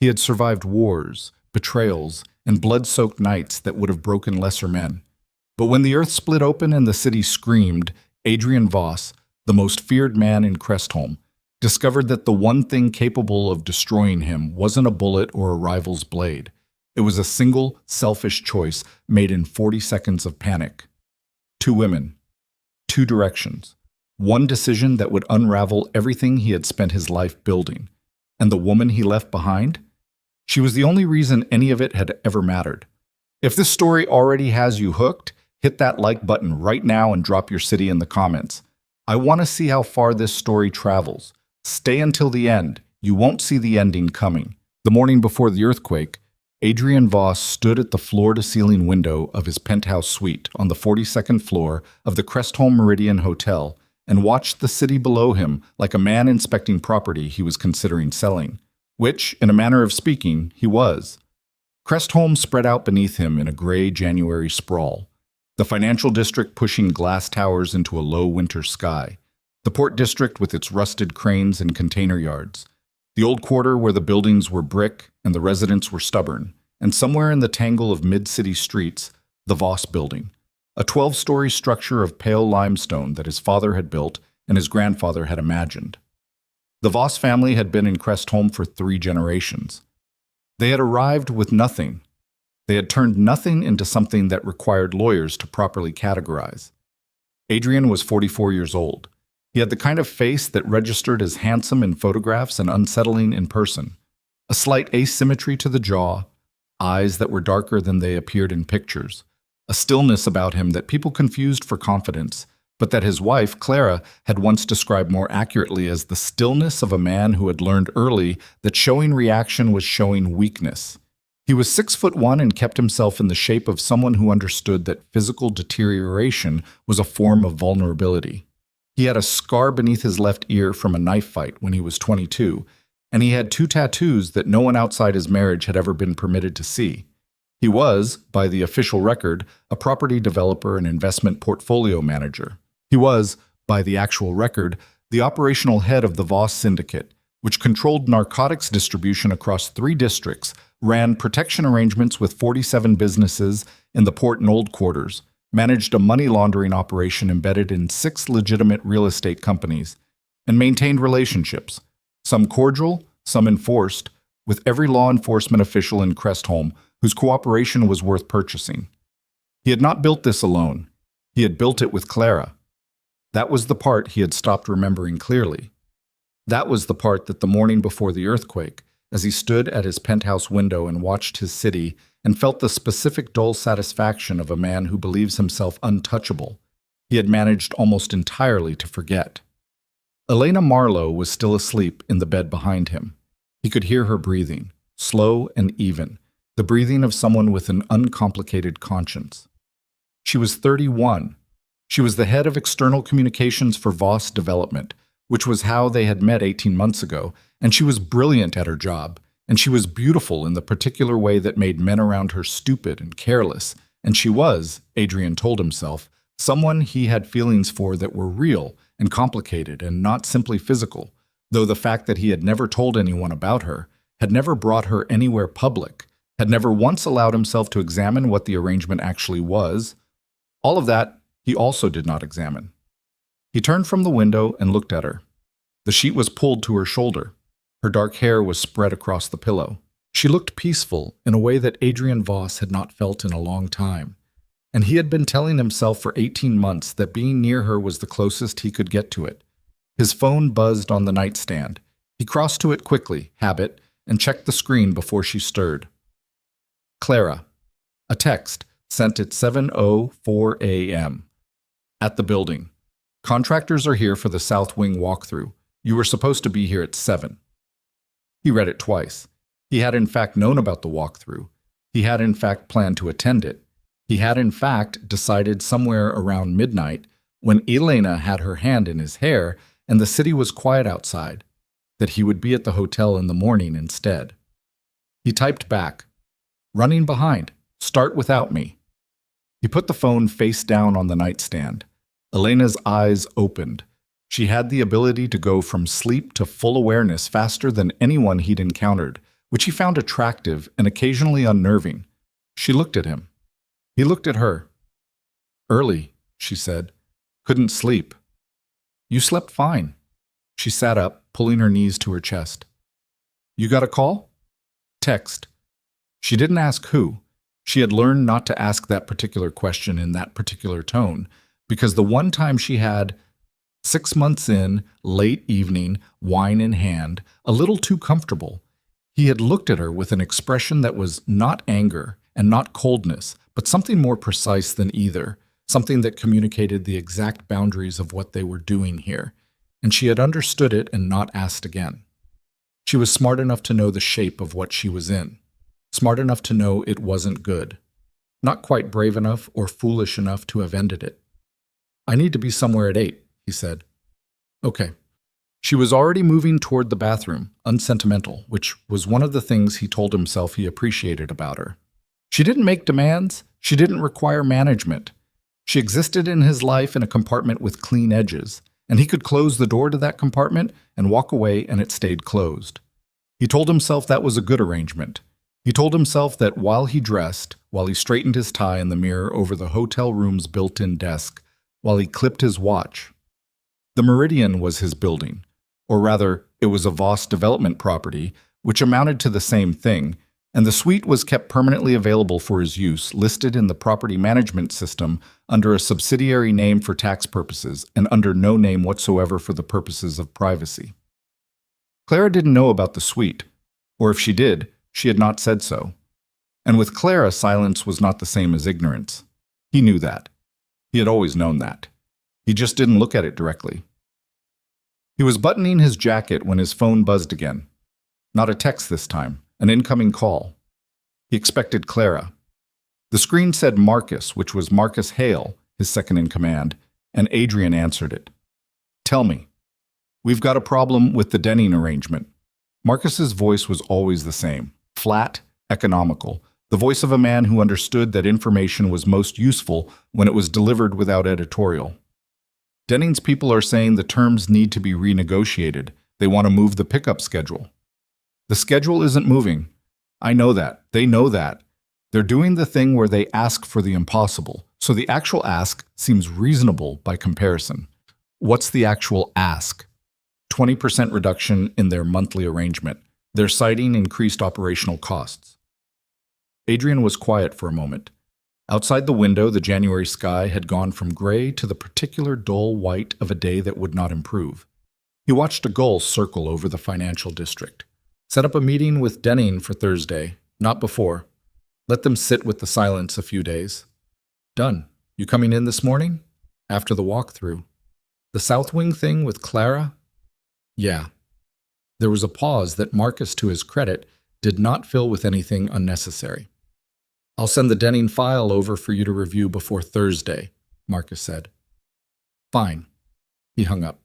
He had survived wars, betrayals, and blood-soaked nights that would have broken lesser men. But when the earth split open and the city screamed, Adrian Voss, the most feared man in Crestholm, discovered that the one thing capable of destroying him wasn't a bullet or a rival's blade. It was a single, selfish choice made in 40 seconds of panic. Two women, two directions, one decision that would unravel everything he had spent his life building. And the woman he left behind? She was the only reason any of it had ever mattered. If this story already has you hooked, hit that like button right now and drop your city in the comments. I want to see how far this story travels. Stay until the end. You won't see the ending coming. The morning before the earthquake, Adrian Voss stood at the floor-to-ceiling window of his penthouse suite on the 42nd floor of the Crestholm Meridian Hotel and watched the city below him like a man inspecting property he was considering selling, which, in a manner of speaking, he was. Crestholm spread out beneath him in a gray January sprawl, the financial district pushing glass towers into a low winter sky, the port district with its rusted cranes and container yards, the old quarter where the buildings were brick and the residents were stubborn, and somewhere in the tangle of mid-city streets, the Voss building, a 12-story structure of pale limestone that his father had built and his grandfather had imagined. The Voss family had been in Crestholm for 3 generations. They had arrived with nothing. They had turned nothing into something that required lawyers to properly categorize. Adrian was 44 years old. He had the kind of face that registered as handsome in photographs and unsettling in person. A slight asymmetry to the jaw, eyes that were darker than they appeared in pictures, a stillness about him that people confused for confidence, but that his wife, Clara, had once described more accurately as the stillness of a man who had learned early that showing reaction was showing weakness. He was 6'1" and kept himself in the shape of someone who understood that physical deterioration was a form of vulnerability. He had a scar beneath his left ear from a knife fight when he was 22, and he had 2 tattoos that no one outside his marriage had ever been permitted to see. He was, by the official record, a property developer and investment portfolio manager. He was, by the actual record, the operational head of the Voss Syndicate, which controlled narcotics distribution across 3 districts, ran protection arrangements with 47 businesses in the port and old quarters, managed a money laundering operation embedded in 6 legitimate real estate companies, and maintained relationships, some cordial, some enforced, with every law enforcement official in Crestholm whose cooperation was worth purchasing. He had not built this alone. He had built it with Clara. That was the part he had stopped remembering clearly. That was the part that the morning before the earthquake, as he stood at his penthouse window and watched his city and felt the specific dull satisfaction of a man who believes himself untouchable, he had managed almost entirely to forget. Elena Marlowe was still asleep in the bed behind him. He could hear her breathing, slow and even, the breathing of someone with an uncomplicated conscience. She was 31. She was the head of external communications for Voss Development, which was how they had met 18 months ago, and she was brilliant at her job, and she was beautiful in the particular way that made men around her stupid and careless, and she was, Adrian told himself, someone he had feelings for that were real and complicated and not simply physical, though the fact that he had never told anyone about her, had never brought her anywhere public, had never once allowed himself to examine what the arrangement actually was, all of that he also did not examine. He turned from the window and looked at her. The sheet was pulled to her shoulder. Her dark hair was spread across the pillow. She looked peaceful in a way that Adrian Voss had not felt in a long time, and he had been telling himself for 18 months that being near her was the closest he could get to it. His phone buzzed on the nightstand. He crossed to it quickly, habit, and checked the screen before she stirred. Clara. A text sent at 7:04 a.m. At the building. Contractors are here for the South Wing walkthrough. You were supposed to be here at 7. He read it twice. He had in fact known about the walkthrough. He had in fact planned to attend it. He had in fact decided somewhere around midnight, when Elena had her hand in his hair and the city was quiet outside, that he would be at the hotel in the morning instead. He typed back, "Running behind. Start without me." He put the phone face down on the nightstand. Elena's eyes opened. She had the ability to go from sleep to full awareness faster than anyone he'd encountered, which he found attractive and occasionally unnerving. She looked at him. He looked at her. "Early," she said. "Couldn't sleep." "You slept fine." She sat up, pulling her knees to her chest. "You got a call?" "Text." She didn't ask who. She had learned not to ask that particular question in that particular tone, because the one time she had, 6 months in, late evening, wine in hand, a little too comfortable, he had looked at her with an expression that was not anger and not coldness, but something more precise than either, something that communicated the exact boundaries of what they were doing here, and she had understood it and not asked again. She was smart enough to know the shape of what she was in, smart enough to know it wasn't good, not quite brave enough or foolish enough to have ended it. "I need to be somewhere at 8, he said. "Okay." She was already moving toward the bathroom, unsentimental, which was one of the things he told himself he appreciated about her. She didn't make demands. She didn't require management. She existed in his life in a compartment with clean edges, and he could close the door to that compartment and walk away and it stayed closed. He told himself that was a good arrangement. He told himself that while he dressed, while he straightened his tie in the mirror over the hotel room's built-in desk, while he clipped his watch. The Meridian was his building, or rather, it was a Voss development property, which amounted to the same thing, and the suite was kept permanently available for his use, listed in the property management system under a subsidiary name for tax purposes and under no name whatsoever for the purposes of privacy. Clara didn't know about the suite, or if she did, she had not said so. And with Clara, silence was not the same as ignorance. He knew that. He had always known that. He just didn't look at it directly. He was buttoning his jacket when his phone buzzed again. Not a text this time, an incoming call. He expected Clara. The screen said Marcus, which was Marcus Hale, his second-in-command, and Adrian answered it. "Tell me. We've got a problem with the Denning arrangement." Marcus's voice was always the same, flat, economical, the voice of a man who understood that information was most useful when it was delivered without editorial. "Denning's people are saying the terms need to be renegotiated. They want to move the pickup schedule." "The schedule isn't moving. I know that. They know that. They're doing the thing where they ask for the impossible, so the actual ask seems reasonable by comparison." What's the actual ask? 20% reduction in their monthly arrangement. They're citing increased operational costs. Adrian was quiet for a moment. Outside the window, the January sky had gone from gray to the particular dull white of a day that would not improve. He watched a gull circle over the financial district. Set up a meeting with Denning for Thursday, not before. Let them sit with the silence a few days. Done. You coming in this morning? After the walkthrough. The South Wing thing with Clara? Yeah. There was a pause that Marcus, to his credit, did not fill with anything unnecessary. I'll send the Denning file over for you to review before Thursday, Marcus said. Fine. He hung up.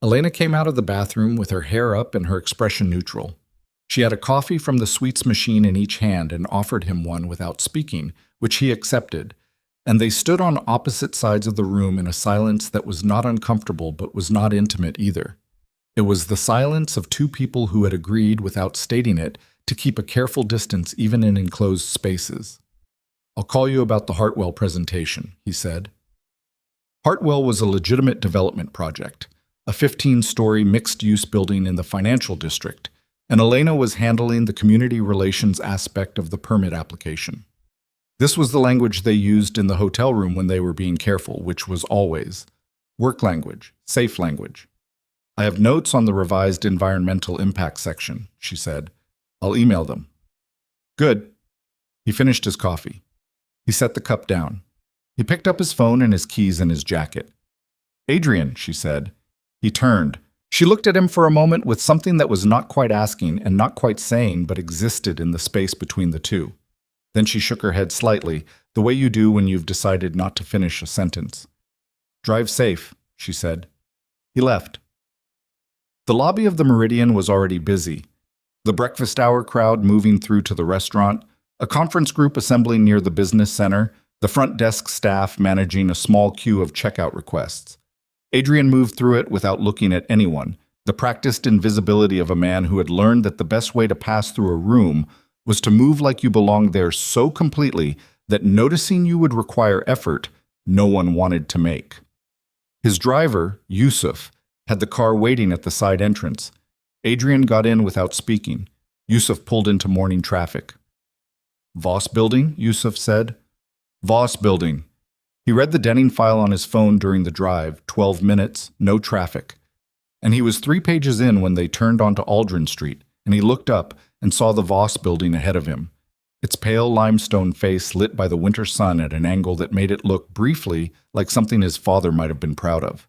Elena came out of the bathroom with her hair up and her expression neutral. She had a coffee from the sweets machine in each hand and offered him one without speaking, which he accepted, and they stood on opposite sides of the room in a silence that was not uncomfortable but was not intimate either. It was the silence of two people who had agreed, without stating it, to keep a careful distance even in enclosed spaces. I'll call you about the Hartwell presentation, he said. Hartwell was a legitimate development project, a 15-story mixed-use building in the financial district, and Elena was handling the community relations aspect of the permit application. This was the language they used in the hotel room when they were being careful, which was always work language, safe language. I have notes on the revised environmental impact section, she said. I'll email them. Good. He finished his coffee. He set the cup down. He picked up his phone and his keys in his jacket. Adrian, she said. He turned. She looked at him for a moment with something that was not quite asking and not quite saying but existed in the space between the two. Then she shook her head slightly, the way you do when you've decided not to finish a sentence. Drive safe, she said. He left. The lobby of the Meridian was already busy. The breakfast hour crowd moving through to the restaurant, a conference group assembling near the business center, the front desk staff managing a small queue of checkout requests. Adrian moved through it without looking at anyone, the practiced invisibility of a man who had learned that the best way to pass through a room was to move like you belonged there so completely that noticing you would require effort no one wanted to make. His driver, Yusuf, had the car waiting at the side entrance. Adrian got in without speaking. Yusuf pulled into morning traffic. "Voss Building?" Yusuf said. "Voss Building." He read the Denning file on his phone during the drive, 12 minutes, no traffic. And he was 3 pages in when they turned onto Aldrin Street, and he looked up and saw the Voss Building ahead of him, its pale limestone face lit by the winter sun at an angle that made it look, briefly, like something his father might have been proud of.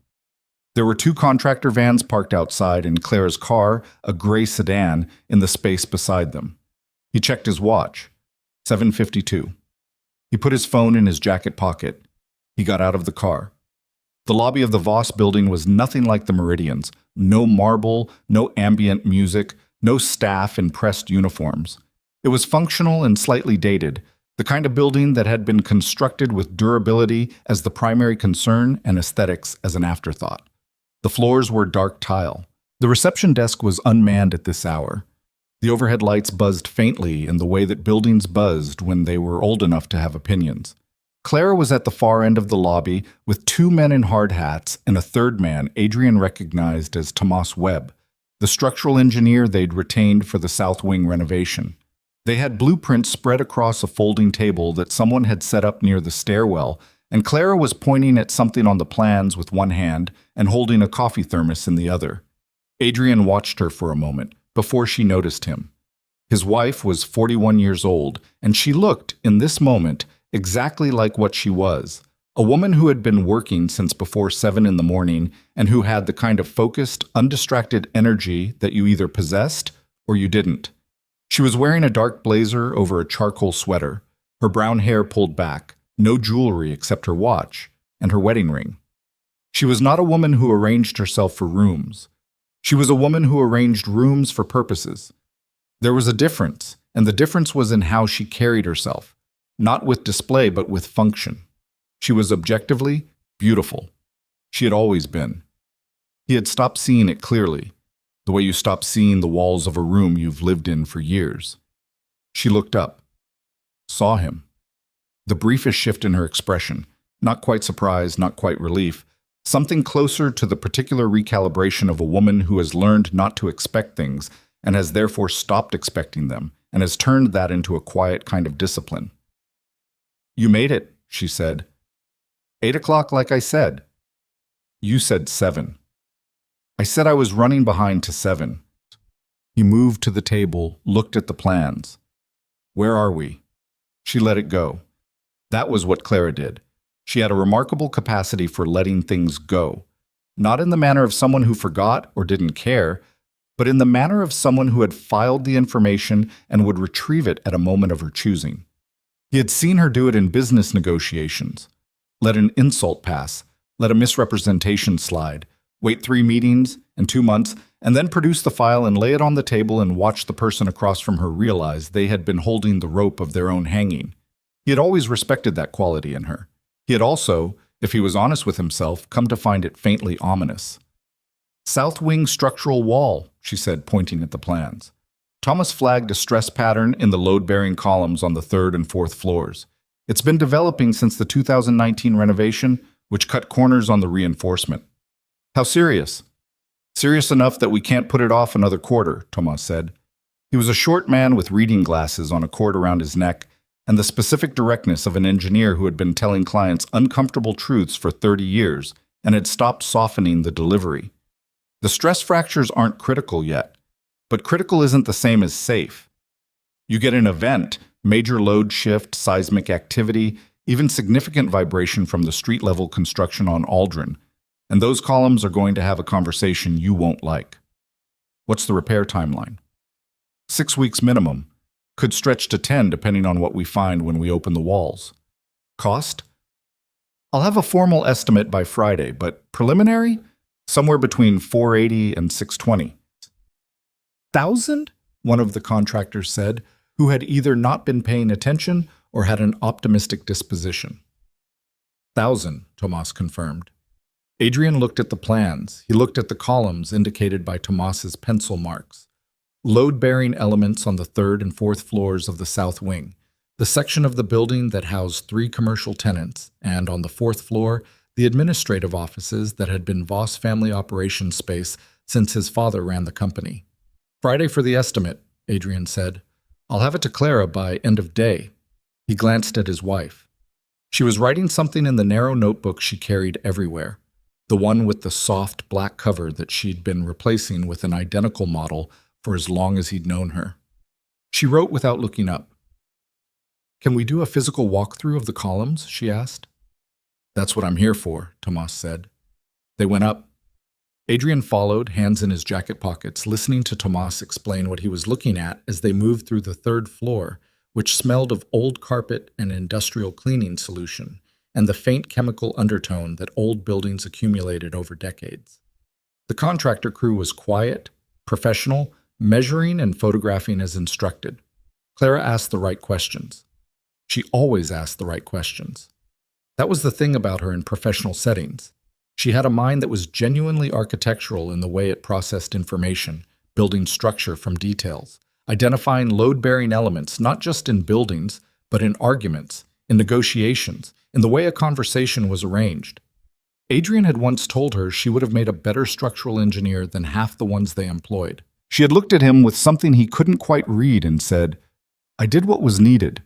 There were 2 contractor vans parked outside and Clara's car, a gray sedan, in the space beside them. He checked his watch. 7:52. He put his phone in his jacket pocket. He got out of the car. The lobby of the Voss Building was nothing like the Meridian's. No marble, no ambient music, no staff in pressed uniforms. It was functional and slightly dated, the kind of building that had been constructed with durability as the primary concern and aesthetics as an afterthought. The floors were dark tile. The reception desk was unmanned at this hour. The overhead lights buzzed faintly in the way that buildings buzzed when they were old enough to have opinions. Clara was at the far end of the lobby with 2 men in hard hats and a third man Adrian recognized as Tomas Webb, the structural engineer they'd retained for the South Wing renovation. They had blueprints spread across a folding table that someone had set up near the stairwell, and Clara was pointing at something on the plans with one hand and holding a coffee thermos in the other. Adrian watched her for a moment before she noticed him. His wife was 41 years old, and she looked, in this moment, exactly like what she was, a woman who had been working since before 7 in the morning and who had the kind of focused, undistracted energy that you either possessed or you didn't. She was wearing a dark blazer over a charcoal sweater, her brown hair pulled back, no jewelry except her watch and her wedding ring. She was not a woman who arranged herself for rooms. She was a woman who arranged rooms for purposes. There was a difference, and the difference was in how she carried herself, not with display but with function. She was objectively beautiful. She had always been. He had stopped seeing it clearly, the way you stop seeing the walls of a room you've lived in for years. She looked up, saw him. The briefest shift in her expression, not quite surprise, not quite relief, something closer to the particular recalibration of a woman who has learned not to expect things and has therefore stopped expecting them and has turned that into a quiet kind of discipline. "You made it," she said. 8 o'clock like I said." "You said 7. "I said I was running behind to 7. He moved to the table, looked at the plans. "Where are we?" She let it go. That was what Clara did. She had a remarkable capacity for letting things go, not in the manner of someone who forgot or didn't care, but in the manner of someone who had filed the information and would retrieve it at a moment of her choosing. He had seen her do it in business negotiations. Let an insult pass, let a misrepresentation slide, wait 3 meetings and 2 months, and then produce the file and lay it on the table and watch the person across from her realize they had been holding the rope of their own hanging. He had always respected that quality in her. He had also, if he was honest with himself, come to find it faintly ominous. "South wing structural wall," she said, pointing at the plans. Thomas flagged a stress pattern in the load-bearing columns on the 3rd and 4th floors. "It's been developing since the 2019 renovation, which cut corners on the reinforcement." "How serious?" "Serious enough that we can't put it off another quarter," Thomas said. He was a short man with reading glasses on a cord around his neck and the specific directness of an engineer who had been telling clients uncomfortable truths for 30 years and had stopped softening the delivery. "The stress fractures aren't critical yet, but critical isn't the same as safe. You get an event, major load shift, seismic activity, even significant vibration from the street-level construction on Aldrin, and those columns are going to have a conversation you won't like." "What's the repair timeline?" 6 weeks minimum. Could stretch to 10 depending on what we find when we open the walls. "Cost?" "I'll have a formal estimate by Friday, but preliminary? Somewhere between $480 and $620. "1,000?" one of the contractors said, who had either not been paying attention or had an optimistic disposition. "1,000, Tomas confirmed. Adrian looked at the plans. He looked at the columns indicated by Tomas's pencil marks. Load-bearing elements on the third and fourth floors of the south wing, the section of the building that housed 3 commercial tenants, and on the fourth floor, the administrative offices that had been Voss family operations space since his father ran the company. "Friday for the estimate," Adrian said. "I'll have it to Clara by end of day." He glanced at his wife. She was writing something in the narrow notebook she carried everywhere, the one with the soft black cover that she'd been replacing with an identical model for as long as he'd known her. She wrote without looking up. "Can we do a physical walkthrough of the columns?" she asked. "That's what I'm here for," Tomas said. They went up. Adrian followed, hands in his jacket pockets, listening to Tomas explain what he was looking at as they moved through the third floor, which smelled of old carpet and industrial cleaning solution, and the faint chemical undertone that old buildings accumulated over decades. The contractor crew was quiet, professional, measuring and photographing as instructed. Clara asked the right questions. She always asked the right questions. That was the thing about her in professional settings. She had a mind that was genuinely architectural in the way it processed information, building structure from details, identifying load-bearing elements not just in buildings, but in arguments, in negotiations, in the way a conversation was arranged. Adrian had once told her she would have made a better structural engineer than half the ones they employed. She had looked at him with something he couldn't quite read and said, "I did what was needed."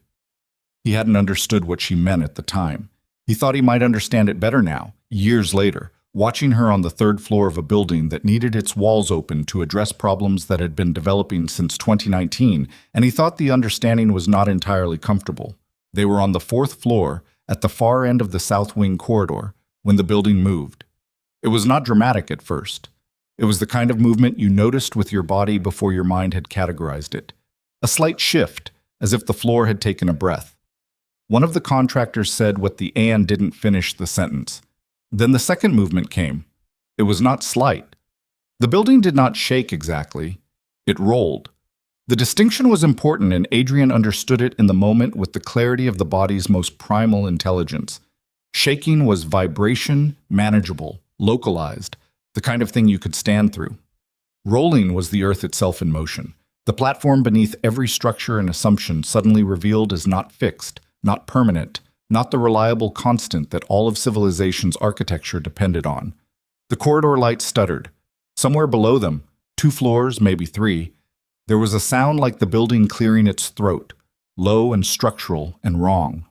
He hadn't understood what she meant at the time. He thought he might understand it better now, years later, watching her on the third floor of a building that needed its walls open to address problems that had been developing since 2019, and he thought the understanding was not entirely comfortable. They were on the fourth floor, at the far end of the south wing corridor, when the building moved. It was not dramatic at first. It was the kind of movement you noticed with your body before your mind had categorized it. A slight shift, as if the floor had taken a breath. One of the contractors said what the "and" didn't finish the sentence. Then the second movement came. It was not slight. The building did not shake exactly. It rolled. The distinction was important, and Adrian understood it in the moment with the clarity of the body's most primal intelligence. Shaking was vibration, manageable, localized, the kind of thing you could stand through. Rolling was the earth itself in motion. The platform beneath every structure and assumption suddenly revealed as not fixed, not permanent, not the reliable constant that all of civilization's architecture depended on. The corridor lights stuttered. Somewhere below them, 2 floors, maybe 3, there was a sound like the building clearing its throat, low and structural and wrong.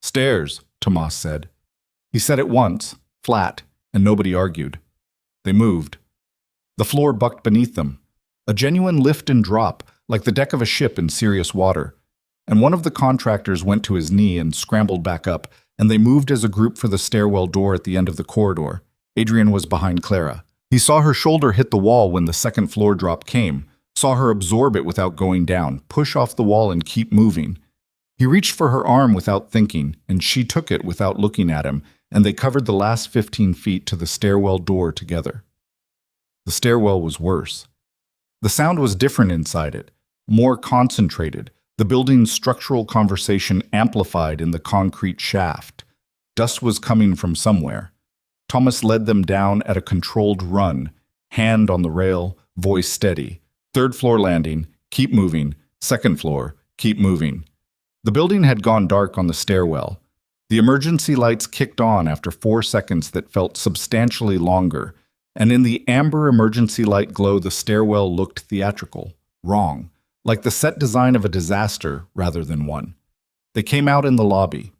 "Stairs," Tomas said. He said it once, flat, and nobody argued. They moved. The floor bucked beneath them, a genuine lift and drop, like the deck of a ship in serious water. And one of the contractors went to his knee and scrambled back up, and they moved as a group for the stairwell door at the end of the corridor. Adrian was behind Clara. He saw her shoulder hit the wall when the second floor drop came, saw her absorb it without going down, push off the wall and keep moving. He reached for her arm without thinking, and she took it without looking at him, and they covered the last 15 feet to the stairwell door together. The stairwell was worse. The sound was different inside it, more concentrated, the building's structural conversation amplified in the concrete shaft. Dust was coming from somewhere. Thomas led them down at a controlled run, hand on the rail, voice steady. 3rd floor landing, keep moving. 2nd floor, keep moving. The building had gone dark on the stairwell. The emergency lights kicked on after 4 seconds that felt substantially longer, and in the amber emergency light glow the stairwell looked theatrical, wrong, like the set design of a disaster rather than one. They came out in the lobby.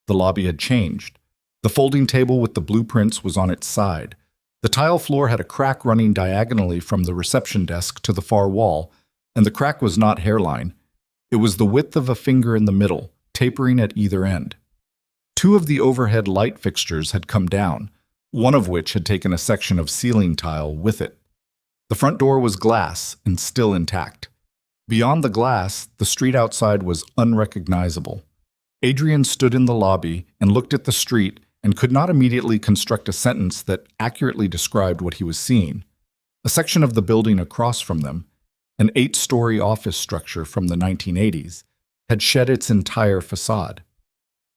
The lobby had changed. The folding table with the blueprints was on its side. The tile floor had a crack running diagonally from the reception desk to the far wall, and the crack was not hairline. It was the width of a finger in the middle, tapering at either end. 2 of the overhead light fixtures had come down, one of which had taken a section of ceiling tile with it. The front door was glass and still intact. Beyond the glass, the street outside was unrecognizable. Adrian stood in the lobby and looked at the street and could not immediately construct a sentence that accurately described what he was seeing. A section of the building across from them, an 8-story office structure from the 1980s, had shed its entire facade.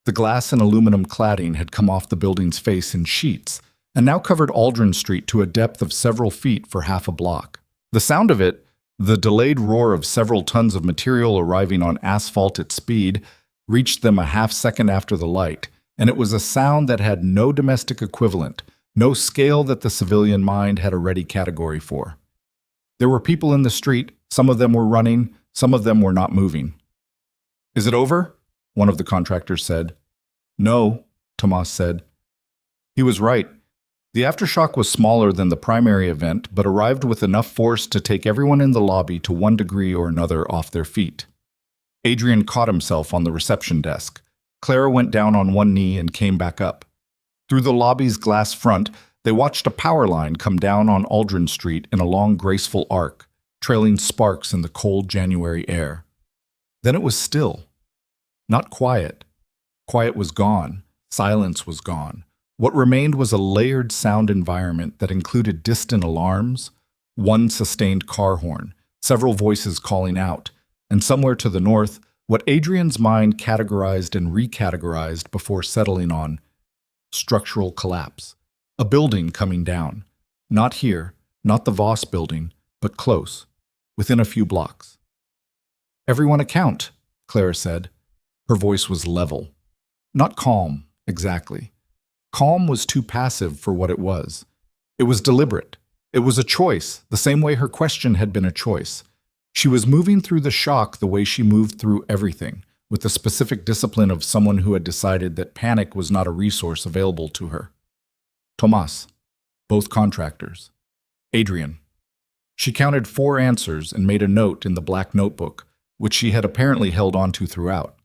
The glass and aluminum cladding had come off the building's face in sheets, and now covered Aldrin Street to a depth of several feet for half a block. The sound of it, the delayed roar of several tons of material arriving on asphalt at speed, reached them a half second after the light, and it was a sound that had no domestic equivalent, no scale that the civilian mind had a ready category for. There were people in the street, some of them were running, some of them were not moving. "Is it over?" one of the contractors said. "No," Tomas said. He was right. The aftershock was smaller than the primary event, but arrived with enough force to take everyone in the lobby to one degree or another off their feet. Adrian caught himself on the reception desk. Clara went down on one knee and came back up. Through the lobby's glass front, they watched a power line come down on Aldrin Street in a long, graceful arc, trailing sparks in the cold January air. Then it was still. Not quiet. Quiet was gone. Silence was gone. What remained was a layered sound environment that included distant alarms, one sustained car horn, several voices calling out, and somewhere to the north, what Adrian's mind categorized and recategorized before settling on structural collapse. A building coming down. Not here, not the Voss building, but close, within a few blocks. "Everyone account," Clara said. Her voice was level. Not calm, exactly. Calm was too passive for what it was. It was deliberate. It was a choice, the same way her question had been a choice. She was moving through the shock the way she moved through everything, with the specific discipline of someone who had decided that panic was not a resource available to her. Tomas. Both contractors. Adrian. She counted 4 answers and made a note in the black notebook, which she had apparently held onto throughout.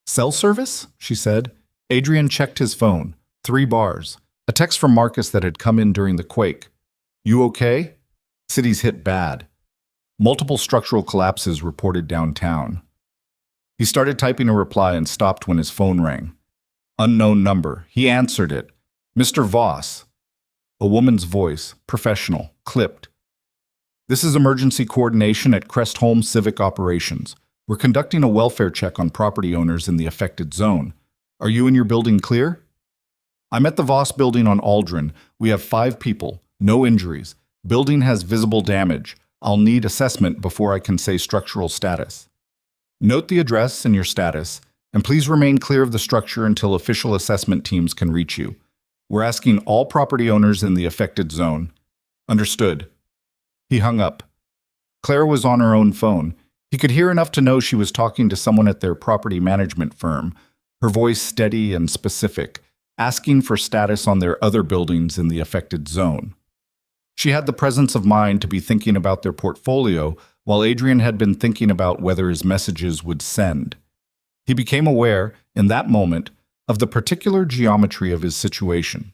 "Cell service?" she said. Adrian checked his phone. 3 bars. A text from Marcus that had come in during the quake. "You okay? City's hit bad. Multiple structural collapses reported downtown." He started typing a reply and stopped when his phone rang. Unknown number. He answered it. "Mr. Voss." A woman's voice, professional, clipped. "This is emergency coordination at Crestholm Civic Operations. We're conducting a welfare check on property owners in the affected zone. Are you and your building clear? I'm at the Voss building on Aldrin. We have 5 people, no injuries. Building has visible damage. I'll need assessment before I can say structural status. Note the address and your status, and please remain clear of the structure until official assessment teams can reach you. We're asking all property owners in the affected zone." "Understood." He hung up. Claire was on her own phone. He could hear enough to know she was talking to someone at their property management firm, her voice steady and specific, asking for status on their other buildings in the affected zone. She had the presence of mind to be thinking about their portfolio, while Adrian had been thinking about whether his messages would send. He became aware, in that moment, of the particular geometry of his situation.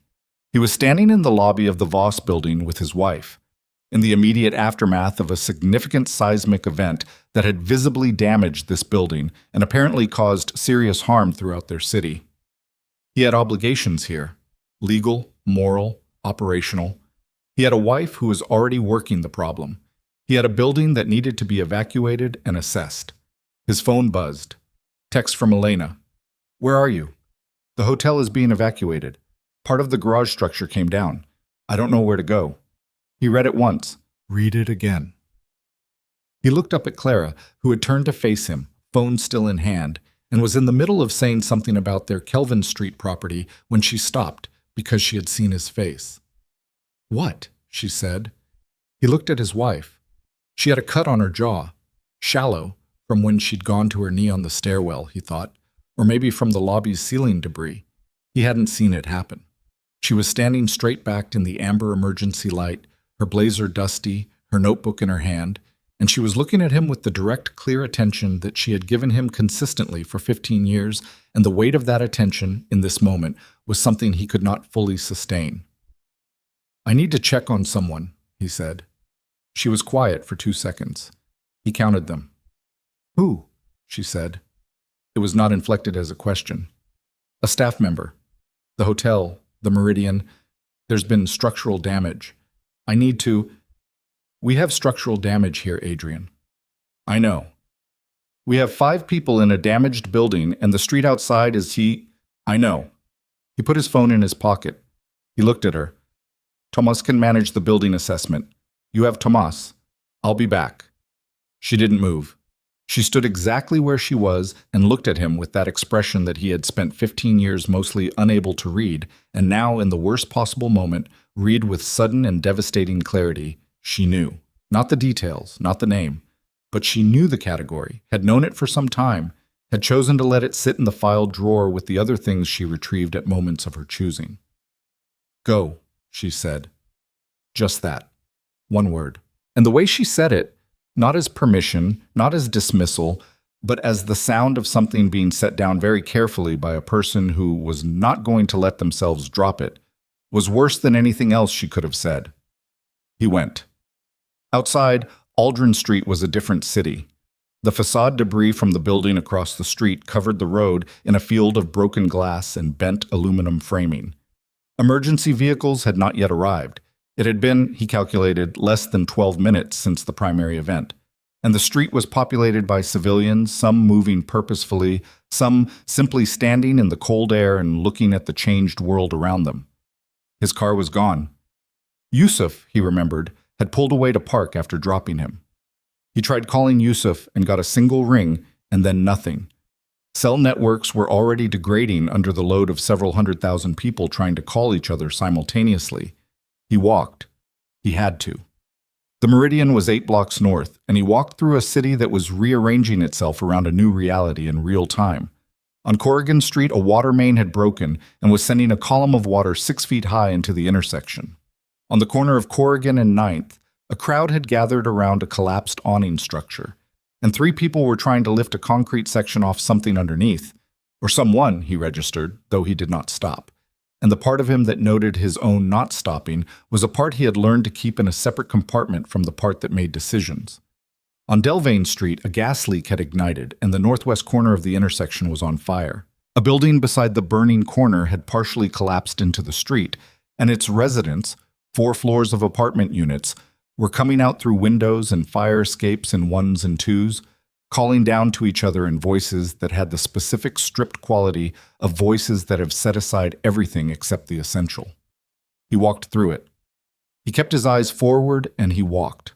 He was standing in the lobby of the Voss building with his wife, in the immediate aftermath of a significant seismic event that had visibly damaged this building and apparently caused serious harm throughout their city. He had obligations here, legal, moral, operational. He had a wife who was already working the problem. He had a building that needed to be evacuated and assessed. His phone buzzed. Text from Elena. "Where are you?" "The hotel is being evacuated. Part of the garage structure came down. I don't know where to go." He read it once. Read it again. He looked up at Clara, who had turned to face him, phone still in hand, and was in the middle of saying something about their Kelvin Street property when she stopped because she had seen his face. "What?" she said. He looked at his wife. She had a cut on her jaw, shallow, from when she'd gone to her knee on the stairwell, he thought, or maybe from the lobby's ceiling debris. He hadn't seen it happen. She was standing straight-backed in the amber emergency light, her blazer dusty, her notebook in her hand, and she was looking at him with the direct, clear attention that she had given him consistently for 15 years, and the weight of that attention, in this moment, was something he could not fully sustain. "I need to check on someone," he said. She was quiet for 2 seconds. He counted them. "Who?" she said. It was not inflected as a question. "A staff member. The hotel, the Meridian. There's been structural damage. I need to—" "We have structural damage here, Adrian." "I know. We have 5 people in a damaged building, and the street outside is—" "I know." He put his phone in his pocket. He looked at her. Tomas can manage the building assessment. You have Tomas. I'll be back." She didn't move. She stood exactly where she was and looked at him with that expression that he had spent 15 years mostly unable to read, and now, in the worst possible moment, read with sudden and devastating clarity. She knew. Not the details, not the name, but she knew the category, had known it for some time, had chosen to let it sit in the file drawer with the other things she retrieved at moments of her choosing. "Go," she said. Just that. One word. And the way she said it, not as permission, not as dismissal, but as the sound of something being set down very carefully by a person who was not going to let themselves drop it, was worse than anything else she could have said. He went. Outside, Aldrin Street was a different city. The facade debris from the building across the street covered the road in a field of broken glass and bent aluminum framing. Emergency vehicles had not yet arrived. It had been, he calculated, less than 12 minutes since the primary event, and the street was populated by civilians, some moving purposefully, some simply standing in the cold air and looking at the changed world around them. His car was gone. Yusuf, he remembered, had pulled away to park after dropping him. He tried calling Yusuf and got a single ring, and then nothing. Cell networks were already degrading under the load of several 100,000 people trying to call each other simultaneously. He walked. He had to. The Meridian was 8 blocks north, and he walked through a city that was rearranging itself around a new reality in real time. On Corrigan Street, a water main had broken and was sending a column of water 6 feet high into the intersection. On the corner of Corrigan and 9th, a crowd had gathered around a collapsed awning structure, and 3 people were trying to lift a concrete section off something underneath. Or someone, he registered, though he did not stop. And the part of him that noted his own not stopping was a part he had learned to keep in a separate compartment from the part that made decisions. On Delvane Street, a gas leak had ignited, and the northwest corner of the intersection was on fire. A building beside the burning corner had partially collapsed into the street, and its residents, 4 floors of apartment units, were coming out through windows and fire escapes in 1s and 2s, calling down to each other in voices that had the specific stripped quality of voices that have set aside everything except the essential. He walked through it. He kept his eyes forward and he walked.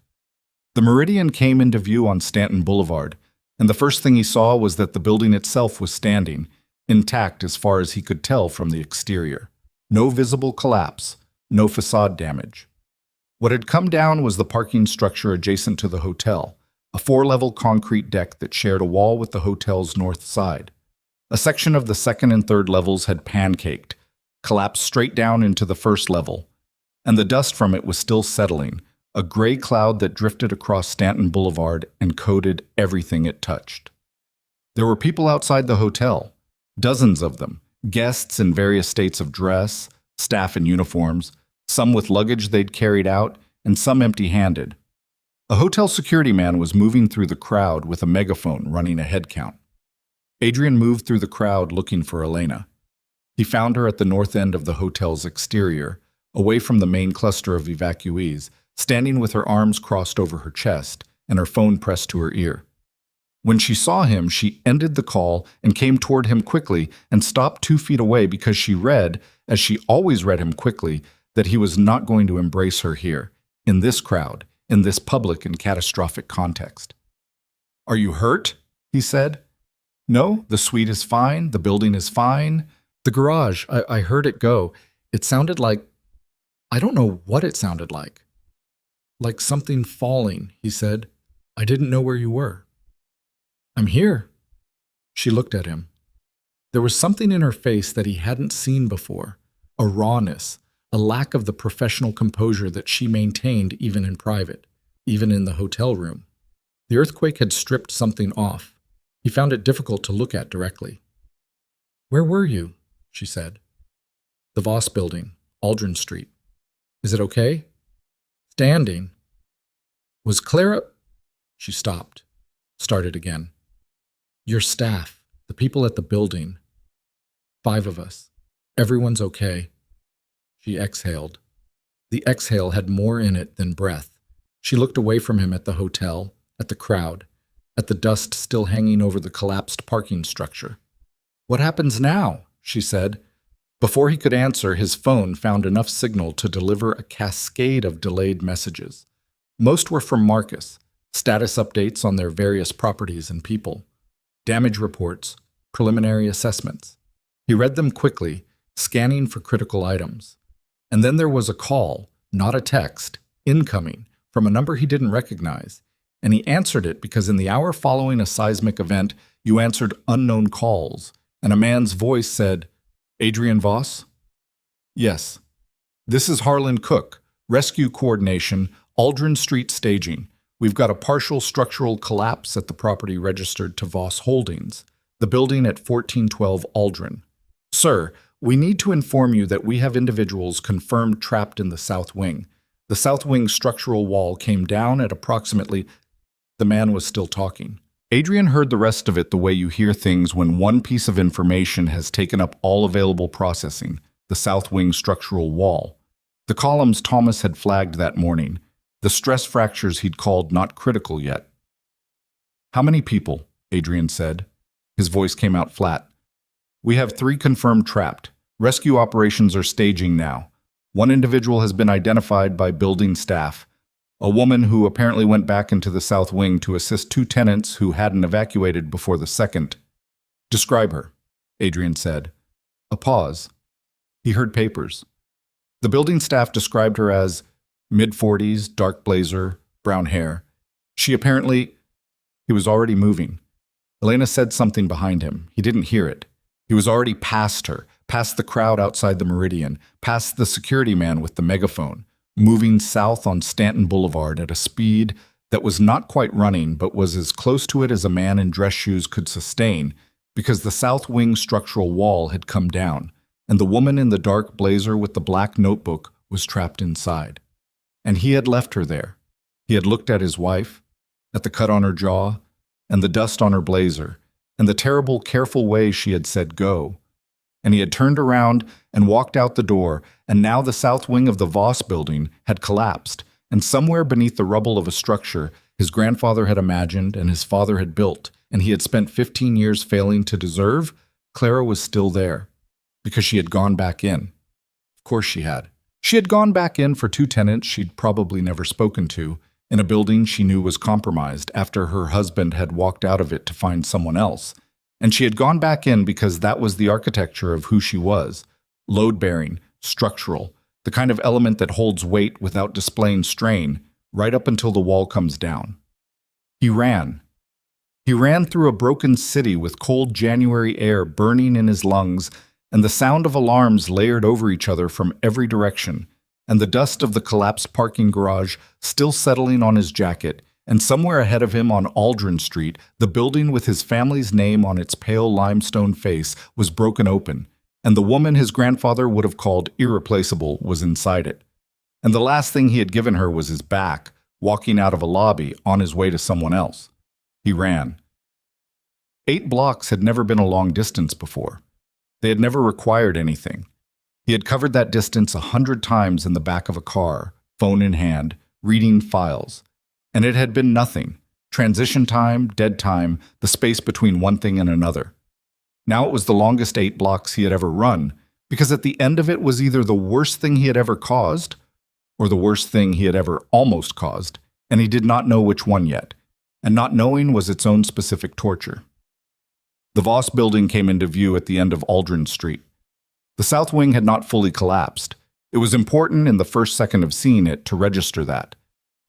The Meridian came into view on Stanton Boulevard, and the first thing he saw was that the building itself was standing, intact as far as he could tell from the exterior. No visible collapse, no facade damage. What had come down was the parking structure adjacent to the hotel, a 4-level concrete deck that shared a wall with the hotel's north side. A section of the 2nd and 3rd levels had pancaked, collapsed straight down into the 1st level, and the dust from it was still settling, a gray cloud that drifted across Stanton Boulevard and coated everything it touched. There were people outside the hotel, dozens of them, guests in various states of dress, staff in uniforms, some with luggage they'd carried out, and some empty-handed. A hotel security man was moving through the crowd with a megaphone running a head count. Adrian moved through the crowd looking for Elena. He found her at the north end of the hotel's exterior, away from the main cluster of evacuees, standing with her arms crossed over her chest and her phone pressed to her ear. When she saw him, she ended the call and came toward him quickly and stopped 2 feet away because she read, as she always read him quickly, that he was not going to embrace her here, in this crowd, in this public and catastrophic context. "Are you hurt?" he said. "No, the suite is fine, the building is fine. The garage, I heard it go. It sounded like, I don't know what it sounded like. Like something falling," he said. "I didn't know where you were." "I'm here." She looked at him. There was something in her face that he hadn't seen before, a rawness, a lack of the professional composure that she maintained even in private, even in the hotel room. The earthquake had stripped something off. He found it difficult to look at directly. "Where were you?" she said. "The Voss building, Aldrin Street." "Is it okay?" "Standing." "Was Clara—" She stopped, started again. "Your staff, the people at the building. 5 of us. Everyone's okay." She exhaled. The exhale had more in it than breath. She looked away from him at the hotel, at the crowd, at the dust still hanging over the collapsed parking structure. "What happens now?" she said. Before he could answer, his phone found enough signal to deliver a cascade of delayed messages. Most were from Marcus, status updates on their various properties and people, damage reports, preliminary assessments. He read them quickly, scanning for critical items. And then there was a call, not a text, incoming, from a number he didn't recognize. And he answered it because in the hour following a seismic event, you answered unknown calls, and a man's voice said, "Adrian Voss?" "Yes." "This is Harlan Cook, Rescue Coordination, Aldrin Street Staging. We've got a partial structural collapse at the property registered to Voss Holdings, the building at 1412 Aldrin. Sir, we need to inform you that we have individuals confirmed trapped in the south wing. The south wing structural wall came down at approximately—" The man was still talking. Adrian heard the rest of it the way you hear things when one piece of information has taken up all available processing, the south wing structural wall. The columns Thomas had flagged that morning, the stress fractures he'd called not critical yet. "How many people?" Adrian said. His voice came out flat. "We have 3 confirmed trapped. Rescue operations are staging now. One individual has been identified by building staff. A woman who apparently went back into the south wing to assist 2 tenants who hadn't evacuated before the second." "Describe her," Adrian said. A pause. He heard papers. The building staff described her as mid-40s, dark blazer, brown hair. She apparently— He was already moving. Elena said something behind him. He didn't hear it. He was already past her, past the crowd outside the Meridian, past the security man with the megaphone, moving south on Stanton Boulevard at a speed that was not quite running but was as close to it as a man in dress shoes could sustain, because the south wing structural wall had come down, and the woman in the dark blazer with the black notebook was trapped inside. And he had left her there. He had looked at his wife, at the cut on her jaw, and the dust on her blazer, and the terrible, careful way she had said go. And he had turned around and walked out the door, and now the south wing of the Voss building had collapsed, and somewhere beneath the rubble of a structure his grandfather had imagined and his father had built, and he had spent 15 years failing to deserve, Clara was still there, because she had gone back in. Of course she had. She had gone back in for 2 tenants she'd probably never spoken to, in a building she knew was compromised after her husband had walked out of it to find someone else. And she had gone back in because that was the architecture of who she was, load-bearing, structural, the kind of element that holds weight without displaying strain, right up until the wall comes down. He ran. He ran through a broken city with cold January air burning in his lungs and the sound of alarms layered over each other from every direction, and the dust of the collapsed parking garage still settling on his jacket, and somewhere ahead of him on Aldrin Street, the building with his family's name on its pale limestone face was broken open, and the woman his grandfather would have called irreplaceable was inside it. And the last thing he had given her was his back, walking out of a lobby on his way to someone else. He ran. 8 blocks had never been a long distance before. They had never required anything. He had covered that distance 100 times in the back of a car, phone in hand, reading files. And it had been nothing. Transition time, dead time, the space between one thing and another. Now it was the longest 8 blocks he had ever run, because at the end of it was either the worst thing he had ever caused, or the worst thing he had ever almost caused, and he did not know which one yet, and not knowing was its own specific torture. The Voss building came into view at the end of Aldrin Street. The south wing had not fully collapsed. It was important in the first second of seeing it to register that.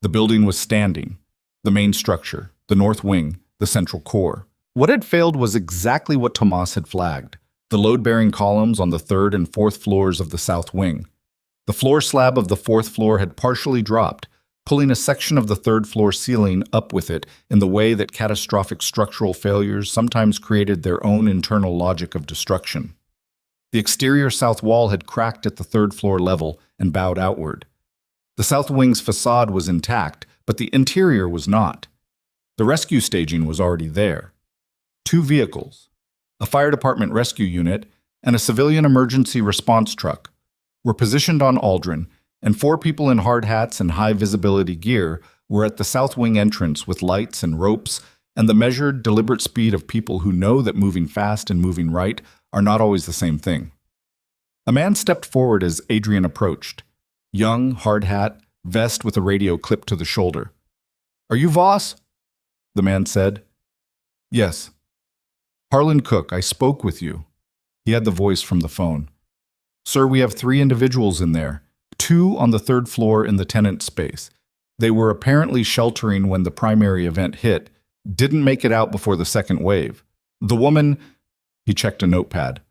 The building was standing, the main structure, the north wing, the central core. What had failed was exactly what Tomas had flagged, the load-bearing columns on the 3rd and 4th floors of the south wing. The floor slab of the 4th floor had partially dropped, pulling a section of the 3rd floor ceiling up with it in the way that catastrophic structural failures sometimes created their own internal logic of destruction. The exterior south wall had cracked at the 3rd floor level and bowed outward. The south wing's facade was intact, but the interior was not. The rescue staging was already there. 2 vehicles, a fire department rescue unit and a civilian emergency response truck, were positioned on Aldrin, and 4 people in hard hats and high-visibility gear were at the south wing entrance with lights and ropes and the measured, deliberate speed of people who know that moving fast and moving right are not always the same thing. A man stepped forward as Adrian approached. Young, hard hat, vest with a radio clipped to the shoulder. "Are you Voss?" the man said. "Yes." "Harlan Cook, I spoke with you." He had the voice from the phone. "Sir, we have 3 individuals in there, 2 on the 3rd floor in the tenant space. They were apparently sheltering when the primary event hit, didn't make it out before the second wave. The woman," he checked a notepad.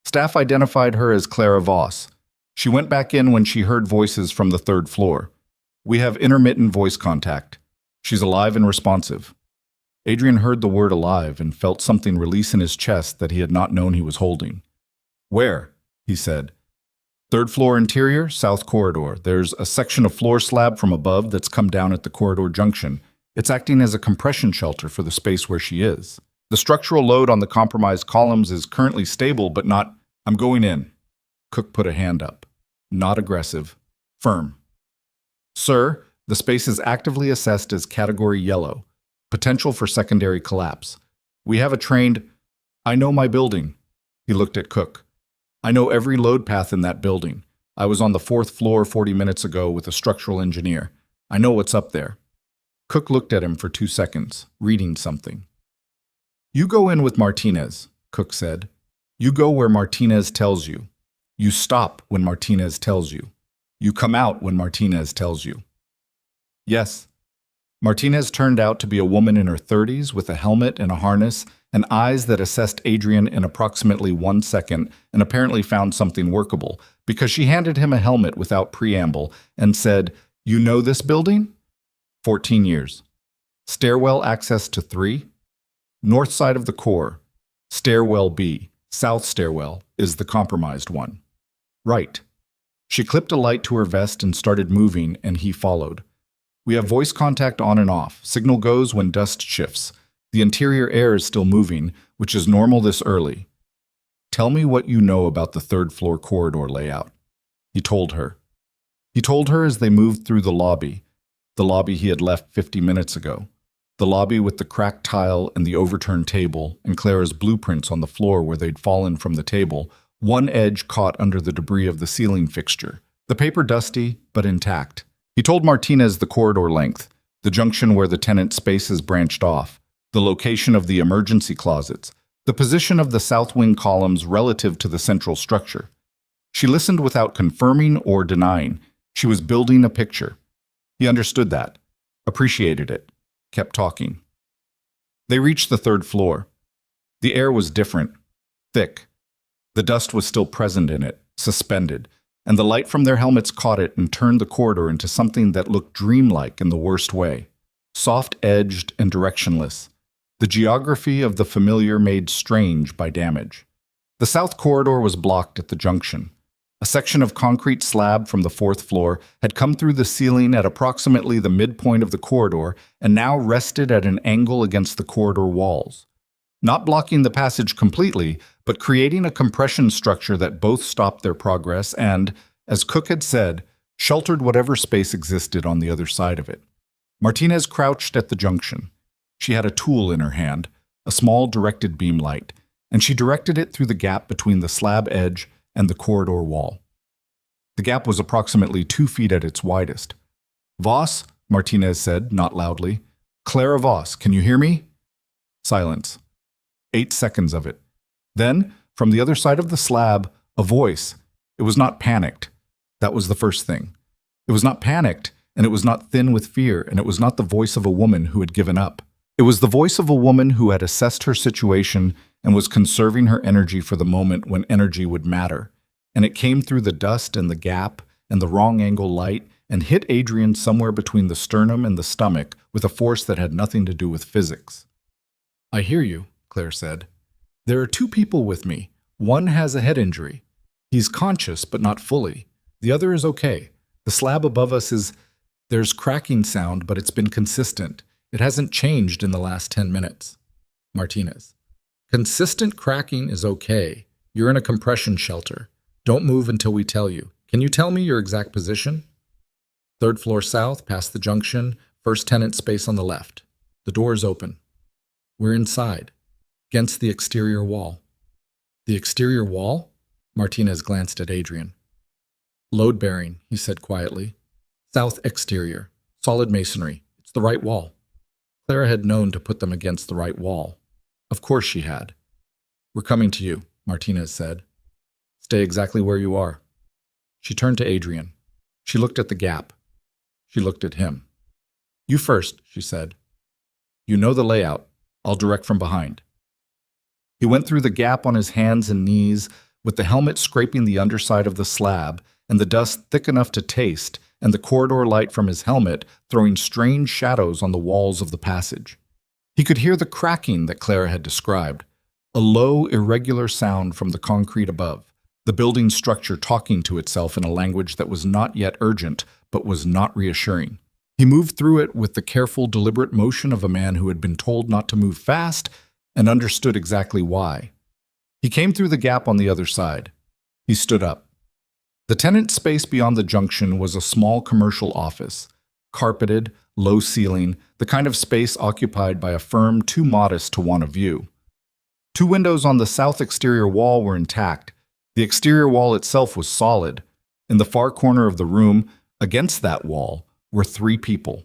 "Staff identified her as Clara Voss. She went back in when she heard voices from the 3rd floor. We have intermittent voice contact. She's alive and responsive." Adrian heard the word alive and felt something release in his chest that he had not known he was holding. "Where?" he said. "3rd floor interior, south corridor. There's a section of floor slab from above that's come down at the corridor junction. It's acting as a compression shelter for the space where she is. The structural load on the compromised columns is currently stable, but not—" "I'm going in." Cook put a hand up. Not aggressive. Firm. "Sir, the space is actively assessed as Category Yellow. Potential for secondary collapse. We have a trained—" "I know my building." He looked at Cook. "I know every load path in that building. I was on the 4th floor 40 minutes ago with a structural engineer. I know what's up there." Cook looked at him for 2 seconds, reading something. "You go in with Martinez," Cook said. "You go where Martinez tells you. You stop when Martinez tells you. You come out when Martinez tells you." "Yes." Martinez turned out to be a woman in her 30s with a helmet and a harness and eyes that assessed Adrian in approximately 1 second and apparently found something workable, because she handed him a helmet without preamble and said, "You know this building?" 14 years. "Stairwell access to 3? North side of the core. Stairwell B, south stairwell, is the compromised one." "Right." She clipped a light to her vest and started moving, and he followed. "We have voice contact on and off. Signal goes when dust shifts. The interior air is still moving, which is normal this early. Tell me what you know about the 3rd floor corridor layout." He told her. He told her as they moved through the lobby he had left 50 minutes ago. The lobby with the cracked tile and the overturned table, and Clara's blueprints on the floor where they'd fallen from the table, one edge caught under the debris of the ceiling fixture. The paper dusty, but intact. He told Martinez the corridor length, the junction where the tenant spaces branched off, the location of the emergency closets, the position of the south wing columns relative to the central structure. She listened without confirming or denying. She was building a picture. He understood that, appreciated it, kept talking. They reached the 3rd floor. The air was different, thick. The dust was still present in it, suspended, and the light from their helmets caught it and turned the corridor into something that looked dreamlike in the worst way, soft-edged and directionless, the geography of the familiar made strange by damage. The south corridor was blocked at the junction. A section of concrete slab from the 4th floor had come through the ceiling at approximately the midpoint of the corridor and now rested at an angle against the corridor walls, not blocking the passage completely, but creating a compression structure that both stopped their progress and, as Cook had said, sheltered whatever space existed on the other side of it. Martinez crouched at the junction. She had a tool in her hand, a small directed beam light, and she directed it through the gap between the slab edge and the corridor wall. The gap was approximately 2 feet at its widest. "Voss," Martinez said, not loudly. "Clara Voss, can you hear me?" Silence. 8 seconds of it. Then, from the other side of the slab, a voice. It was not panicked. That was the first thing. It was not panicked, and it was not thin with fear, and it was not the voice of a woman who had given up. It was the voice of a woman who had assessed her situation and was conserving her energy for the moment when energy would matter. And it came through the dust and the gap and the wrong angle light and hit Adrian somewhere between the sternum and the stomach with a force that had nothing to do with physics. "I hear you," Claire said. "There are 2 people with me. One has a head injury. He's conscious, but not fully. The other is okay. The slab above us is... There's cracking sound, but it's been consistent. It hasn't changed in the last 10 minutes. Martinez. "Consistent cracking is okay. You're in a compression shelter. Don't move until we tell you. Can you tell me your exact position?" 3rd floor south, past the junction, first tenant space on the left. The door is open. We're inside, against the exterior wall. "The exterior wall?" Martinez glanced at Adrian. Load-bearing, he said quietly. South exterior. Solid masonry. It's the right wall. Clara had known to put them against the right wall. Of course she had. We're coming to you, Martinez said. Stay exactly where you are. She turned to Adrian. She looked at the gap. She looked at him. You first, she said. You know the layout. I'll direct from behind. He went through the gap on his hands and knees, with the helmet scraping the underside of the slab, and the dust thick enough to taste, and the corridor light from his helmet throwing strange shadows on the walls of the passage. He could hear the cracking that Clara had described, a low, irregular sound from the concrete above, the building structure talking to itself in a language that was not yet urgent, but was not reassuring. He moved through it with the careful, deliberate motion of a man who had been told not to move fast and understood exactly why. He came through the gap on the other side. He stood up. The tenant space beyond the junction was a small commercial office, carpeted, low ceiling, the kind of space occupied by a firm too modest to want a view. 2 windows on the south exterior wall were intact. The exterior wall itself was solid. In the far corner of the room, against that wall, were 3 people.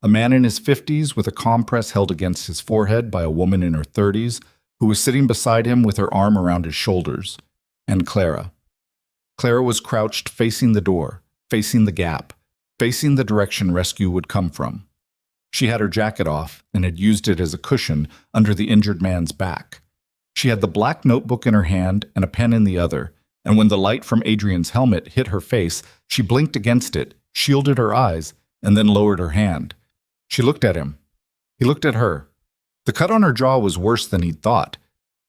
A man in his 50s with a compress held against his forehead by a woman in her 30s, who was sitting beside him with her arm around his shoulders, and Clara. Clara was crouched facing the door, facing the gap, facing the direction rescue would come from. She had her jacket off and had used it as a cushion under the injured man's back. She had the black notebook in her hand and a pen in the other, and when the light from Adrian's helmet hit her face, she blinked against it, shielded her eyes, and then lowered her hand. She looked at him. He looked at her. The cut on her jaw was worse than he'd thought.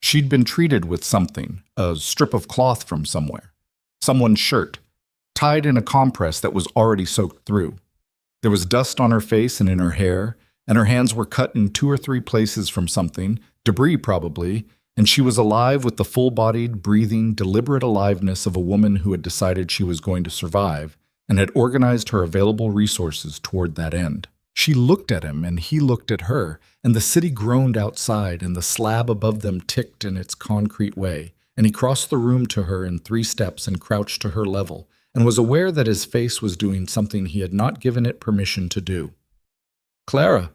She'd been treated with something, a strip of cloth from somewhere. Someone's shirt, tied in a compress that was already soaked through. There was dust on her face and in her hair, and her hands were cut in 2 or 3 places from something, debris probably, and she was alive with the full-bodied, breathing, deliberate aliveness of a woman who had decided she was going to survive and had organized her available resources toward that end. She looked at him, and he looked at her, and the city groaned outside, and the slab above them ticked in its concrete way, and he crossed the room to her in 3 steps and crouched to her level, and was aware that his face was doing something he had not given it permission to do. "Clara,"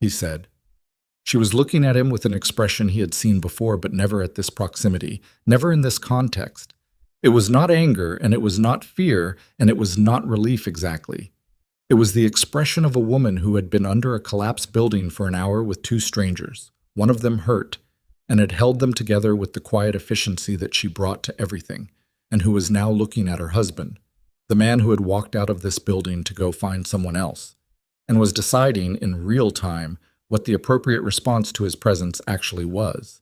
he said. She was looking at him with an expression he had seen before, but never at this proximity, never in this context. It was not anger, and it was not fear, and it was not relief exactly. It was the expression of a woman who had been under a collapsed building for an hour with 2 strangers, one of them hurt, and had held them together with the quiet efficiency that she brought to everything, and who was now looking at her husband, the man who had walked out of this building to go find someone else, and was deciding in real time what the appropriate response to his presence actually was.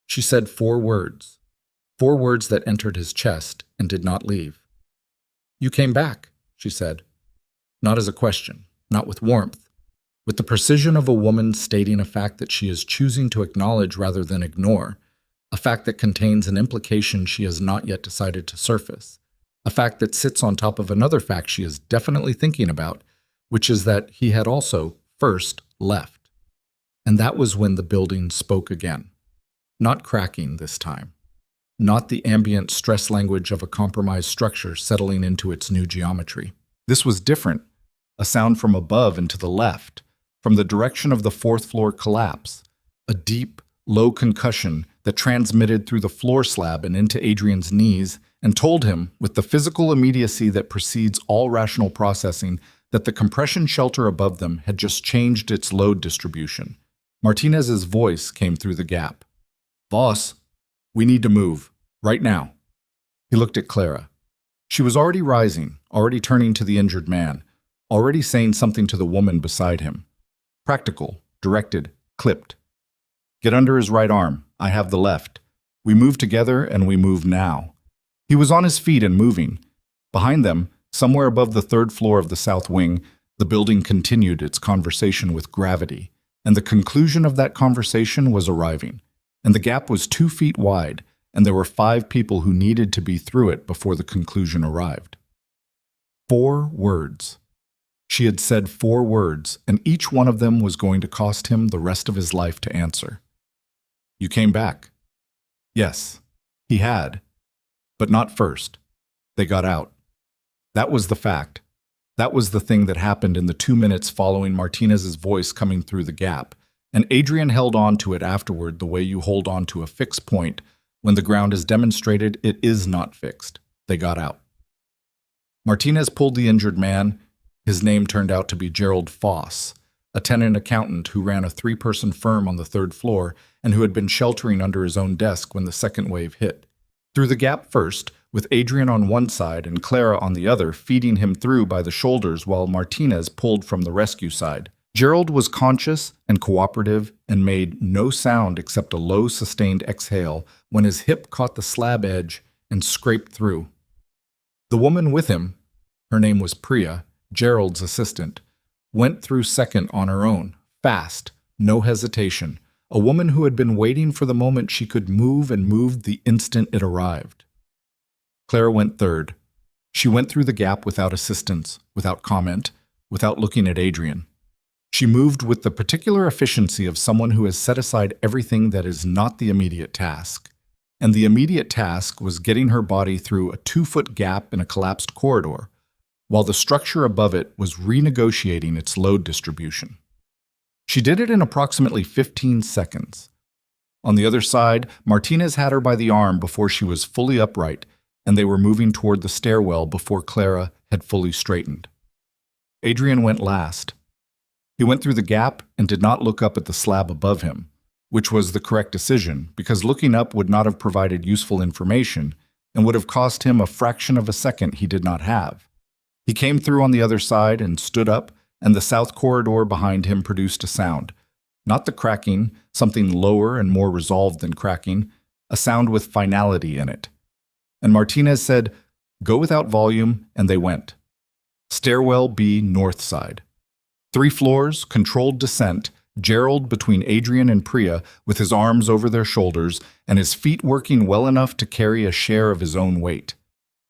She said 4 words that entered his chest and did not leave. "You came back," she said. Not as a question, not with warmth, with the precision of a woman stating a fact that she is choosing to acknowledge rather than ignore, a fact that contains an implication she has not yet decided to surface, a fact that sits on top of another fact she is definitely thinking about, which is that he had also, first, left. And that was when the building spoke again. Not cracking this time. Not the ambient stress language of a compromised structure settling into its new geometry. This was different. A sound from above and to the left, from the direction of the 4th floor collapse, a deep, low concussion that transmitted through the floor slab and into Adrian's knees and told him, with the physical immediacy that precedes all rational processing, that the compression shelter above them had just changed its load distribution. Martinez's voice came through the gap. "Boss, we need to move, right now." He looked at Clara. She was already rising, already turning to the injured man, already saying something to the woman beside him. Practical, directed, clipped. "Get under his right arm. I have the left. We move together and we move now." He was on his feet and moving. Behind them, somewhere above the 3rd floor of the south wing, the building continued its conversation with gravity, and the conclusion of that conversation was arriving, and the gap was 2 feet wide, and there were 5 people who needed to be through it before the conclusion arrived. 4 words. She had said 4 words, and each one of them was going to cost him the rest of his life to answer. "You came back." Yes, he had. But not first. They got out. That was the fact. That was the thing that happened in the 2 minutes following Martinez's voice coming through the gap, and Adrian held on to it afterward the way you hold on to a fixed point when the ground is demonstrated it is not fixed. They got out. Martinez pulled the injured man. His name turned out to be Gerald Foss, a tenant accountant who ran a 3-person firm on the 3rd floor and who had been sheltering under his own desk when the second wave hit. Through the gap first, with Adrian on one side and Clara on the other, feeding him through by the shoulders while Martinez pulled from the rescue side. Gerald was conscious and cooperative and made no sound except a low, sustained exhale when his hip caught the slab edge and scraped through. The woman with him, her name was Priya, Gerald's assistant, went through second on her own, fast, no hesitation, a woman who had been waiting for the moment she could move and moved the instant it arrived. Clara went third. She went through the gap without assistance, without comment, without looking at Adrian. She moved with the particular efficiency of someone who has set aside everything that is not the immediate task. And the immediate task was getting her body through a 2-foot gap in a collapsed corridor, while the structure above it was renegotiating its load distribution. She did it in approximately 15 seconds. On the other side, Martinez had her by the arm before she was fully upright, and they were moving toward the stairwell before Clara had fully straightened. Adrian went last. He went through the gap and did not look up at the slab above him, which was the correct decision because looking up would not have provided useful information and would have cost him a fraction of a second he did not have. He came through on the other side and stood up, and the south corridor behind him produced a sound. Not the cracking, something lower and more resolved than cracking, a sound with finality in it. And Martinez said, "Go without volume," and they went. Stairwell B, north side. 3 floors, controlled descent, Gerald between Adrian and Priya with his arms over their shoulders and his feet working well enough to carry a share of his own weight.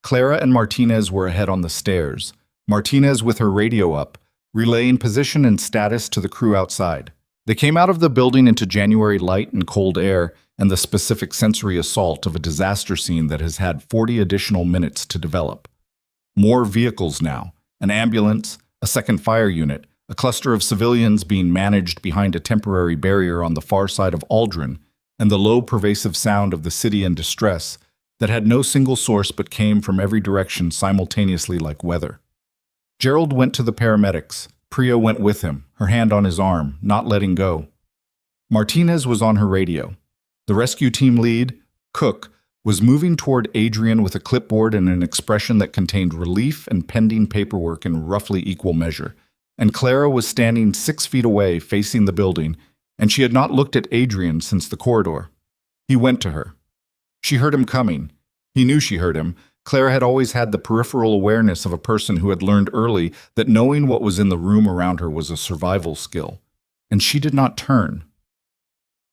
Clara and Martinez were ahead on the stairs, Martinez with her radio up, relaying position and status to the crew outside. They came out of the building into January light and cold air and the specific sensory assault of a disaster scene that has had 40 additional minutes to develop. More vehicles now, an ambulance, a second fire unit, a cluster of civilians being managed behind a temporary barrier on the far side of Aldrin, and the low pervasive sound of the city in distress that had no single source but came from every direction simultaneously like weather. Gerald went to the paramedics. Priya went with him, her hand on his arm, not letting go. Martinez was on her radio. The rescue team lead, Cook, was moving toward Adrian with a clipboard and an expression that contained relief and pending paperwork in roughly equal measure. And Clara was standing 6 feet away, facing the building, and she had not looked at Adrian since the corridor. He went to her. She heard him coming. He knew she heard him. Clara had always had the peripheral awareness of a person who had learned early that knowing what was in the room around her was a survival skill. And she did not turn.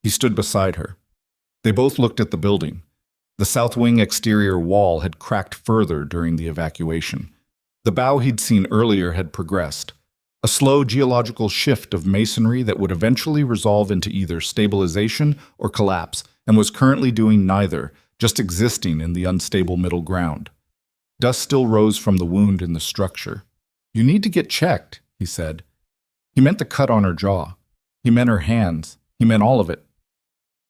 He stood beside her. They both looked at the building. The south wing exterior wall had cracked further during the evacuation. The bow he'd seen earlier had progressed. A slow geological shift of masonry that would eventually resolve into either stabilization or collapse, and was currently doing neither, just existing in the unstable middle ground. Dust still rose from the wound in the structure. "You need to get checked," he said. He meant the cut on her jaw. He meant her hands. He meant all of it.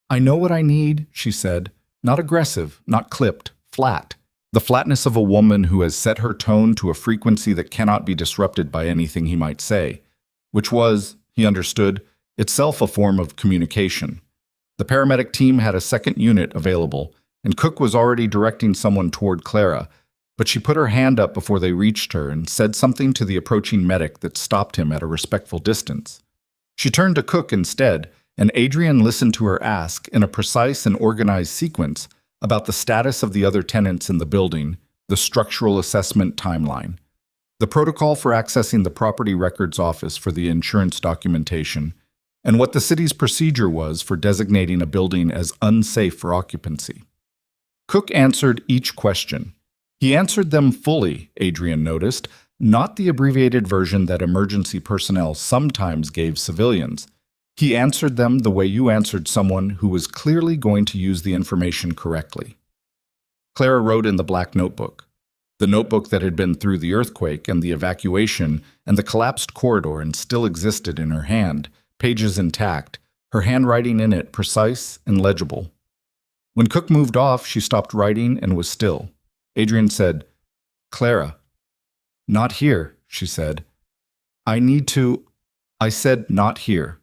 "I know what I need," she said. Not aggressive, not clipped, flat. The flatness of a woman who has set her tone to a frequency that cannot be disrupted by anything he might say, which was, he understood, itself a form of communication. The paramedic team had a second unit available, and Cook was already directing someone toward Clara, but she put her hand up before they reached her and said something to the approaching medic that stopped him at a respectful distance. She turned to Cook instead, and Adrian listened to her ask, in a precise and organized sequence, about the status of the other tenants in the building, the structural assessment timeline, the protocol for accessing the property records office for the insurance documentation, and what the city's procedure was for designating a building as unsafe for occupancy. Cook answered each question. He answered them fully, Adrian noticed, not the abbreviated version that emergency personnel sometimes gave civilians. He answered them the way you answered someone who was clearly going to use the information correctly. Clara wrote in the black notebook. The notebook that had been through the earthquake and the evacuation and the collapsed corridor and still existed in her hand, pages intact, her handwriting in it precise and legible. When Cook moved off, she stopped writing and was still. Adrian said, "Clara." "Not here," she said. "I need to—" I said, "Not here."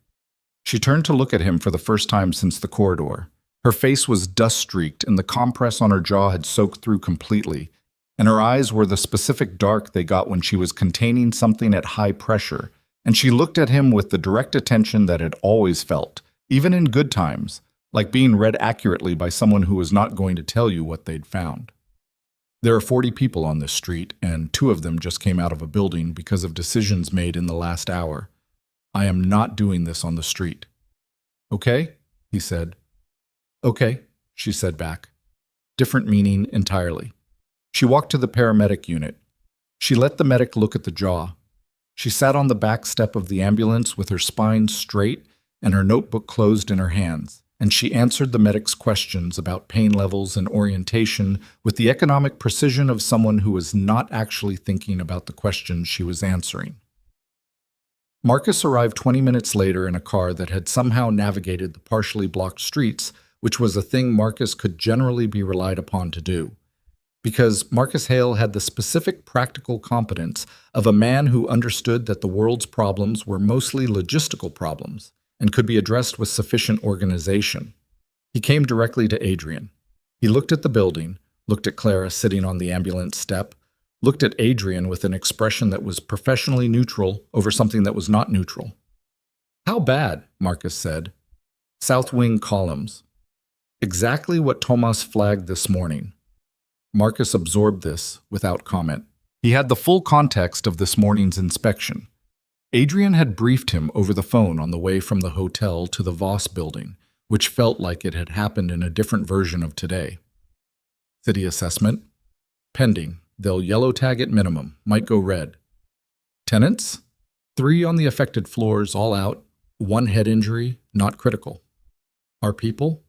She turned to look at him for the first time since the corridor. Her face was dust-streaked and the compress on her jaw had soaked through completely, and her eyes were the specific dark they got when she was containing something at high pressure, and she looked at him with the direct attention that had always felt, even in good times, like being read accurately by someone who was not going to tell you what they'd found. There are 40 people on this street, and 2 of them just came out of a building because of decisions made in the last hour. I am not doing this on the street. "Okay?" he said. "Okay," she said back. Different meaning entirely. She walked to the paramedic unit. She let the medic look at the jaw. She sat on the back step of the ambulance with her spine straight and her notebook closed in her hands, and she answered the medic's questions about pain levels and orientation with the economic precision of someone who was not actually thinking about the questions she was answering. Marcus arrived 20 minutes later in a car that had somehow navigated the partially blocked streets, which was a thing Marcus could generally be relied upon to do. Because Marcus Hale had the specific practical competence of a man who understood that the world's problems were mostly logistical problems and could be addressed with sufficient organization. He came directly to Adrian. He looked at the building, looked at Clara sitting on the ambulance step, looked at Adrian with an expression that was professionally neutral over something that was not neutral. "How bad?" Marcus said. "South wing columns." Exactly what Tomas flagged this morning. Marcus absorbed this without comment. He had the full context of this morning's inspection. Adrian had briefed him over the phone on the way from the hotel to the Voss building, which felt like it had happened in a different version of today. City assessment. Pending. They'll yellow tag at minimum. Might go red. Tenants? 3 on the affected floors, all out. 1 head injury, not critical. Our people?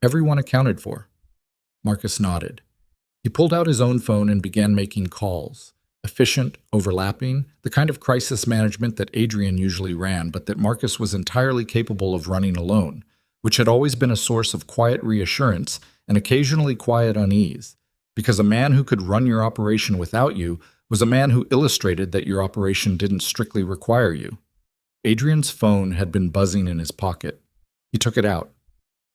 Everyone accounted for. Marcus nodded. He pulled out his own phone and began making calls. Efficient, overlapping, the kind of crisis management that Adrian usually ran, but that Marcus was entirely capable of running alone, which had always been a source of quiet reassurance and occasionally quiet unease, because a man who could run your operation without you was a man who illustrated that your operation didn't strictly require you. Adrian's phone had been buzzing in his pocket. He took it out.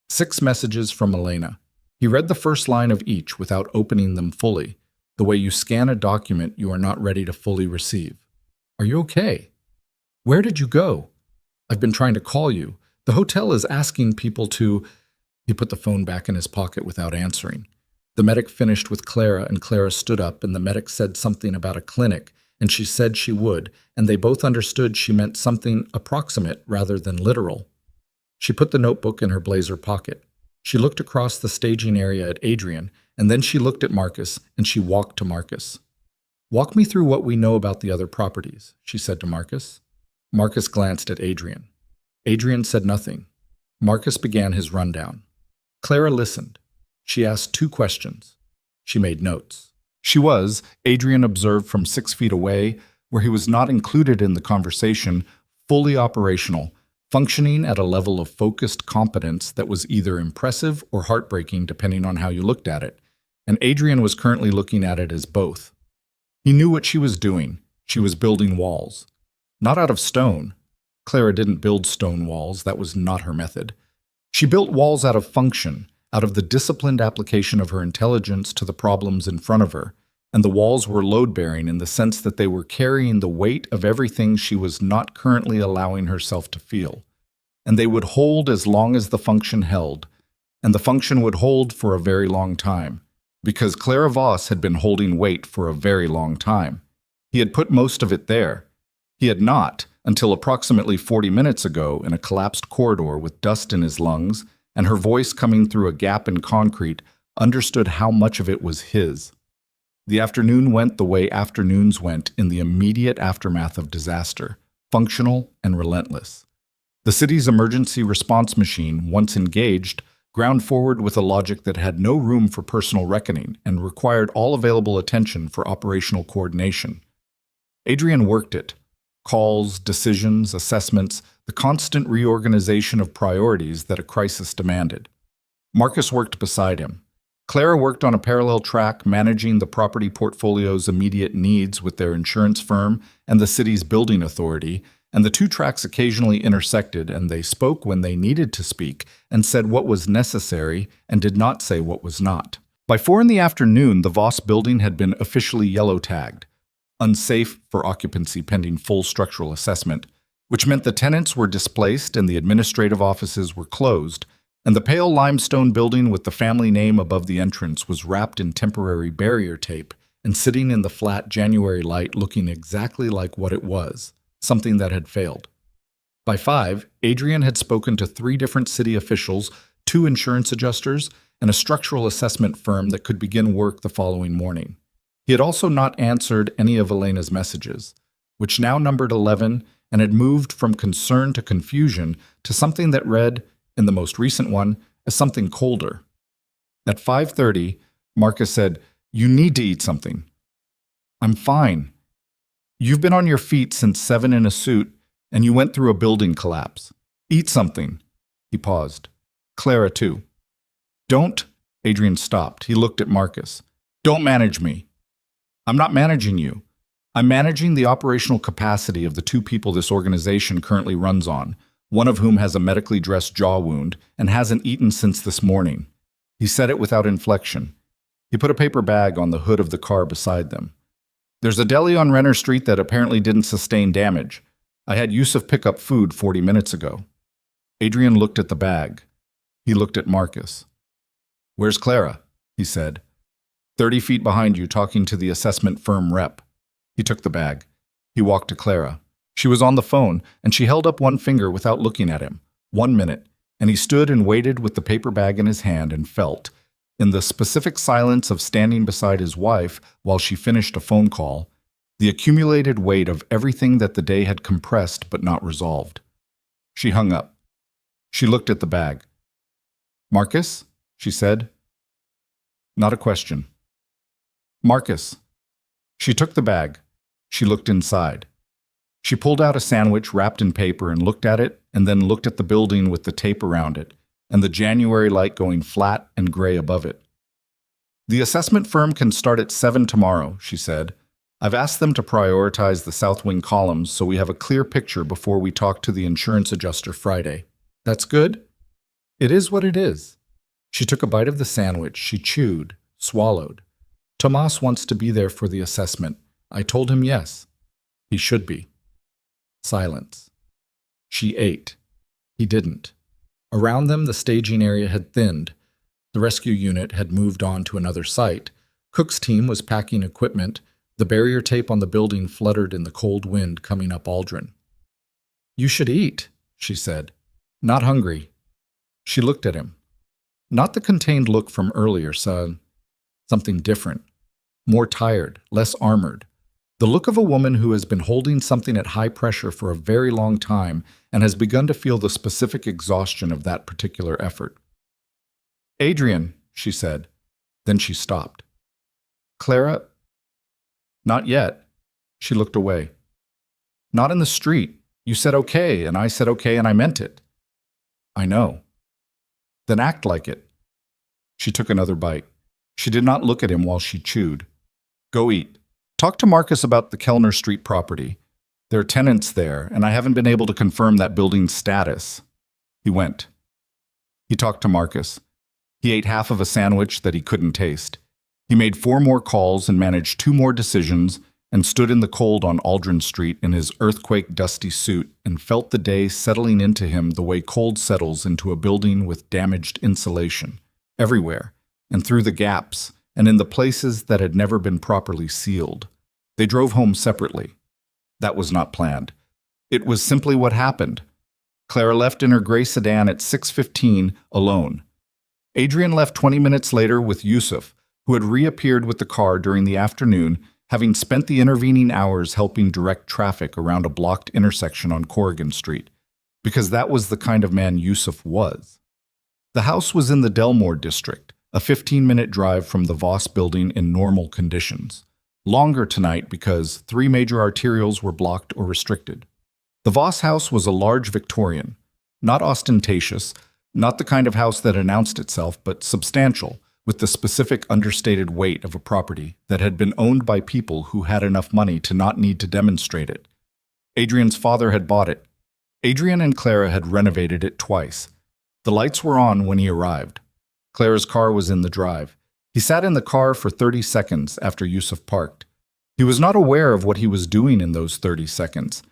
6 messages from Elena. He read the first line of each without opening them fully, the way you scan a document you are not ready to fully receive. "Are you okay? Where did you go? I've been trying to call you. The hotel is asking people to—" He put the phone back in his pocket without answering. The medic finished with Clara, and Clara stood up, and the medic said something about a clinic, and she said she would, and they both understood she meant something approximate rather than literal. She put the notebook in her blazer pocket. She looked across the staging area at Adrian, and then she looked at Marcus, and she walked to Marcus. "Walk me through what we know about the other properties," she said to Marcus. Marcus glanced at Adrian. Adrian said nothing. Marcus began his rundown. Clara listened. She asked 2 questions. She made notes. She was, Adrian observed from 6 feet away, where he was not included in the conversation, fully operational, functioning at a level of focused competence that was either impressive or heartbreaking depending on how you looked at it, and Adrian was currently looking at it as both. He knew what she was doing. She was building walls. Not out of stone. Clara didn't build stone walls. That was not her method. She built walls out of function, out of the disciplined application of her intelligence to the problems in front of her, and the walls were load-bearing in the sense that they were carrying the weight of everything she was not currently allowing herself to feel. And they would hold as long as the function held, and the function would hold for a very long time, because Clara Voss had been holding weight for a very long time. He had put most of it there. He had not, until approximately 40 minutes ago in a collapsed corridor with dust in his lungs, and her voice coming through a gap in concrete, understood how much of it was his. The afternoon went the way afternoons went in the immediate aftermath of disaster, functional and relentless. The city's emergency response machine, once engaged, ground forward with a logic that had no room for personal reckoning and required all available attention for operational coordination. Adrian worked it. Calls, decisions, assessments, the constant reorganization of priorities that a crisis demanded. Marcus worked beside him. Clara worked on a parallel track, managing the property portfolio's immediate needs with their insurance firm and the city's building authority, and the two tracks occasionally intersected, and they spoke when they needed to speak and said what was necessary and did not say what was not. By 4 in the afternoon, the Voss building had been officially yellow-tagged, unsafe for occupancy pending full structural assessment, which meant the tenants were displaced and the administrative offices were closed, and the pale limestone building with the family name above the entrance was wrapped in temporary barrier tape and sitting in the flat January light looking exactly like what it was, something that had failed. By 5, Adrian had spoken to 3 different city officials, 2 insurance adjusters, and a structural assessment firm that could begin work the following morning. He had also not answered any of Elena's messages, which now numbered 11 and had moved from concern to confusion to something that read, in the most recent one, as something colder. At 5:30, Marcus said, "You need to eat something." "I'm fine." "You've been on your feet since 7 in a suit, and you went through a building collapse. Eat something." He paused. "Clara, too." "Don't." Adrian stopped. He looked at Marcus. "Don't manage me." "I'm not managing you. I'm managing the operational capacity of the 2 people this organization currently runs on, one of whom has a medically dressed jaw wound and hasn't eaten since this morning." He said it without inflection. He put a paper bag on the hood of the car beside them. "There's a deli on Renner Street that apparently didn't sustain damage. I had Yusuf pick up food 40 minutes ago." Adrian looked at the bag. He looked at Marcus. "Where's Clara?" he said. 30 feet behind you, talking to the assessment firm rep." He took the bag. He walked to Clara. She was on the phone, and she held up one finger without looking at him. 1 minute, and he stood and waited with the paper bag in his hand and felt, in the specific silence of standing beside his wife while she finished a phone call, the accumulated weight of everything that the day had compressed but not resolved. She hung up. She looked at the bag. "Marcus?" she said. Not a question. "Marcus." She took the bag. She looked inside. She pulled out a sandwich wrapped in paper and looked at it, and then looked at the building with the tape around it, and the January light going flat and gray above it. "The assessment firm can start at 7 tomorrow," she said. "I've asked them to prioritize the south wing columns so we have a clear picture before we talk to the insurance adjuster Friday. That's good?" "It is what it is." She took a bite of the sandwich. She chewed, swallowed. "Tomas wants to be there for the assessment. I told him yes. He should be." Silence. She ate. He didn't. Around them, the staging area had thinned. The rescue unit had moved on to another site. Cook's team was packing equipment. The barrier tape on the building fluttered in the cold wind coming up Aldrin. "You should eat," she said. "Not hungry." She looked at him. Not the contained look from earlier, son. Something different. More tired, less armored. The look of a woman who has been holding something at high pressure for a very long time and has begun to feel the specific exhaustion of that particular effort. "Adrian," she said. Then she stopped. "Clara?" "Not yet." She looked away. "Not in the street. You said okay, and I said okay, and I meant it." "I know." "Then act like it." She took another bite. She did not look at him while she chewed. "Go eat. Talk to Marcus about the Kellner Street property. There are tenants there, and I haven't been able to confirm that building's status." He went. He talked to Marcus. He ate half of a sandwich that he couldn't taste. He made 4 more calls and managed 2 more decisions and stood in the cold on Aldrin Street in his earthquake-dusty suit and felt the day settling into him the way cold settles into a building with damaged insulation, everywhere, and through the gaps, and in the places that had never been properly sealed. They drove home separately. That was not planned. It was simply what happened. Clara left in her gray sedan at 6:15 alone. Adrian left 20 minutes later with Yusuf, who had reappeared with the car during the afternoon, having spent the intervening hours helping direct traffic around a blocked intersection on Corrigan Street, because that was the kind of man Yusuf was. The house was in the Delmore district, a 15-minute drive from the Voss building in normal conditions. Longer tonight because 3 major arterials were blocked or restricted. The Voss house was a large Victorian, not ostentatious, not the kind of house that announced itself, but substantial, with the specific understated weight of a property that had been owned by people who had enough money to not need to demonstrate it. Adrian's father had bought it. Adrian and Clara had renovated it twice. The lights were on when he arrived. Clara's car was in the drive. He sat in the car for 30 seconds after Yusuf parked. He was not aware of what he was doing in those 30 seconds.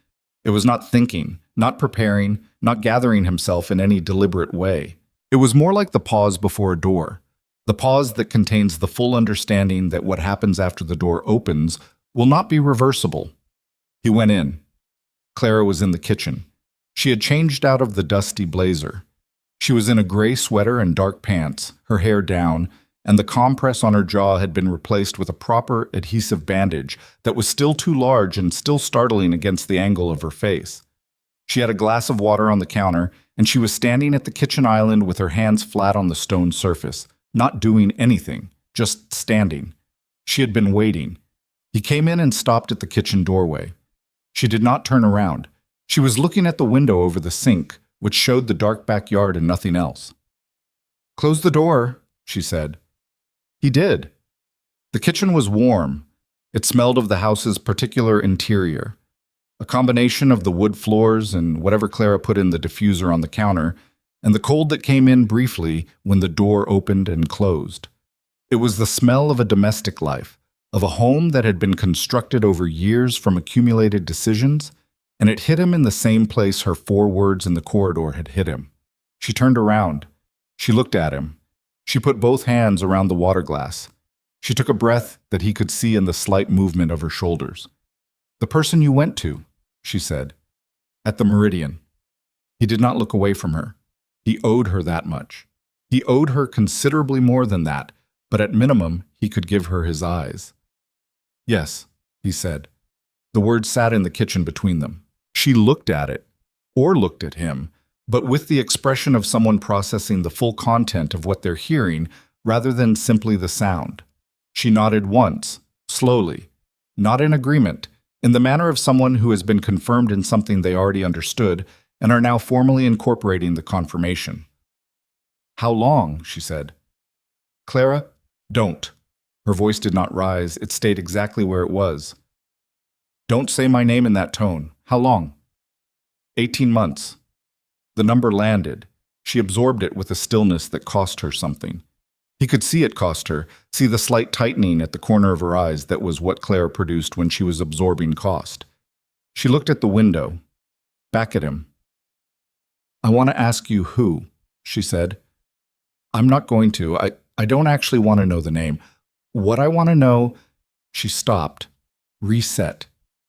It was not thinking, not preparing, not gathering himself in any deliberate way. It was more like the pause before a door, the pause that contains the full understanding that what happens after the door opens will not be reversible. He went in. Clara was in the kitchen. She had changed out of the dusty blazer. She was in a gray sweater and dark pants, her hair down, and the compress on her jaw had been replaced with a proper adhesive bandage that was still too large and still startling against the angle of her face. She had a glass of water on the counter, and she was standing at the kitchen island with her hands flat on the stone surface, not doing anything, just standing. She had been waiting. He came in and stopped at the kitchen doorway. She did not turn around. She was looking at the window over the sink, which showed the dark backyard and nothing else. "Close the door," she said. He did. The kitchen was warm. It smelled of the house's particular interior, a combination of the wood floors and whatever Clara put in the diffuser on the counter, and the cold that came in briefly when the door opened and closed. It was the smell of a domestic life, of a home that had been constructed over years from accumulated decisions, and it hit him in the same place her 4 words in the corridor had hit him. She turned around. She looked at him. She put both hands around the water glass. She took a breath that he could see in the slight movement of her shoulders. "The person you went to," she said. "At the Meridian." He did not look away from her. He owed her that much. He owed her considerably more than that, but at minimum, he could give her his eyes. "Yes," he said. The words sat in the kitchen between them. She looked at it, or looked at him, but with the expression of someone processing the full content of what they're hearing rather than simply the sound. She nodded once, slowly, not in agreement, in the manner of someone who has been confirmed in something they already understood and are now formally incorporating the confirmation. "How long?" she said. "Clara, don't." Her voice did not rise, it stayed exactly where it was. "Don't say my name in that tone. How long?" 18 months. The number landed. She absorbed it with a stillness that cost her something. He could see it cost her, see the slight tightening at the corner of her eyes that was what Claire produced when she was absorbing cost. She looked at the window, back at him. "I want to ask you who," she said. "I'm not going to. I don't actually want to know the name. What I want to know—" She stopped, reset,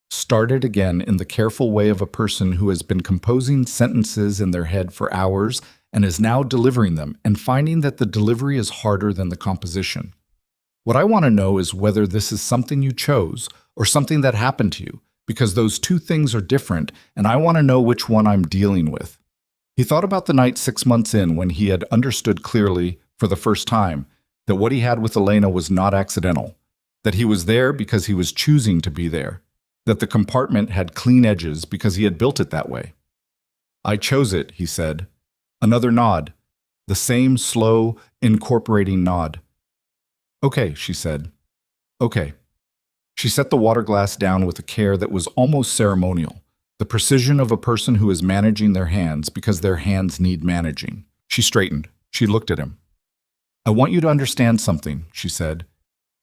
started again in the careful way of a person who has been composing sentences in their head for hours and is now delivering them and finding that the delivery is harder than the composition. "What I want to know is whether this is something you chose or something that happened to you, because those two things are different, and I want to know which one I'm dealing with." He thought about the night 6 months in when he had understood clearly, for the first time, that what he had with Elena was not accidental, that he was there because he was choosing to be there, that the compartment had clean edges because he had built it that way. "I chose it," he said. Another nod, the same slow, incorporating nod. "Okay," she said. "Okay." She set the water glass down with a care that was almost ceremonial, the precision of a person who is managing their hands because their hands need managing. She straightened. She looked at him. "I want you to understand something," she said.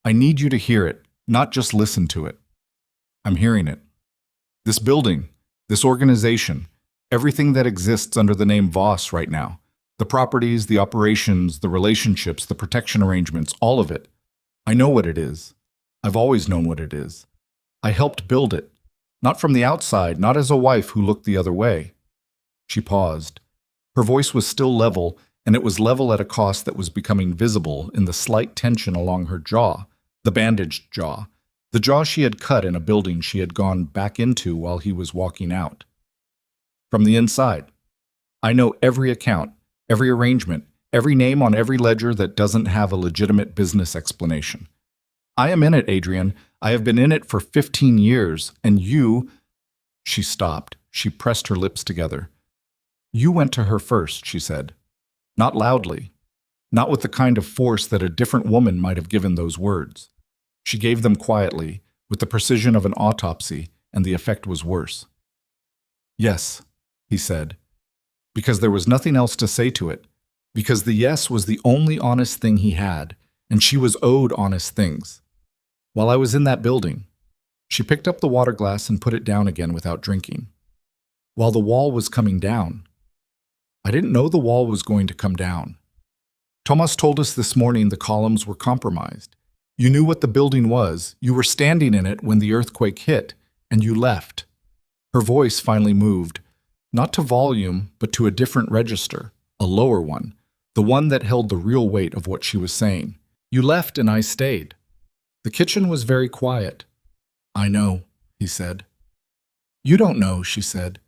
"I need you to hear it, not just listen to it." "I'm hearing it. This building, this organization, everything that exists under the name Voss right now, the properties, the operations, the relationships, the protection arrangements, all of it. I know what it is. I've always known what it is. I helped build it, not from the outside, not as a wife who looked the other way." She paused. Her voice was still level, and it was level at a cost that was becoming visible in the slight tension along her jaw, the bandaged jaw, the jaw she had cut in a building she had gone back into while he was walking out. "From the inside. I know every account, every arrangement, Every name on every ledger that doesn't have a legitimate business explanation. I am in it, Adrian. I have been in it for 15 years, and you... She stopped. She pressed her lips together. You went to her first, she said. Not loudly. Not with the kind of force that a different woman might have given those words. She gave them quietly, with the precision of an autopsy, and the effect was worse. Yes, he said, because there was nothing else to say to it, because the yes was the only honest thing he had, and she was owed honest things. While I was in that building, she picked up the water glass and put it down again without drinking. While the wall was coming down, I didn't know the wall was going to come down. Thomas told us this morning the columns were compromised. You knew what the building was, you were standing in it when the earthquake hit, and you left. Her voice finally moved, not to volume, but to a different register, a lower one, the one that held the real weight of what she was saying. You left and I stayed. The kitchen was very quiet. I know, he said. You don't know, she said.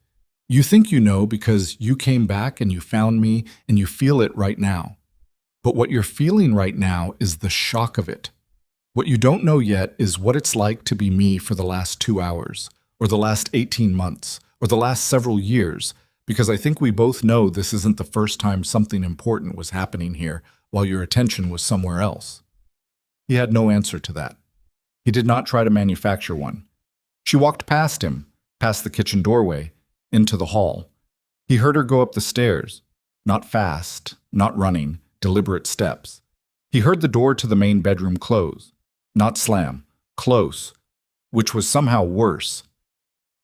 You think you know because you came back and you found me and you feel it right now. But what you're feeling right now is the shock of it. What you don't know yet is what it's like to be me for the last 2 hours, or the last 18 months, or the last several years, because I think we both know this isn't the first time something important was happening here while your attention was somewhere else. He had no answer to that. He did not try to manufacture one. She walked past him, past the kitchen doorway, into the hall. He heard her go up the stairs, not fast, not running, deliberate steps. He heard the door to the main bedroom close, not slam, close, which was somehow worse.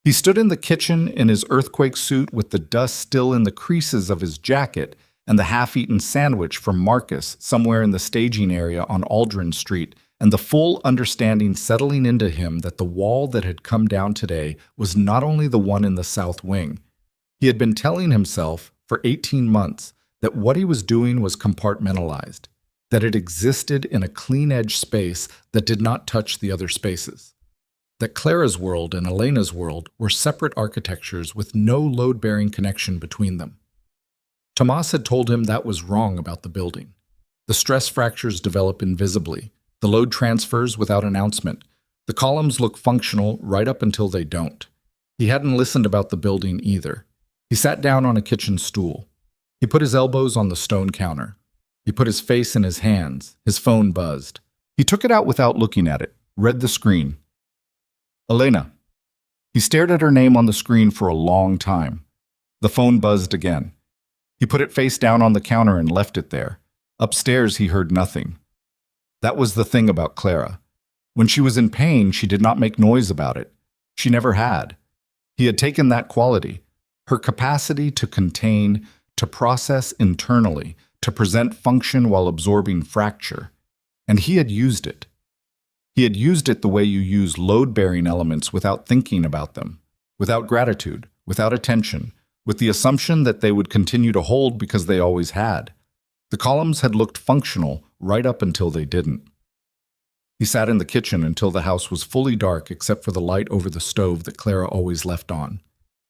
He stood in the kitchen in his earthquake suit with the dust still in the creases of his jacket and the half-eaten sandwich from Marcus somewhere in the staging area on Aldrin Street, and the full understanding settling into him that the wall that had come down today was not only the one in the south wing. He had been telling himself for 18 months that what he was doing was compartmentalized, that it existed in a clean-edge space that did not touch the other spaces, that Clara's world and Elena's world were separate architectures with no load-bearing connection between them. Tomas had told him that was wrong about the building. The stress fractures develop invisibly. The load transfers without announcement. The columns look functional right up until they don't. He hadn't listened about the building either. He sat down on a kitchen stool. He put his elbows on the stone counter. He put his face in his hands. His phone buzzed. He took it out without looking at it, read the screen. Elena. He stared at her name on the screen for a long time. The phone buzzed again. He put it face down on the counter and left it there. Upstairs, he heard nothing. That was the thing about Clara. When she was in pain, she did not make noise about it. She never had. He had taken that quality, her capacity to contain, to process internally, to present function while absorbing fracture, and he had used it. He had used it the way you use load-bearing elements without thinking about them, without gratitude, without attention, with the assumption that they would continue to hold because they always had. The columns had looked functional right up until they didn't. He sat in the kitchen until the house was fully dark except for the light over the stove that Clara always left on.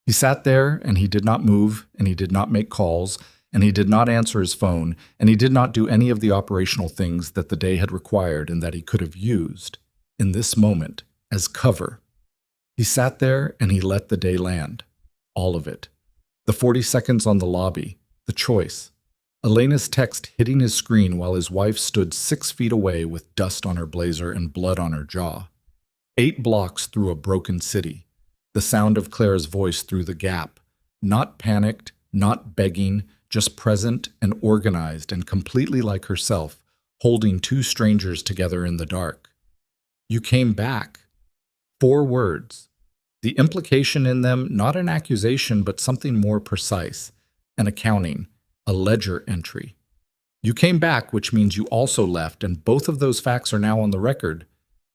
He sat there, and he did not move, and he did not make calls, and he did not answer his phone, and he did not do any of the operational things that the day had required and that he could have used, in this moment, as cover. He sat there, and he let the day land. All of it. The 40 seconds on the lobby, the choice. Elena's text hitting his screen while his wife stood 6 feet away with dust on her blazer and blood on her jaw. 8 blocks through a broken city. The sound of Clara's voice through the gap. Not panicked, not begging, just present and organized and completely like herself, holding 2 strangers together in the dark. You came back. 4 words. The implication in them, not an accusation, but something more precise. An accounting. A ledger entry. You came back, which means you also left, and both of those facts are now on the record,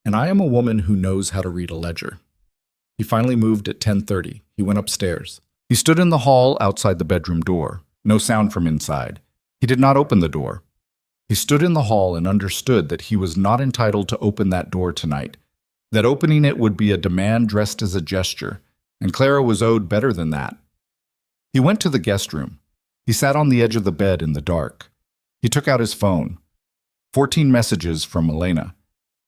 and I am a woman who knows how to read a ledger. He finally moved at 10:30. He went upstairs. He stood in the hall outside the bedroom door. No sound from inside. He did not open the door. He stood in the hall and understood that he was not entitled to open that door tonight, that opening it would be a demand dressed as a gesture, and Clara was owed better than that. He went to the guest room. He sat on the edge of the bed in the dark. He took out his phone. 14 messages from Elena.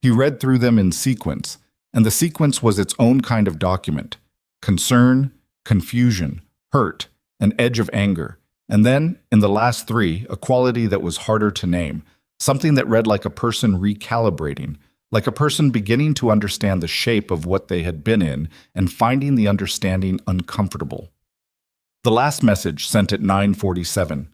He read through them in sequence, and the sequence was its own kind of document. Concern, confusion, hurt, an edge of anger. And then, in the last three, a quality that was harder to name, something that read like a person recalibrating, like a person beginning to understand the shape of what they had been in and finding the understanding uncomfortable. The last message, sent at 9:47.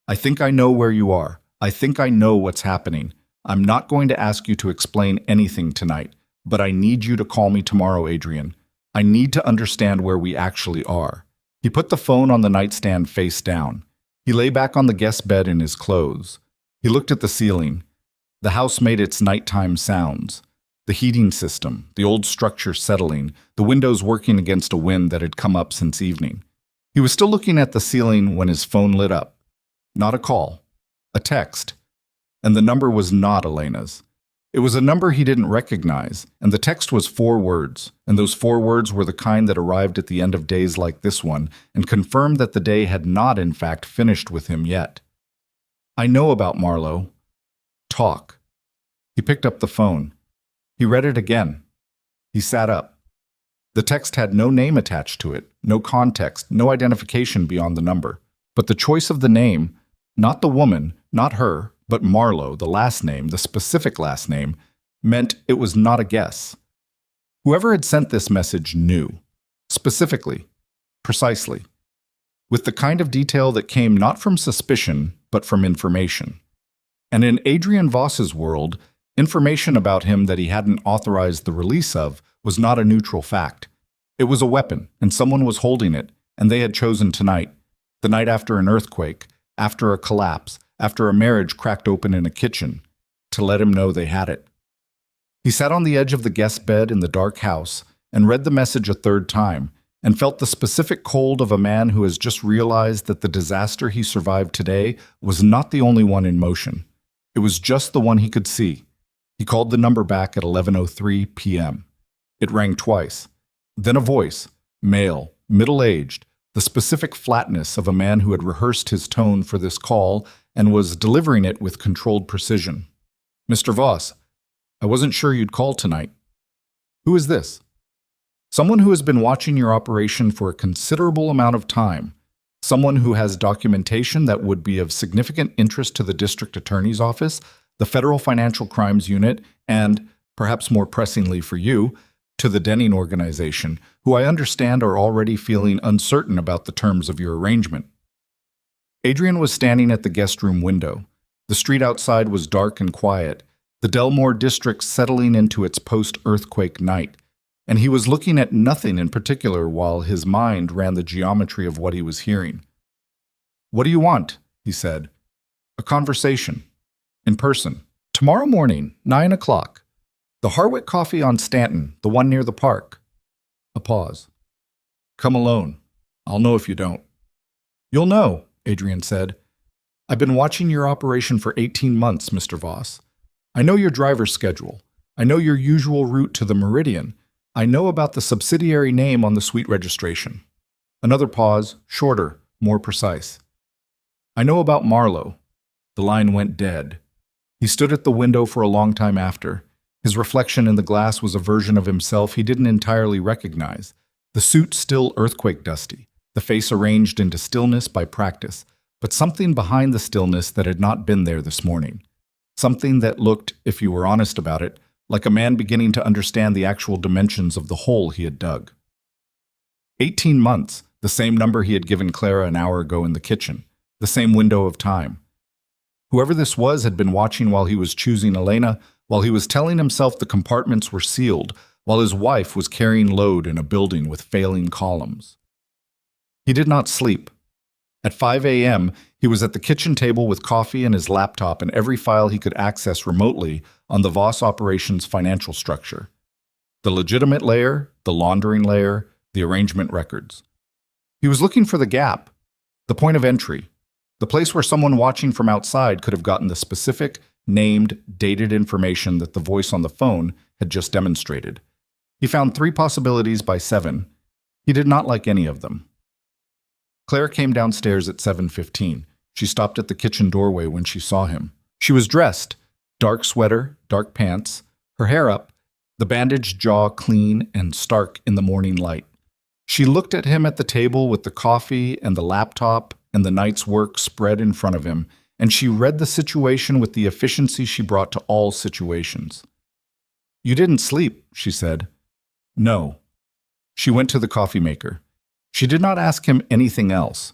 I think I know where you are. I think I know what's happening. I'm not going to ask you to explain anything tonight, but I need you to call me tomorrow, Adrian. I need to understand where we actually are. He put the phone on the nightstand face down. He lay back on the guest bed in his clothes. He looked at the ceiling. The house made its nighttime sounds. The heating system, the old structure settling, the windows working against a wind that had come up since evening. He was still looking at the ceiling when his phone lit up. Not a call. A text. And the number was not Elena's. It was a number he didn't recognize, and the text was 4 words, and those 4 words were the kind that arrived at the end of days like this one and confirmed that the day had not, in fact, finished with him yet. I know about Marlowe. Talk. He picked up the phone. He read it again. He sat up. The text had no name attached to it, no context, no identification beyond the number. But the choice of the name, not the woman, not her, but Marlowe, the last name, the specific last name, meant it was not a guess. Whoever had sent this message knew, specifically, precisely, with the kind of detail that came not from suspicion, but from information. And in Adrian Voss's world, information about him that he hadn't authorized the release of was not a neutral fact. It was a weapon, and someone was holding it, and they had chosen tonight, the night after an earthquake, after a collapse, after a marriage cracked open in a kitchen, to let him know they had it. He sat on the edge of the guest bed in the dark house and read the message a third time and felt the specific cold of a man who has just realized that the disaster he survived today was not the only one in motion. It was just the one he could see. He called the number back at 11:03 p.m. It rang twice. Then a voice, male, middle-aged, the specific flatness of a man who had rehearsed his tone for this call and was delivering it with controlled precision. Mr. Voss, I wasn't sure you'd call tonight. Who is this? Someone who has been watching your operation for a considerable amount of time. Someone who has documentation that would be of significant interest to the district attorney's office, the Federal Financial Crimes Unit, and, perhaps more pressingly for you, to the Denning organization, who I understand are already feeling uncertain about the terms of your arrangement. Adrian was standing at the guest room window. The street outside was dark and quiet, the Delmore district settling into its post-earthquake night, and he was looking at nothing in particular while his mind ran the geometry of what he was hearing. What do you want? He said. A conversation. In person. Tomorrow morning, 9 o'clock. The Harwick Coffee on Stanton, the one near the park. A pause. Come alone. I'll know if you don't. You'll know, Adrian said. I've been watching your operation for 18 months, Mr. Voss. I know your driver's schedule. I know your usual route to the Meridian. I know about the subsidiary name on the suite registration. Another pause, shorter, more precise. I know about Marlowe. The line went dead. He stood at the window for a long time after. His reflection in the glass was a version of himself he didn't entirely recognize. The suit still earthquake dusty, the face arranged into stillness by practice, but something behind the stillness that had not been there this morning. Something that looked, if you were honest about it, like a man beginning to understand the actual dimensions of the hole he had dug. 18 months, the same number he had given Clara an hour ago in the kitchen, the same window of time. Whoever this was had been watching while he was choosing Elena, while he was telling himself the compartments were sealed, while his wife was carrying load in a building with failing columns. He did not sleep. At 5 a.m., he was at the kitchen table with coffee and his laptop and every file he could access remotely on the Voss operations financial structure. The legitimate layer, the laundering layer, the arrangement records. He was looking for the gap, the point of entry, the place where someone watching from outside could have gotten the specific, named, dated information that the voice on the phone had just demonstrated. He found 3 possibilities by 7. He did not like any of them. Claire came downstairs at 7:15. She stopped at the kitchen doorway when she saw him. She was dressed, dark sweater, dark pants, her hair up, the bandaged jaw clean and stark in the morning light. She looked at him at the table with the coffee and the laptop and the night's work spread in front of him, and she read the situation with the efficiency she brought to all situations. "You didn't sleep," she said. "No." She went to the coffee maker. She did not ask him anything else.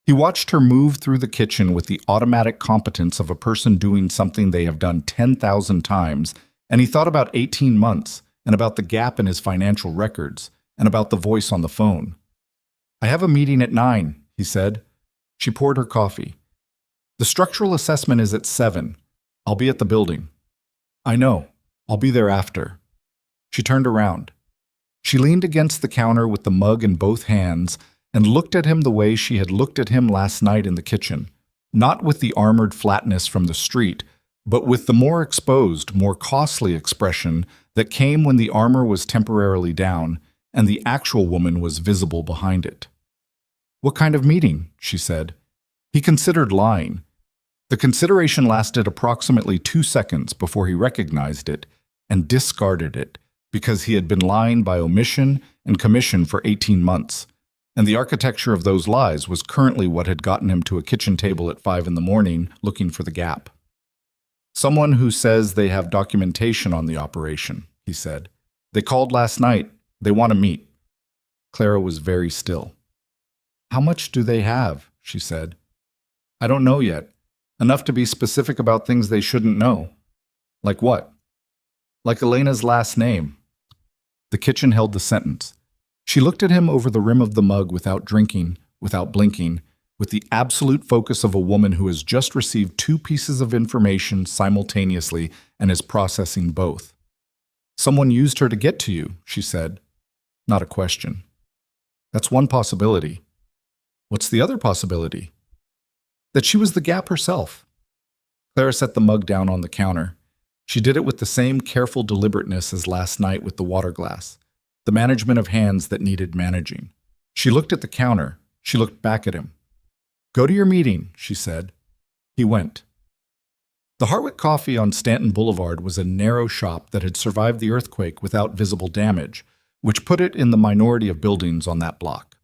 He watched her move through the kitchen with the automatic competence of a person doing something they have done 10,000 times, and he thought about 18 months, and about the gap in his financial records, and about the voice on the phone. "I have a meeting at 9, he said. She poured her coffee. "The structural assessment is at 7. I'll be at the building." "I know. I'll be there after." She turned around. She leaned against the counter with the mug in both hands and looked at him the way she had looked at him last night in the kitchen, not with the armored flatness from the street, but with the more exposed, more costly expression that came when the armor was temporarily down and the actual woman was visible behind it. "What kind of meeting?" she said. He considered lying. The consideration lasted approximately 2 seconds before he recognized it and discarded it, because he had been lying by omission and commission for 18 months, and the architecture of those lies was currently what had gotten him to a kitchen table at 5 in the morning looking for the gap. "Someone who says they have documentation on the operation," he said. "They called last night. They want to meet." Clara was very still. "How much do they have?" she said. "I don't know yet. Enough to be specific about things they shouldn't know." "Like what?" "Like Elena's last name." The kitchen held the sentence. She looked at him over the rim of the mug without drinking, without blinking, with the absolute focus of a woman who has just received 2 pieces of information simultaneously and is processing both. "Someone used her to get to you," she said. Not a question. "That's one possibility." "What's the other possibility?" "That she was the gap herself." Clara set the mug down on the counter. She did it with the same careful deliberateness as last night with the water glass, the management of hands that needed managing. She looked at the counter. She looked back at him. "Go to your meeting," she said. He went. The Hartwick Coffee on Stanton Boulevard was a narrow shop that had survived the earthquake without visible damage, which put it in the minority of buildings on that block.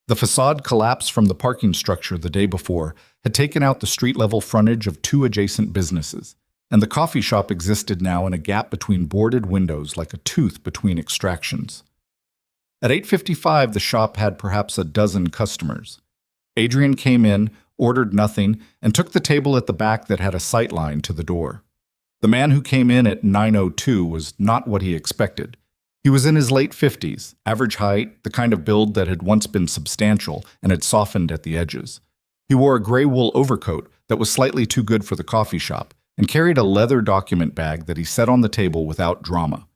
The facade collapse from the parking structure the day before had taken out the street-level frontage of 2 adjacent businesses, and the coffee shop existed now in a gap between boarded windows like a tooth between extractions. At 8:55, the shop had perhaps a dozen customers. Adrian came in, ordered nothing, and took the table at the back that had a sight line to the door. The man who came in at 9:02 was not what he expected. He was in his late 50s, average height, the kind of build that had once been substantial and had softened at the edges. He wore a gray wool overcoat that was slightly too good for the coffee shop and carried a leather document bag that he set on the table without drama.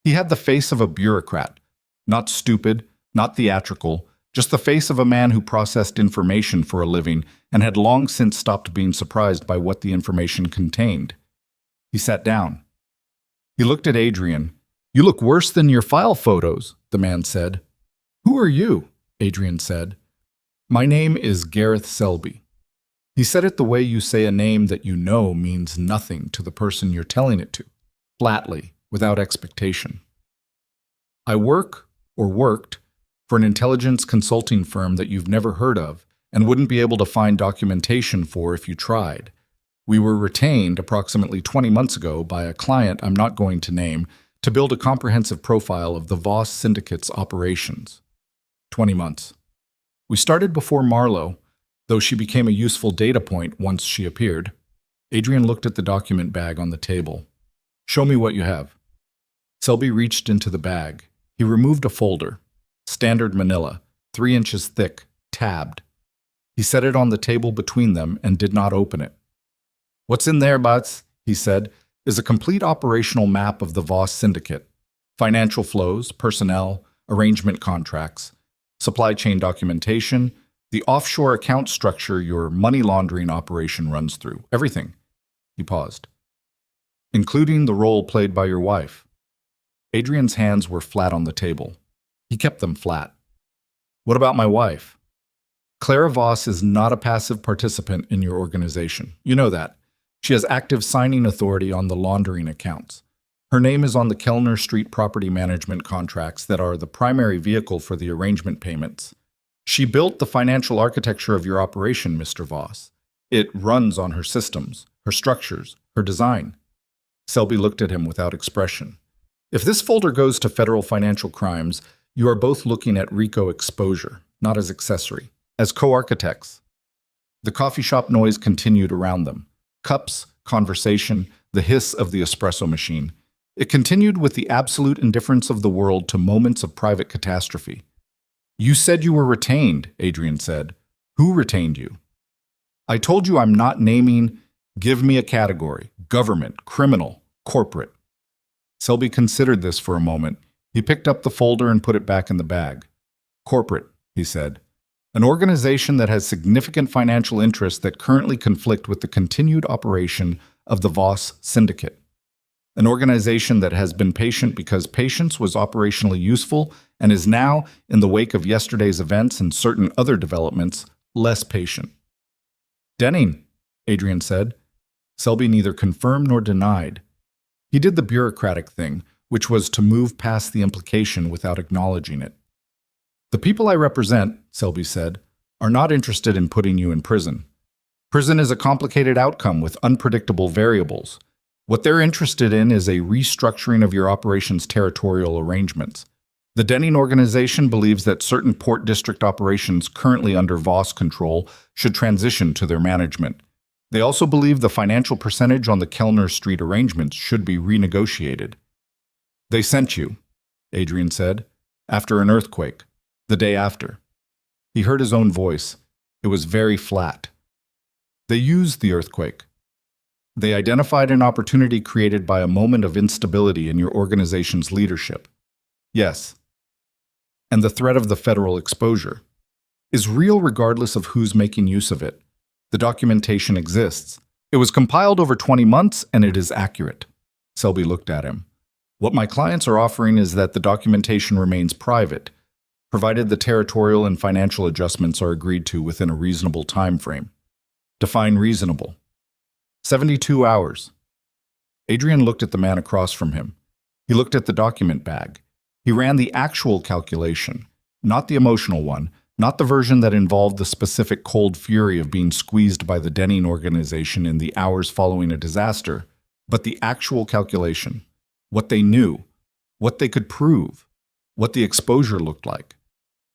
He had the face of a bureaucrat, not stupid, not theatrical, just the face of a man who processed information for a living and had long since stopped being surprised by what the information contained. He sat down. He looked at Adrian. "You look worse than your file photos," the man said. "Who are you?" Adrian said. "My name is Gareth Selby." He said it the way you say a name that you know means nothing to the person you're telling it to, flatly, without expectation. "I work, or worked, for an intelligence consulting firm that you've never heard of and wouldn't be able to find documentation for if you tried. We were retained approximately 20 months ago by a client I'm not going to name to build a comprehensive profile of the Voss Syndicate's operations. 20 months. We started before Marlowe, though she became a useful data point once she appeared." Adrian looked at the document bag on the table. "Show me what you have." Selby reached into the bag. He removed a folder. Standard manila, 3 inches thick, tabbed. He set it on the table between them and did not open it. "What's in there, Butts?" he said, "is a complete operational map of the Voss Syndicate. Financial flows, personnel, arrangement contracts, supply chain documentation, the offshore account structure your money laundering operation runs through, everything." He paused. "Including the role played by your wife." Adrian's hands were flat on the table. He kept them flat. "What about my wife?" Clara Voss is not a passive participant in your organization. You know that. She has active signing authority on the laundering accounts. Her name is on the Kellner Street property management contracts that are the primary vehicle for the arrangement payments. She built the financial architecture of your operation, Mr. Voss. It runs on her systems, her structures, her design. Selby looked at him without expression. If this folder goes to federal financial crimes, you are both looking at RICO exposure, not as accessory, as co-architects. The coffee shop noise continued around them. Cups, conversation, the hiss of the espresso machine. It continued with the absolute indifference of the world to moments of private catastrophe. You said you were retained, Adrian said. Who retained you? I told you I'm not naming. Give me a category. Government, criminal, corporate. Selby considered this for a moment. He picked up the folder and put it back in the bag. Corporate, he said. An organization that has significant financial interests that currently conflict with the continued operation of the Voss Syndicate. An organization that has been patient because patience was operationally useful and is now, in the wake of yesterday's events and certain other developments, less patient. Denning, Adrian said. Selby neither confirmed nor denied. He did the bureaucratic thing, which was to move past the implication without acknowledging it. The people I represent, Selby said, are not interested in putting you in prison. Prison is a complicated outcome with unpredictable variables. What they're interested in is a restructuring of your operation's territorial arrangements. The Denning organization believes that certain Port District operations currently under Voss control should transition to their management. They also believe the financial percentage on the Kellner Street arrangements should be renegotiated. They sent you, Adrian said, after an earthquake, the day after. He heard his own voice. It was very flat. They used the earthquake. They identified an opportunity created by a moment of instability in your organization's leadership. Yes. And the threat of the federal exposure is real regardless of who's making use of it. The documentation exists. It was compiled over 20 months and it is accurate. Selby looked at him. What my clients are offering is that the documentation remains private, provided the territorial and financial adjustments are agreed to within a reasonable time frame. Define reasonable. 72 hours. Adrian looked at the man across from him. He looked at the document bag. He ran the actual calculation, not the emotional one, not the version that involved the specific cold fury of being squeezed by the Denning organization in the hours following a disaster, but the actual calculation, what they knew, what they could prove, what the exposure looked like.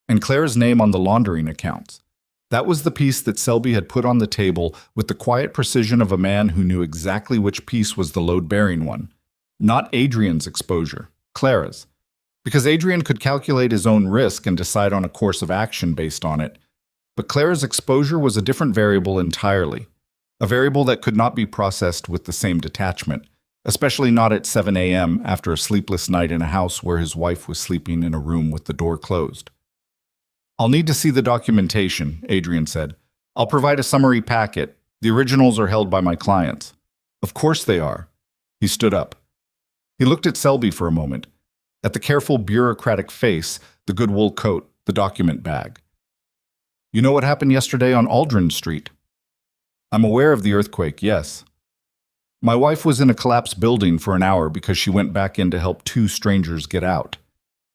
And Claire's name on the laundering accounts. That was the piece that Selby had put on the table with the quiet precision of a man who knew exactly which piece was the load-bearing one. Not Adrian's exposure, Clara's. Because Adrian could calculate his own risk and decide on a course of action based on it. But Clara's exposure was a different variable entirely. A variable that could not be processed with the same detachment, especially not at 7 a.m. after a sleepless night in a house where his wife was sleeping in a room with the door closed. I'll need to see the documentation, Adrian said. I'll provide a summary packet. The originals are held by my clients. Of course they are. He stood up. He looked at Selby for a moment, at the careful bureaucratic face, the good wool coat, the document bag. You know what happened yesterday on Aldrin Street? I'm aware of the earthquake, yes. My wife was in a collapsed building for an hour because she went back in to help two strangers get out.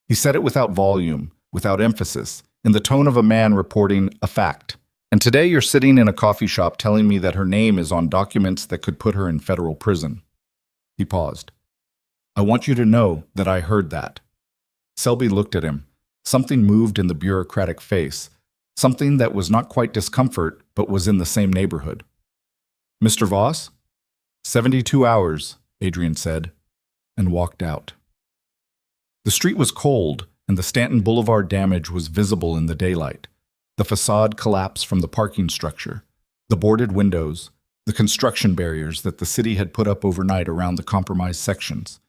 He said it without volume, without emphasis, in the tone of a man reporting a fact. And today you're sitting in a coffee shop telling me that her name is on documents that could put her in federal prison. He paused. I want you to know that I heard that. Selby looked at him. Something moved in the bureaucratic face, something that was not quite discomfort, but was in the same neighborhood. Mr. Voss? 72 hours, Adrian said, and walked out. The street was cold, and the Stanton Boulevard damage was visible in the daylight. The facade collapse from the parking structure, the boarded windows, the construction barriers that the city had put up overnight around the compromised sections.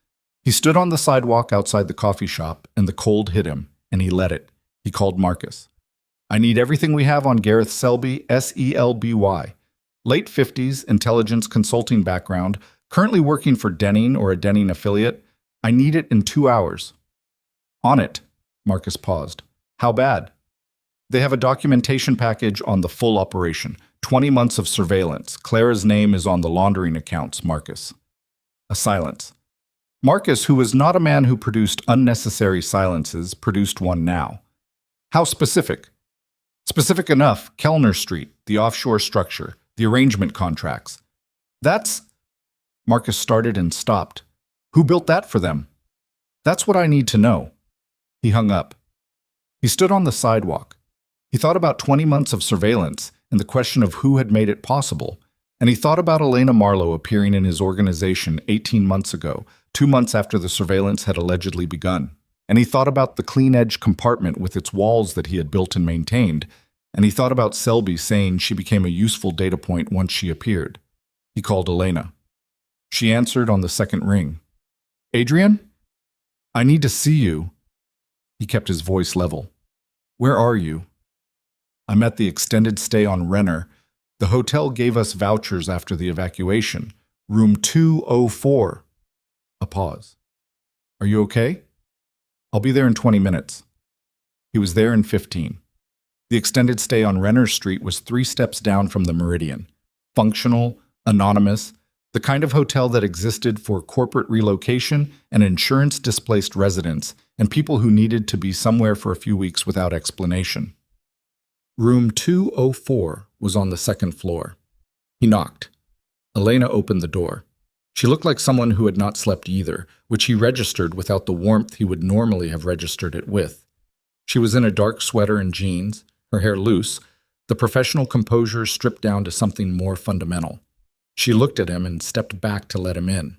He stood on the sidewalk outside the coffee shop, and the cold hit him, and he let it. He called Marcus. I need everything we have on Gareth Selby, S-E-L-B-Y. Late 50s, intelligence consulting background, currently working for Denning or a Denning affiliate. I need it in 2 hours. On it. Marcus paused. How bad? They have a documentation package on the full operation. 20 months of surveillance. Clara's name is on the laundering accounts, Marcus. A silence. Marcus, who was not a man who produced unnecessary silences, produced one now. How specific? Specific enough. Kellner Street, the offshore structure, the arrangement contracts. That's... Marcus started and stopped. Who built that for them? That's what I need to know. He hung up. He stood on the sidewalk. He thought about 20 months of surveillance and the question of who had made it possible, and he thought about Elena Marlowe appearing in his organization 18 months ago, 2 months after the surveillance had allegedly begun. And he thought about the clean-edge compartment with its walls that he had built and maintained, and he thought about Selby saying she became a useful data point once she appeared. He called Elena. She answered on the second ring. Adrian? I need to see you. He kept his voice level. Where are you? I'm at the extended stay on Renner. The hotel gave us vouchers after the evacuation. Room 204. A pause. Are you okay? I'll be there in 20 minutes. He was there in 15. The extended stay on Renner Street was 3 steps down from the Meridian. Functional, anonymous, the kind of hotel that existed for corporate relocation and insurance-displaced residents and people who needed to be somewhere for a few weeks without explanation. Room 204 was on the second floor. He knocked. Elena opened the door. She looked like someone who had not slept either, which he registered without the warmth he would normally have registered it with. She was in a dark sweater and jeans, her hair loose, the professional composure stripped down to something more fundamental. She looked at him and stepped back to let him in.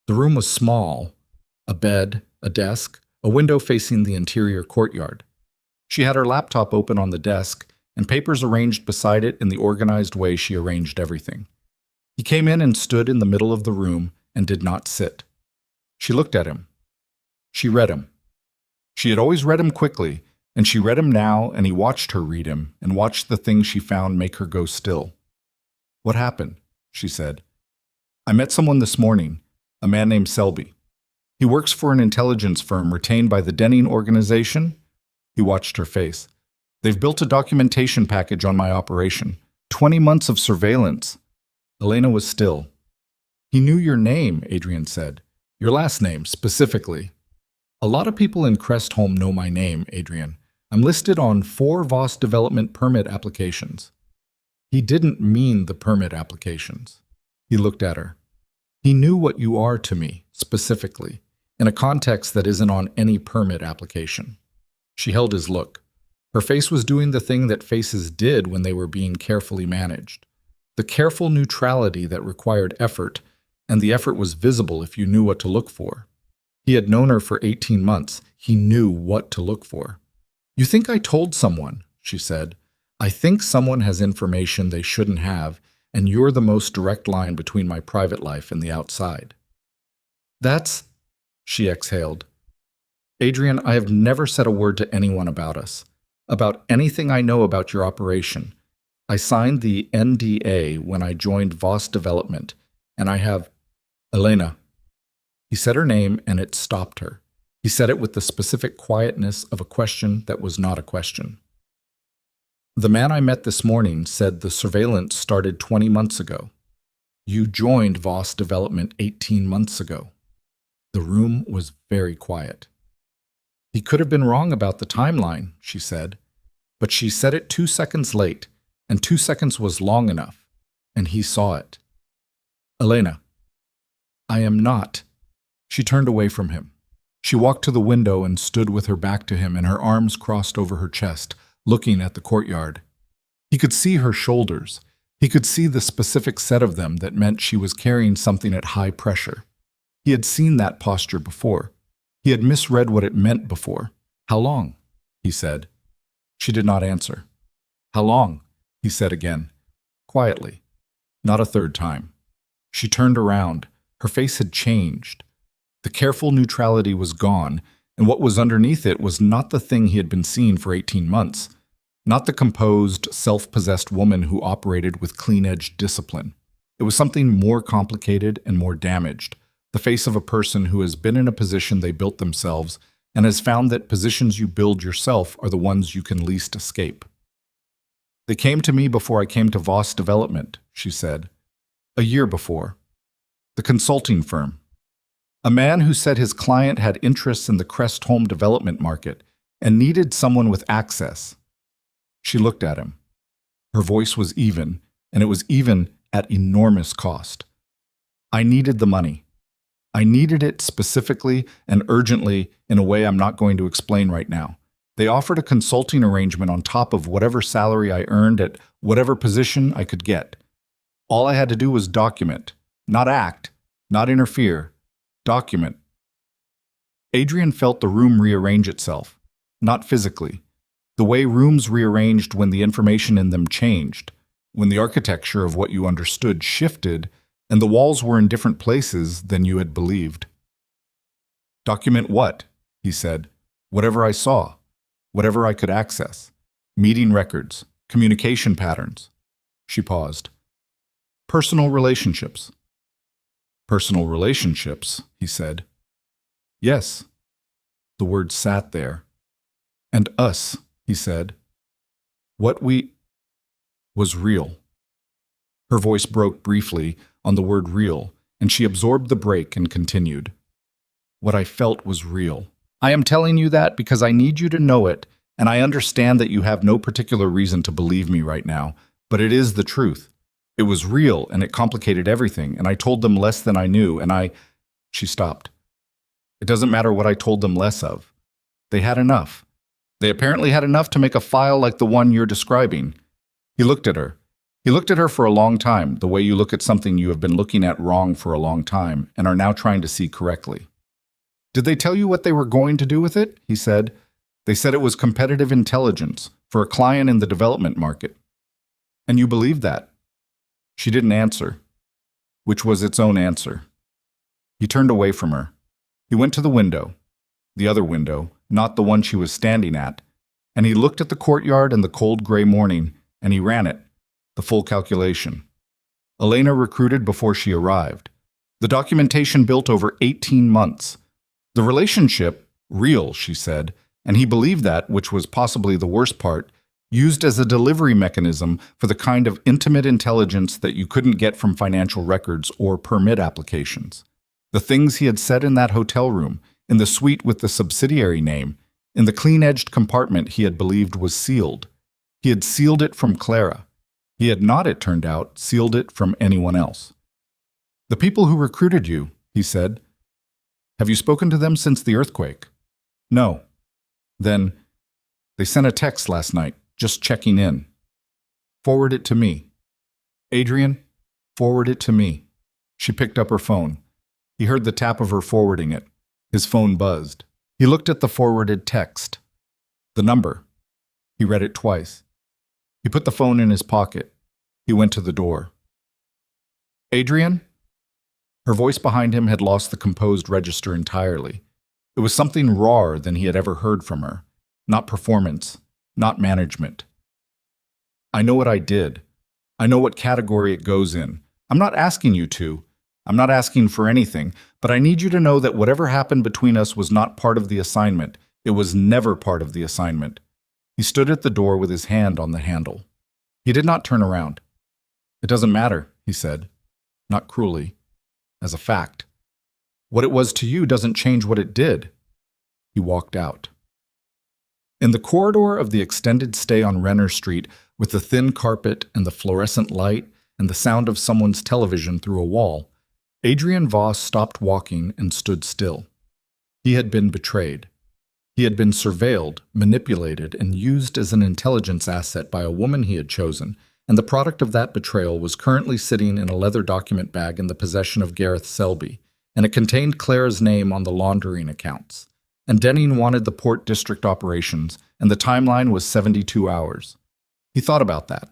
The room was small, a bed, a desk, a window facing the interior courtyard. She had her laptop open on the desk and papers arranged beside it in the organized way she arranged everything. He came in and stood in the middle of the room and did not sit. She looked at him. She read him. She had always read him quickly, and she read him now, and he watched her read him and watched the things she found make her go still. What happened? She said. I met someone this morning, a man named Selby. He works for an intelligence firm retained by the Denning organization. He watched her face. They've built a documentation package on my operation. 20 months of surveillance. Elena was still. He knew your name, Adrian said. Your last name, specifically. A lot of people in Crestholm know my name, Adrian. I'm listed on 4 Voss development permit applications. He didn't mean the permit applications. He looked at her. He knew what you are to me, specifically, in a context that isn't on any permit application. She held his look. Her face was doing the thing that faces did when they were being carefully managed. The careful neutrality that required effort, and the effort was visible if you knew what to look for. He had known her for 18 months. He knew what to look for. You think I told someone, she said. I think someone has information they shouldn't have, and you're the most direct line between my private life and the outside. That's... She exhaled. Adrian, I have never said a word to anyone about us, about anything I know about your operation. I signed the NDA when I joined Voss Development, and I have... Elena. He said her name, and it stopped her. He said it with the specific quietness of a question that was not a question. The man I met this morning said the surveillance started 20 months ago. You joined Voss Development 18 months ago. The room was very quiet. He could have been wrong about the timeline, she said, but she said it 2 seconds late, and 2 seconds was long enough, and he saw it. Elena. I am not. She turned away from him. She walked to the window and stood with her back to him and her arms crossed over her chest, looking at the courtyard. He could see her shoulders. He could see the specific set of them that meant she was carrying something at high pressure. He had seen that posture before. He had misread what it meant before. How long? He said. She did not answer. How long? He said again, quietly, not a third time. She turned around. Her face had changed. The careful neutrality was gone, and what was underneath it was not the thing he had been seeing for 18 months, not the composed, self-possessed woman who operated with clean-edge discipline. It was something more complicated and more damaged, the face of a person who has been in a position they built themselves and has found that positions you build yourself are the ones you can least escape. They came to me before I came to Voss Development, she said. A year before. The consulting firm. A man who said his client had interests in the Crest home development market and needed someone with access. She looked at him. Her voice was even, and it was even at enormous cost. I needed the money. I needed it specifically and urgently in a way I'm not going to explain right now. They offered a consulting arrangement on top of whatever salary I earned at whatever position I could get. All I had to do was document, not act, not interfere. Document. Adrian felt the room rearrange itself, not physically. The way rooms rearranged when the information in them changed, when the architecture of what you understood shifted, and the walls were in different places than you had believed. Document what? He said. Whatever I saw, whatever I could access. Meeting records, communication patterns. She paused. Personal relationships. Personal relationships, he said. Yes. The word sat there. And us, he said. What we was real. Her voice broke briefly on the word real, and she absorbed the break and continued. What I felt was real. I am telling you that because I need you to know it, and I understand that you have no particular reason to believe me right now, but it is the truth. It was real, and it complicated everything, and I told them less than I knew, and She stopped. It doesn't matter what I told them less of. They had enough. They apparently had enough to make a file like the one you're describing. He looked at her. He looked at her for a long time, the way you look at something you have been looking at wrong for a long time and are now trying to see correctly. Did they tell you what they were going to do with it? He said. They said it was competitive intelligence for a client in the development market. And you believed that? She didn't answer, which was its own answer. He turned away from her. He went to the window, the other window, not the one she was standing at, and he looked at the courtyard and the cold gray morning, and he ran it, the full calculation. Elena recruited before she arrived. The documentation built over 18 months. The relationship, real, she said, and he believed that, which was possibly the worst part, used as a delivery mechanism for the kind of intimate intelligence that you couldn't get from financial records or permit applications. The things he had said in that hotel room, in the suite with the subsidiary name, in the clean-edged compartment he had believed was sealed. He had sealed it from Clara. He had not, it turned out, sealed it from anyone else. The people who recruited you, he said. Have you spoken to them since the earthquake? No. Then, they sent a text last night, just checking in. Forward it to me. Adrian, forward it to me. She picked up her phone. He heard the tap of her forwarding it. His phone buzzed. He looked at the forwarded text. The number. He read it twice. He put the phone in his pocket. He went to the door. Adrian? Her voice behind him had lost the composed register entirely. It was something rawer than he had ever heard from her. Not performance, not management. I know what I did. I know what category it goes in. I'm not asking you to. I'm not asking for anything, but I need you to know that whatever happened between us was not part of the assignment. It was never part of the assignment. He stood at the door with his hand on the handle. He did not turn around. It doesn't matter, he said, not cruelly, as a fact. What it was to you doesn't change what it did. He walked out. In the corridor of the extended stay on Renner Street, with the thin carpet and the fluorescent light and the sound of someone's television through a wall, Adrian Voss stopped walking and stood still. He had been betrayed. He had been surveilled, manipulated, and used as an intelligence asset by a woman he had chosen, and the product of that betrayal was currently sitting in a leather document bag in the possession of Gareth Selby, and it contained Claire's name on the laundering accounts. And Denning wanted the Port District operations, and the timeline was 72 hours. He thought about that.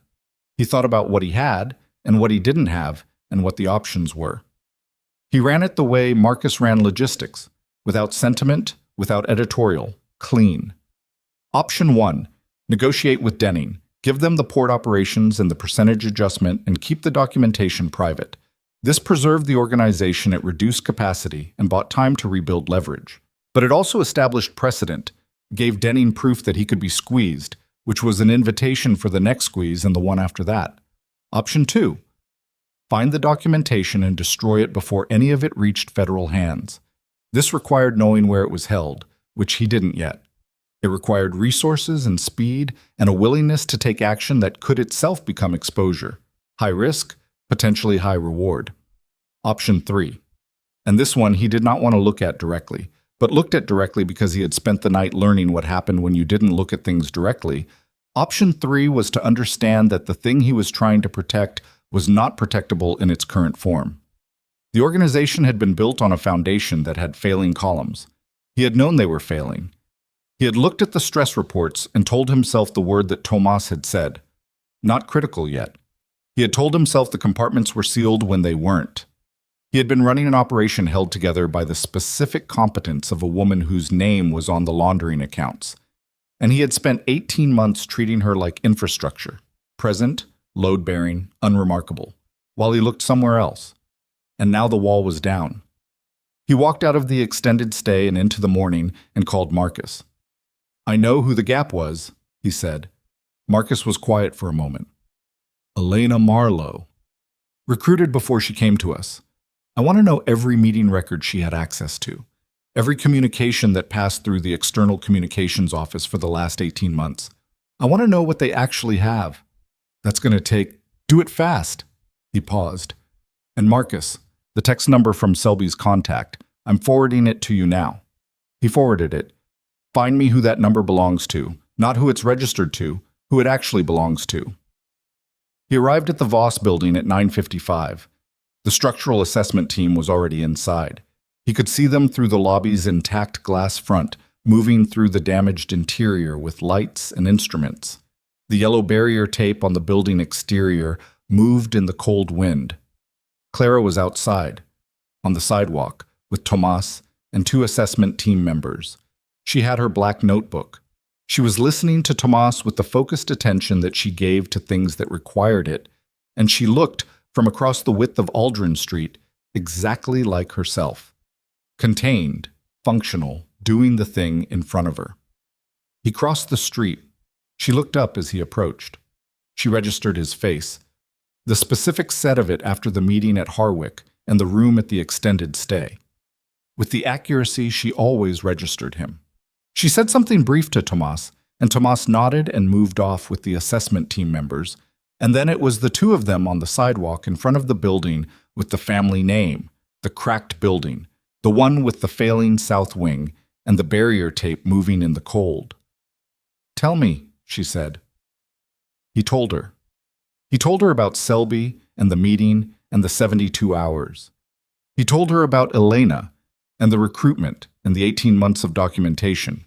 He thought about what he had, and what he didn't have, and what the options were. He ran it the way Marcus ran logistics, without sentiment, without editorial, clean. Option 1, negotiate with Denning, give them the port operations and the percentage adjustment, and keep the documentation private. This preserved the organization at reduced capacity and bought time to rebuild leverage. But it also established precedent, gave Denning proof that he could be squeezed, which was an invitation for the next squeeze and the one after that. Option 2. Find the documentation and destroy it before any of it reached federal hands. This required knowing where it was held, which he didn't yet. It required resources and speed and a willingness to take action that could itself become exposure. High risk, potentially high reward. Option 3. And this one he did not want to look at directly, but looked at directly because he had spent the night learning what happened when you didn't look at things directly. Option 3 was to understand that the thing he was trying to protect was not protectable in its current form. The organization had been built on a foundation that had failing columns. He had known they were failing. He had looked at the stress reports and told himself the word that Tomas had said. Not critical yet. He had told himself the compartments were sealed when they weren't. He had been running an operation held together by the specific competence of a woman whose name was on the laundering accounts. And he had spent 18 months treating her like infrastructure, present, load-bearing, unremarkable, while he looked somewhere else. And now the wall was down. He walked out of the extended stay and into the morning and called Marcus. "I know who the gap was," he said. Marcus was quiet for a moment. "Elena Marlowe. Recruited before she came to us. I want to know every meeting record she had access to, every communication that passed through the external communications office for the last 18 months. I want to know what they actually have. That's going to do it fast." He paused. "And Marcus, the text number from Selby's contact. I'm forwarding it to you now." He forwarded it. "Find me who that number belongs to, not who it's registered to, who it actually belongs to." He arrived at the Voss building at 9:55. The structural assessment team was already inside. He could see them through the lobby's intact glass front, moving through the damaged interior with lights and instruments. The yellow barrier tape on the building exterior moved in the cold wind. Clara was outside, on the sidewalk, with Tomas and 2 assessment team members. She had her black notebook. She was listening to Tomas with the focused attention that she gave to things that required it, and she looked, from across the width of Aldrin Street, exactly like herself. Contained, functional, doing the thing in front of her. He crossed the street. She looked up as he approached. She registered his face, the specific set of it after the meeting at Harwick and the room at the extended stay. With the accuracy she always registered him. She said something brief to Tomas, and Tomas nodded and moved off with the assessment team members, and then it was the 2 of them on the sidewalk in front of the building with the family name, the cracked building, the one with the failing south wing, and the barrier tape moving in the cold. "Tell me," she said. He told her. He told her about Selby and the meeting and the 72 hours. He told her about Elena and the recruitment and the 18 months of documentation.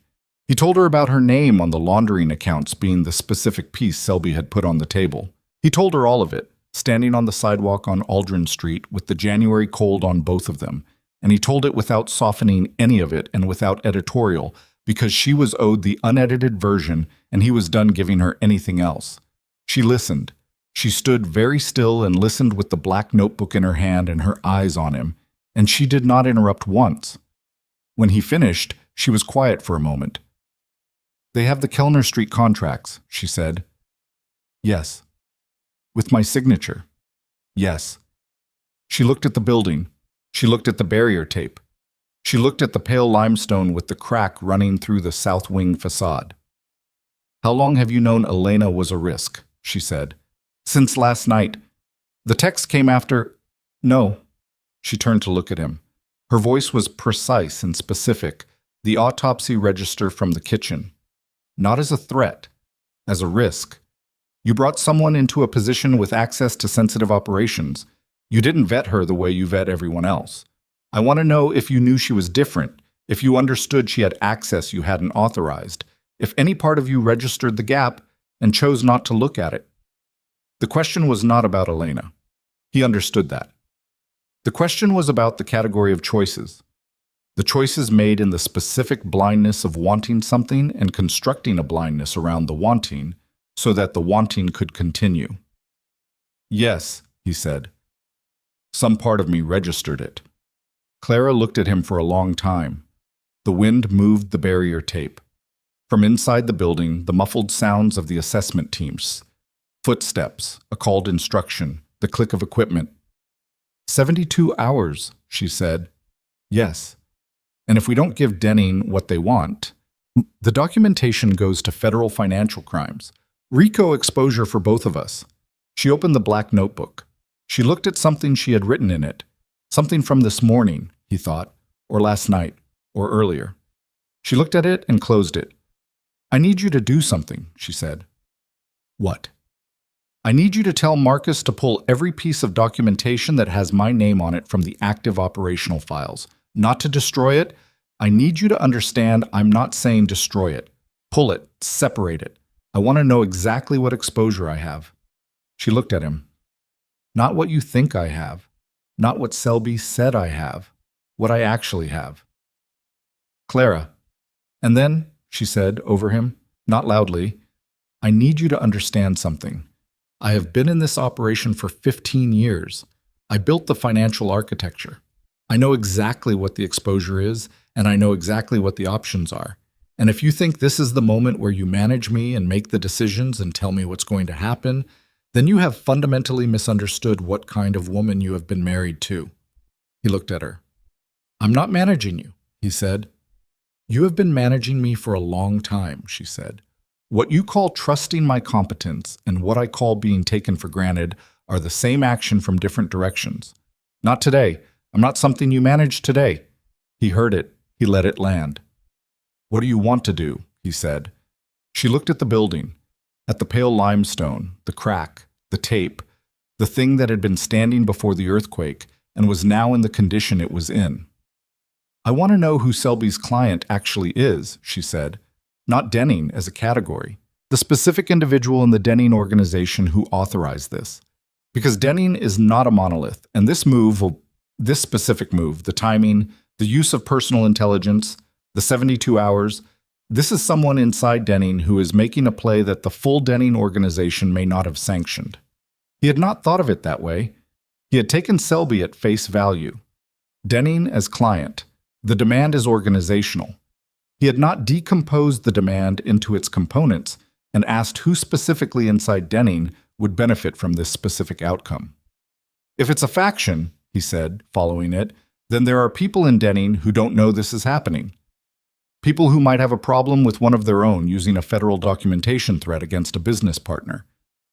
He told her about her name on the laundering accounts being the specific piece Selby had put on the table. He told her all of it, standing on the sidewalk on Aldrin Street with the January cold on both of them, and he told it without softening any of it and without editorial, because she was owed the unedited version and he was done giving her anything else. She listened. She stood very still and listened with the black notebook in her hand and her eyes on him, and she did not interrupt once. When he finished, she was quiet for a moment. "They have the Kellner Street contracts," she said. "Yes." "With my signature?" "Yes." She looked at the building. She looked at the barrier tape. She looked at the pale limestone with the crack running through the south wing facade. "How long have you known Elena was a risk?" she said. "Since last night. The text came after—" "No." She turned to look at him. Her voice was precise and specific, the autopsy register from the kitchen. "Not as a threat, as a risk. You brought someone into a position with access to sensitive operations. You didn't vet her the way you vet everyone else. I want to know if you knew she was different, if you understood she had access you hadn't authorized, if any part of you registered the gap and chose not to look at it." The question was not about Elena. He understood that. The question was about the category of choices. The choices made in the specific blindness of wanting something and constructing a blindness around the wanting so that the wanting could continue. "Yes," he said. "Some part of me registered it." Clara looked at him for a long time. The wind moved the barrier tape. From inside the building, the muffled sounds of the assessment teams. Footsteps, a called instruction, the click of equipment. 72 hours, she said. Yes. And if we don't give Denning what they want, the documentation goes to federal financial crimes. RICO exposure for both of us. She opened the black notebook. She looked at something she had written in it. Something from this morning, he thought, or last night, or earlier. She looked at it and closed it. I need you to do something, she said. What? I need you to tell Marcus to pull every piece of documentation that has my name on it from the active operational files. Not to destroy it. I need you to understand I'm not saying destroy it. Pull it, separate it. I want to know exactly what exposure I have. She looked at him. Not what you think I have. Not what Selby said I have. What I actually have. Clara. And then, she said over him, not loudly, I need you to understand something. I have been in this operation for 15 years. I built the financial architecture. I know exactly what the exposure is, and I know exactly what the options are. And if you think this is the moment where you manage me and make the decisions and tell me what's going to happen, then you have fundamentally misunderstood what kind of woman you have been married to. He looked at her. I'm not managing you, he said. You have been managing me for a long time, she said. What you call trusting my competence and what I call being taken for granted are the same action from different directions. Not today. I'm not something you manage today. He heard it. He let it land. What do you want to do? He said. She looked at the building, at the pale limestone, the crack, the tape, the thing that had been standing before the earthquake and was now in the condition it was in. I want to know who Selby's client actually is, she said. Not Denning as a category. The specific individual in the Denning organization who authorized this. Because Denning is not a monolith, and this specific move, the timing, the use of personal intelligence, the 72 hours, this is someone inside Denning who is making a play that the full Denning organization may not have sanctioned. He had not thought of it that way. He had taken Selby at face value. Denning as client. The demand is organizational. He had not decomposed the demand into its components and asked who specifically inside Denning would benefit from this specific outcome. If it's a faction, he said, following it, then there are people in Denning who don't know this is happening. People who might have a problem with one of their own using a federal documentation threat against a business partner.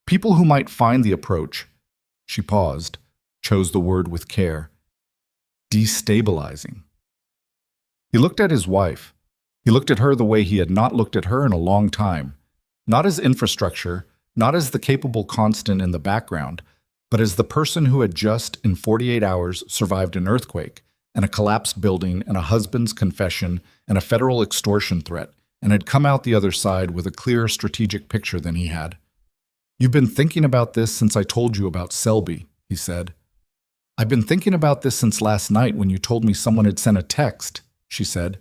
People who might find the approach, she paused, chose the word with care, destabilizing. He looked at his wife. He looked at her the way he had not looked at her in a long time, not as infrastructure, not as the capable constant in the background, but as the person who had just, in 48 hours, survived an earthquake, and a collapsed building, and a husband's confession, and a federal extortion threat, and had come out the other side with a clearer strategic picture than he had. You've been thinking about this since I told you about Selby, he said. I've been thinking about this since last night when you told me someone had sent a text, she said.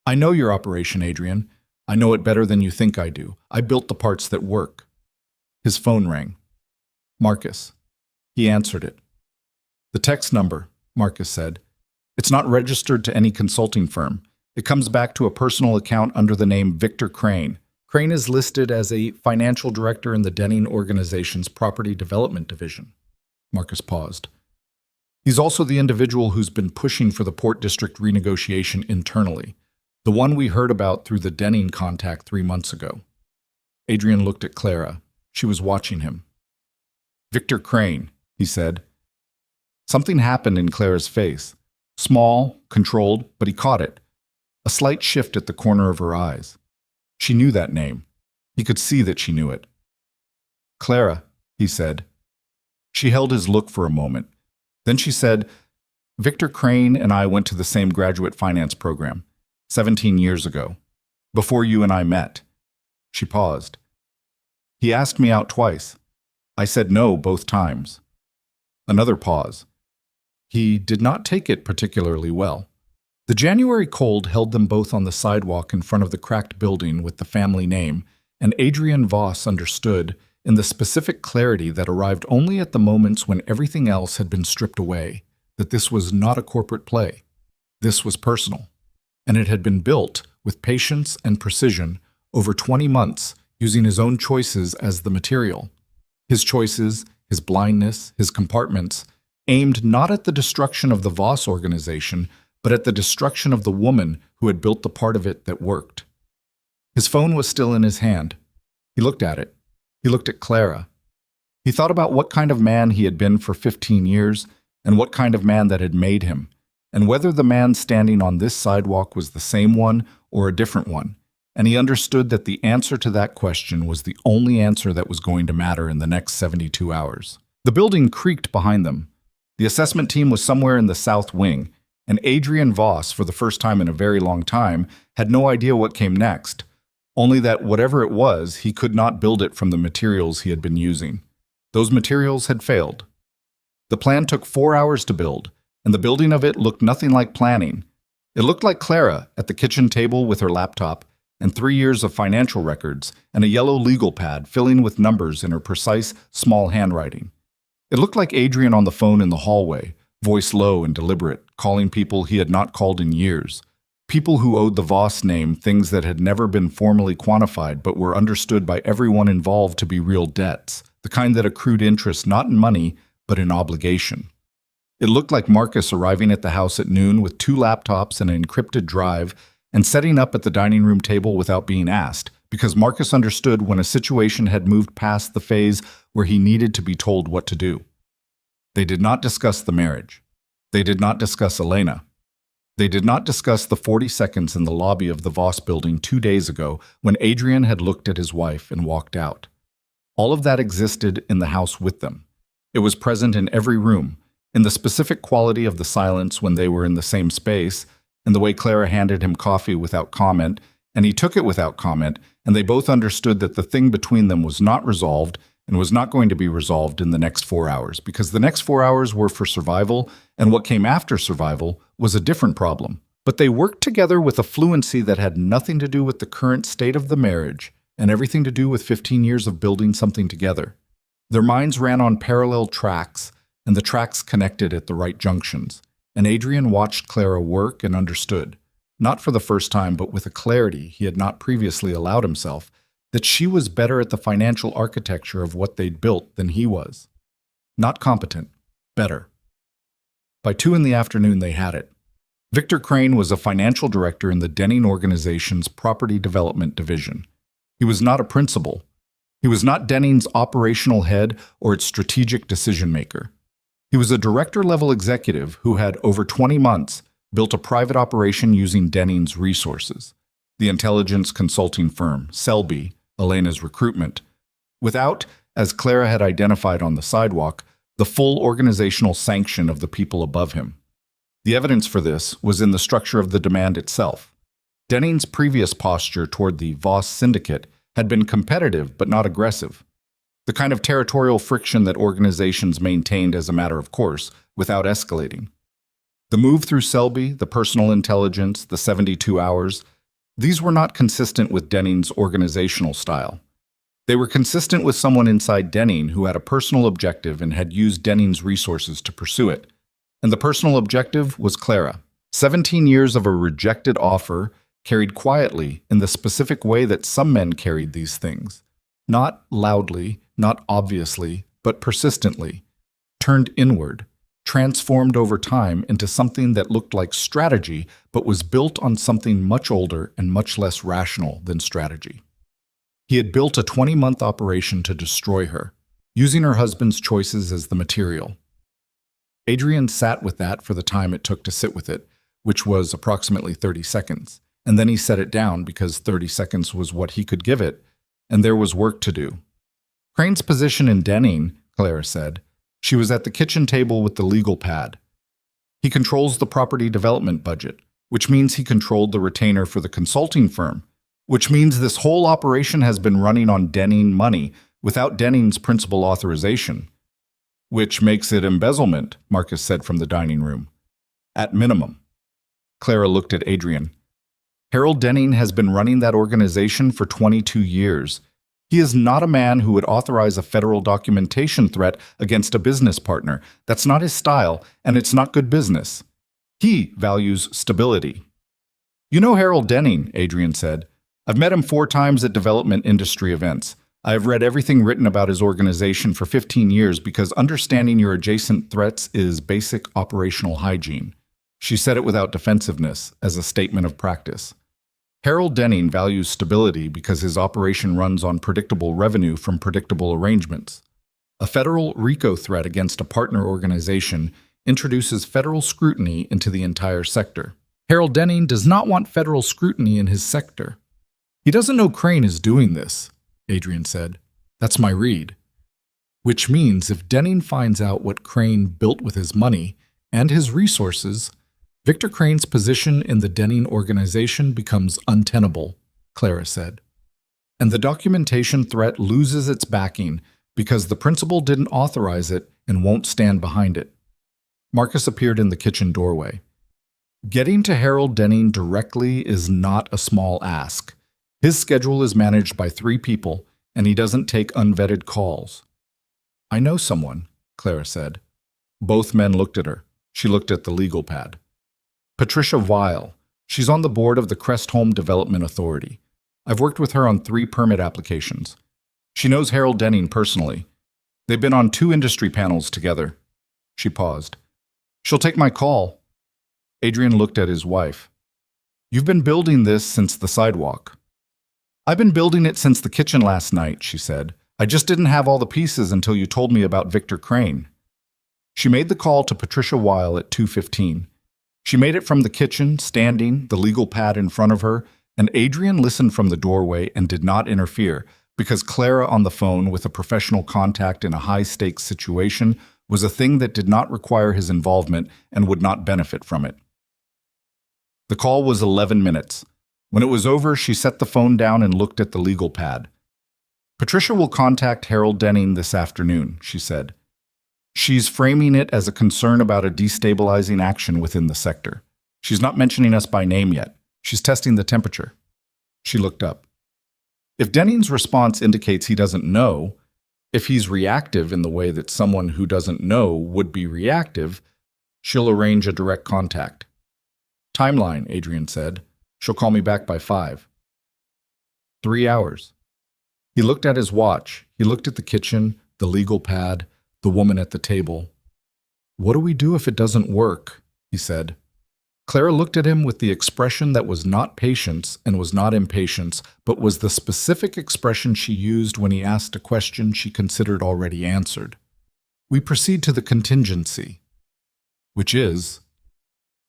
I know your operation, Adrian. I know it better than you think I do. I built the parts that work. His phone rang. Marcus. He answered it. The text number, Marcus said. It's not registered to any consulting firm. It comes back to a personal account under the name Victor Crane. Crane is listed as a financial director in the Denning organization's property development division. Marcus paused. He's also the individual who's been pushing for the Port District renegotiation internally, the one we heard about through the Denning contact 3 months ago. Adrian looked at Clara. She was watching him. Victor Crane, he said. Something happened in Clara's face. Small, controlled, but he caught it. A slight shift at the corner of her eyes. She knew that name. He could see that she knew it. Clara, he said. She held his look for a moment. Then she said, Victor Crane and I went to the same graduate finance program, 17 years ago, before you and I met. She paused. He asked me out twice. I said no both times. Another pause. He did not take it particularly well. The January cold held them both on the sidewalk in front of the cracked building with the family name, and Adrian Voss understood, in the specific clarity that arrived only at the moments when everything else had been stripped away, that this was not a corporate play. This was personal. and it had been built with patience and precision over 20 months using his own choices as the material. His choices, his blindness, his compartments, aimed not at the destruction of the Voss organization, but at the destruction of the woman who had built the part of it that worked. His phone was still in his hand. He looked at it. He looked at Clara. He thought about what kind of man he had been for 15 years and what kind of man that had made him, and whether the man standing on this sidewalk was the same one or a different one, and he understood that the answer to that question was the only answer that was going to matter in the next 72 hours. The building creaked behind them. The assessment team was somewhere in the south wing, and Adrian Voss, for the first time in a very long time, had no idea what came next, only that whatever it was, he could not build it from the materials he had been using. Those materials had failed. The plan took 4 hours to build, and the building of it looked nothing like planning. It looked like Clara at the kitchen table with her laptop and 3 years of financial records and a yellow legal pad filling with numbers in her precise, small handwriting. It looked like Adrian on the phone in the hallway, voice low and deliberate, calling people he had not called in years. People who owed the Voss name things that had never been formally quantified but were understood by everyone involved to be real debts, the kind that accrued interest not in money, but in obligation. It looked like Marcus arriving at the house at noon with 2 laptops and an encrypted drive and setting up at the dining room table without being asked, because Marcus understood when a situation had moved past the phase where he needed to be told what to do. They did not discuss the marriage. They did not discuss Elena. They did not discuss the 40 seconds in the lobby of the Voss building 2 days ago when Adrian had looked at his wife and walked out. All of that existed in the house with them. It was present in every room, in the specific quality of the silence when they were in the same space, and the way Clara handed him coffee without comment, and he took it without comment, and they both understood that the thing between them was not resolved and was not going to be resolved in the next 4 hours, because the next 4 hours were for survival, and what came after survival was a different problem. But they worked together with a fluency that had nothing to do with the current state of the marriage and everything to do with 15 years of building something together. Their minds ran on parallel tracks, and the tracks connected at the right junctions, and Adrian watched Clara work and understood, not for the first time but with a clarity he had not previously allowed himself, that she was better at the financial architecture of what they'd built than he was. Not competent, better. By 2 in the afternoon they had it. Victor Crane was a financial director in the Denning organization's property development division. He was not a principal. He was not Denning's operational head or its strategic decision-maker. He was a director-level executive who had, over 20 months, built a private operation using Denning's resources, the intelligence consulting firm, Selby, Elena's recruitment, without, as Clara had identified on the sidewalk, the full organizational sanction of the people above him. The evidence for this was in the structure of the demand itself. Denning's previous posture toward the Voss syndicate had been competitive but not aggressive, the kind of territorial friction that organizations maintained as a matter of course, without escalating. The move through Selby, the personal intelligence, the 72 hours, these were not consistent with Denning's organizational style. They were consistent with someone inside Denning who had a personal objective and had used Denning's resources to pursue it. And the personal objective was Clara. 17 years of a rejected offer carried quietly in the specific way that some men carried these things. Not loudly, not obviously, but persistently. Turned inward, transformed over time into something that looked like strategy, but was built on something much older and much less rational than strategy. He had built a 20-month operation to destroy her, using her husband's choices as the material. Adrian sat with that for the time it took to sit with it, which was approximately 30 seconds, and then he set it down because 30 seconds was what he could give it, and there was work to do. Crane's position in Denning, Clara said. She was at the kitchen table with the legal pad. He controls the property development budget, which means he controlled the retainer for the consulting firm, which means this whole operation has been running on Denning money without Denning's principal authorization. Which makes it embezzlement, Marcus said from the dining room. At minimum. Clara looked at Adrian. Harold Denning has been running that organization for 22 years. He is not a man who would authorize a federal documentation threat against a business partner. That's not his style, and it's not good business. He values stability. You know Harold Denning, Adrian said. I've met him 4 times at development industry events. I have read everything written about his organization for 15 years because understanding your adjacent threats is basic operational hygiene. She said it without defensiveness, as a statement of practice. Harold Denning values stability because his operation runs on predictable revenue from predictable arrangements. A federal RICO threat against a partner organization introduces federal scrutiny into the entire sector. Harold Denning does not want federal scrutiny in his sector. He doesn't know Crane is doing this, Adrian said. That's my read. Which means if Denning finds out what Crane built with his money and his resources, Victor Crane's position in the Denning organization becomes untenable, Clara said. And the documentation threat loses its backing because the principal didn't authorize it and won't stand behind it. Marcus appeared in the kitchen doorway. Getting to Harold Denning directly is not a small ask. His schedule is managed by 3 people, and he doesn't take unvetted calls. I know someone, Clara said. Both men looked at her. She looked at the legal pad. Patricia Weil. She's on the board of the Crest Home Development Authority. I've worked with her on 3 permit applications. She knows Harold Denning personally. They've been on 2 industry panels together. She paused. She'll take my call. Adrian looked at his wife. You've been building this since the sidewalk. I've been building it since the kitchen last night, she said. I just didn't have all the pieces until you told me about Victor Crane. She made the call to Patricia Weil at 2:15. She made it from the kitchen, standing, the legal pad in front of her, and Adrian listened from the doorway and did not interfere, because Clara on the phone with a professional contact in a high-stakes situation was a thing that did not require his involvement and would not benefit from it. The call was 11 minutes. When it was over, she set the phone down and looked at the legal pad. Patricia will contact Harold Denning this afternoon, she said. She's framing it as a concern about a destabilizing action within the sector. She's not mentioning us by name yet. She's testing the temperature. She looked up. If Denning's response indicates he doesn't know, if he's reactive in the way that someone who doesn't know would be reactive, she'll arrange a direct contact. Timeline, Adrian said. She'll call me back by 5. 3 hours. He looked at his watch. He looked at the kitchen, the legal pad, the woman at the table. What do we do if it doesn't work? He said. Clara looked at him with the expression that was not patience and was not impatience, but was the specific expression she used when he asked a question she considered already answered. We proceed to the contingency, which is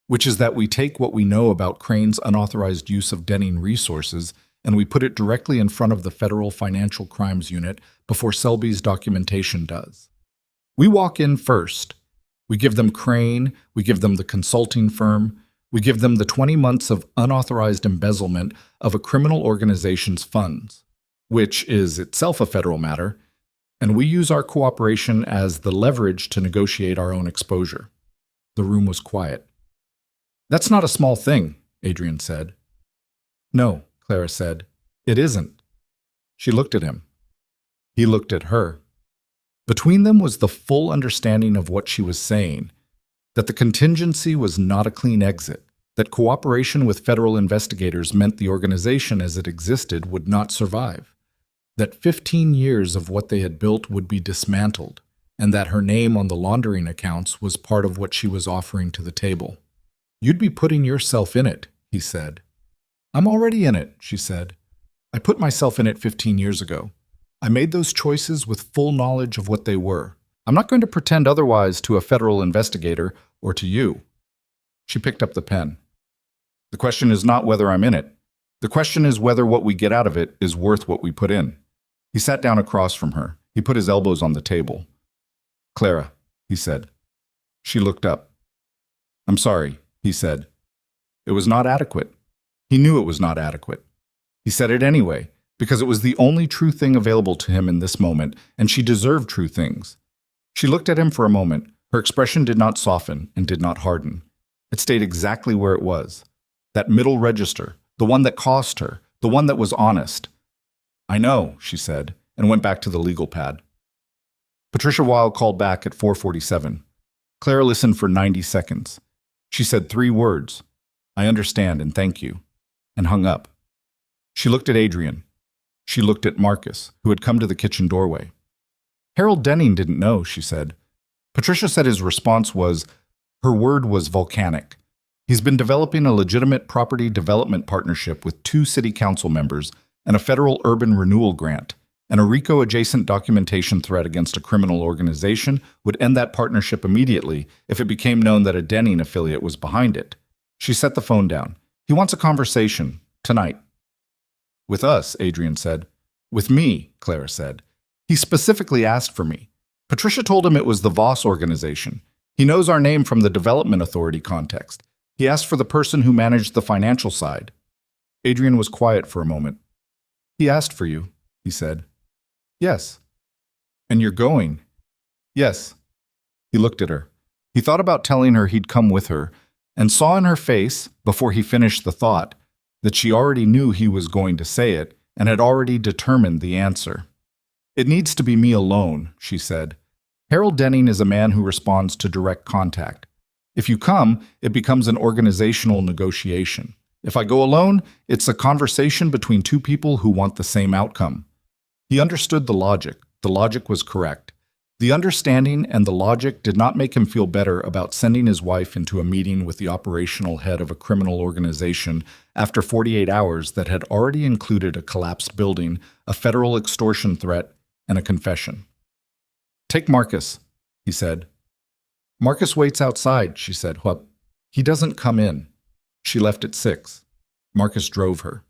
that we take what we know about Crane's unauthorized use of Denning resources and we put it directly in front of the Federal Financial Crimes Unit before Selby's documentation does. We walk in first. We give them Crane, we give them the consulting firm, we give them the 20 months of unauthorized embezzlement of a criminal organization's funds, which is itself a federal matter, and we use our cooperation as the leverage to negotiate our own exposure. The room was quiet. That's not a small thing, Adrian said. No, Clara said. It isn't. She looked at him. He looked at her. Between them was the full understanding of what she was saying, that the contingency was not a clean exit, that cooperation with federal investigators meant the organization as it existed would not survive, that 15 years of what they had built would be dismantled, and that her name on the laundering accounts was part of what she was offering to the table. You'd be putting yourself in it, he said. I'm already in it, she said. I put myself in it 15 years ago. I made those choices with full knowledge of what they were. I'm not going to pretend otherwise to a federal investigator or to you. She picked up the pen. The question is not whether I'm in it. The question is whether what we get out of it is worth what we put in. He sat down across from her. He put his elbows on the table. Clara, he said. She looked up. I'm sorry, he said. It was not adequate. He knew it was not adequate. He said it anyway, because it was the only true thing available to him in this moment, and she deserved true things. She looked at him for a moment. Her expression did not soften and did not harden. It stayed exactly where it was. That middle register, the one that cost her, the one that was honest. I know, she said, and went back to the legal pad. Patricia Weil called back at 4:47. Clara listened for 90 seconds. She said 3 words. I understand and thank you. and hung up. She looked at Adrian. She looked at Marcus, who had come to the kitchen doorway. Harold Denning didn't know, she said. Patricia said his response was, her word was volcanic. He's been developing a legitimate property development partnership with 2 city council members and a federal urban renewal grant, and a RICO-adjacent documentation threat against a criminal organization would end that partnership immediately if it became known that a Denning affiliate was behind it. She set the phone down. He wants a conversation, tonight. With us, Adrian said. With me, Clara said. He specifically asked for me. Patricia told him it was the Voss organization. He knows our name from the Development Authority context. He asked for the person who managed the financial side. Adrian was quiet for a moment. He asked for you, he said. Yes. And you're going? Yes. He looked at her. He thought about telling her he'd come with her, and saw in her face, before he finished the thought, that she already knew he was going to say it and had already determined the answer. It needs to be me alone, she said. Harold Denning is a man who responds to direct contact. If you come, it becomes an organizational negotiation. If I go alone, it's a conversation between 2 people who want the same outcome. He understood the logic. The logic was correct. The understanding and the logic did not make him feel better about sending his wife into a meeting with the operational head of a criminal organization after 48 hours that had already included a collapsed building, a federal extortion threat, and a confession. Take Marcus, he said. Marcus waits outside, she said. What? He doesn't come in. She left at 6. Marcus drove her.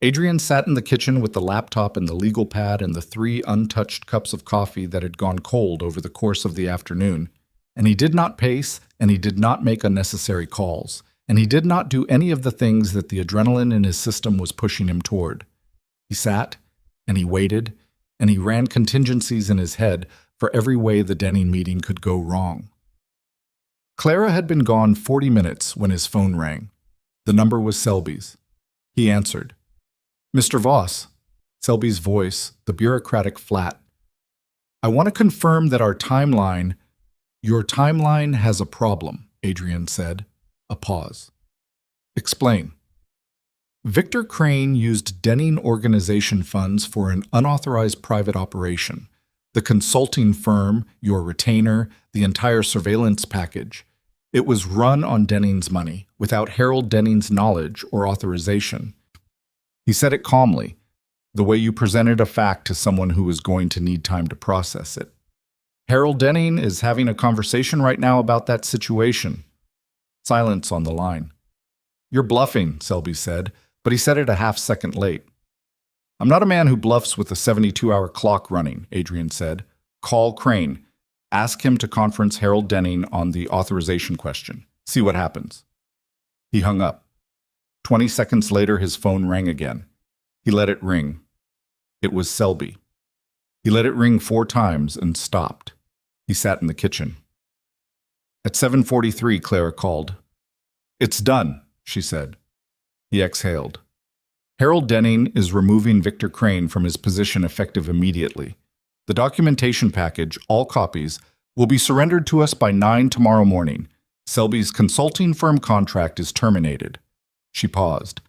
Adrian sat in the kitchen with the laptop and the legal pad and the 3 untouched cups of coffee that had gone cold over the course of the afternoon, and he did not pace, and he did not make unnecessary calls, and he did not do any of the things that the adrenaline in his system was pushing him toward. He sat, and he waited, and he ran contingencies in his head for every way the Denning meeting could go wrong. Clara had been gone 40 minutes when his phone rang. The number was Selby's. He answered. Mr. Voss, Selby's voice, the bureaucratic flat. I want to confirm that your timeline has a problem, Adrian said. A pause. Explain. Victor Crane used Denning organization funds for an unauthorized private operation. The consulting firm, your retainer, the entire surveillance package. It was run on Denning's money, without Harold Denning's knowledge or authorization. He said it calmly, the way you presented a fact to someone who was going to need time to process it. Harold Denning is having a conversation right now about that situation. Silence on the line. You're bluffing, Selby said, but he said it a half-second late. I'm not a man who bluffs with a 72-hour clock running, Adrian said. Call Crane. Ask him to conference Harold Denning on the authorization question. See what happens. He hung up. 20 seconds later, his phone rang again. He let it ring. It was Selby. He let it ring 4 times and stopped. He sat in the kitchen. At 7:43, Clara called. It's done, she said. He exhaled. Harold Denning is removing Victor Crane from his position effective immediately. The documentation package, all copies, will be surrendered to us by 9 tomorrow morning. Selby's consulting firm contract is terminated. She paused.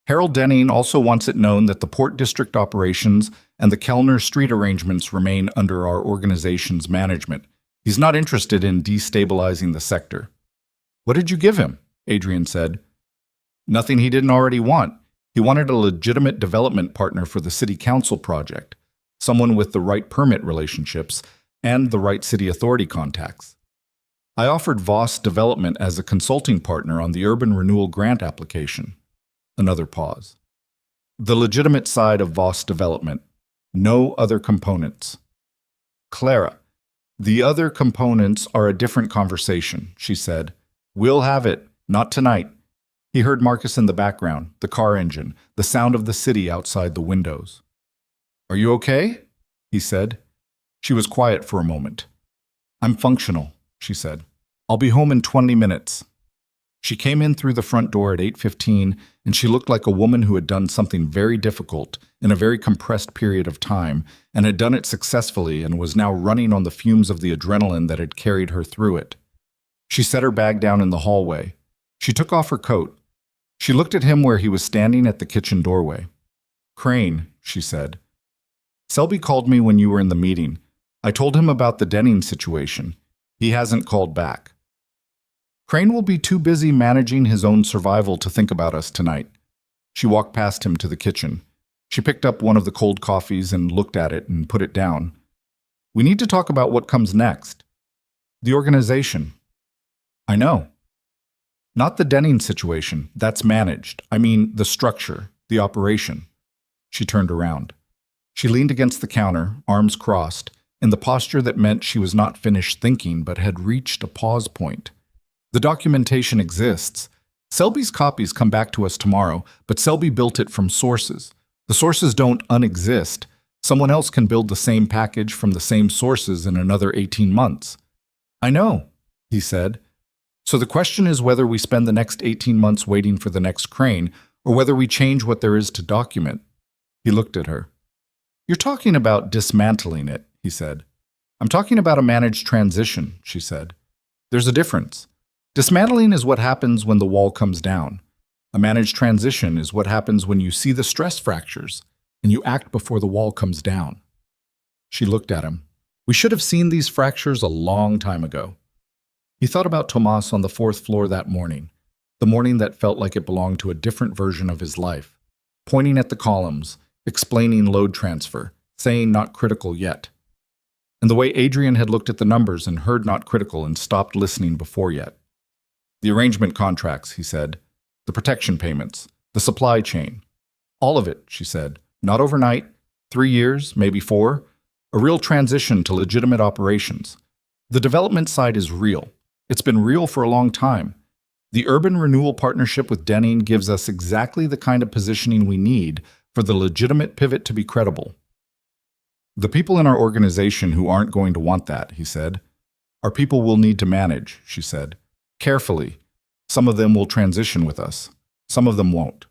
Harold Denning also wants it known that the Port District operations and the Kellner Street arrangements remain under our organization's management. He's not interested in destabilizing the sector. What did you give him? Adrian said. Nothing he didn't already want. He wanted a legitimate development partner for the city council project, someone with the right permit relationships and the right city authority contacts. I offered Voss Development as a consulting partner on the urban renewal grant application. Another pause. The legitimate side of Voss Development. No other components. Clara, the other components are a different conversation, she said. We'll have it, not tonight. He heard Marcus in the background, the car engine, the sound of the city outside the windows. Are you okay? He said. She was quiet for a moment. I'm functional, she said. I'll be home in 20 minutes. She came in through the front door at 8:15, and she looked like a woman who had done something very difficult in a very compressed period of time, and had done it successfully and was now running on the fumes of the adrenaline that had carried her through it. She set her bag down in the hallway. She took off her coat. She looked at him where he was standing at the kitchen doorway. "Crane," she said. "Selby called me when you were in the meeting. I told him about the Denning situation. He hasn't called back. Crane will be too busy managing his own survival to think about us tonight." She walked past him to the kitchen. She picked up one of the cold coffees and looked at it and put it down. "We need to talk about what comes next. The organization." "I know." "Not the Denning situation. That's managed. I mean, the structure, the operation." She turned around. She leaned against the counter, arms crossed, in the posture that meant she was not finished thinking but had reached a pause point. "The documentation exists. Selby's copies come back to us tomorrow, but Selby built it from sources. The sources don't unexist. Someone else can build the same package from the same sources in another 18 months. "I know," he said. "So the question is whether we spend the next 18 months waiting for the next Crane, or whether we change what there is to document." He looked at her. "You're talking about dismantling it," he said. "I'm talking about a managed transition," she said. "There's a difference. Dismantling is what happens when the wall comes down. A managed transition is what happens when you see the stress fractures and you act before the wall comes down." She looked at him. "We should have seen these fractures a long time ago." He thought about Tomas on the 4th floor that morning, the morning that felt like it belonged to a different version of his life, pointing at the columns, explaining load transfer, saying not critical yet. And the way Adrian had looked at the numbers and heard not critical and stopped listening before yet. "The arrangement contracts," he said. "The protection payments. The supply chain. All of it," she said. "Not overnight. 3 years, maybe 4. A real transition to legitimate operations. The development side is real. It's been real for a long time. The urban renewal partnership with Denning gives us exactly the kind of positioning we need for the legitimate pivot to be credible. The people in our organization who aren't going to want that," he said, "are people we'll need to manage," she said. "Carefully. Some of them will transition with us. Some of them won't."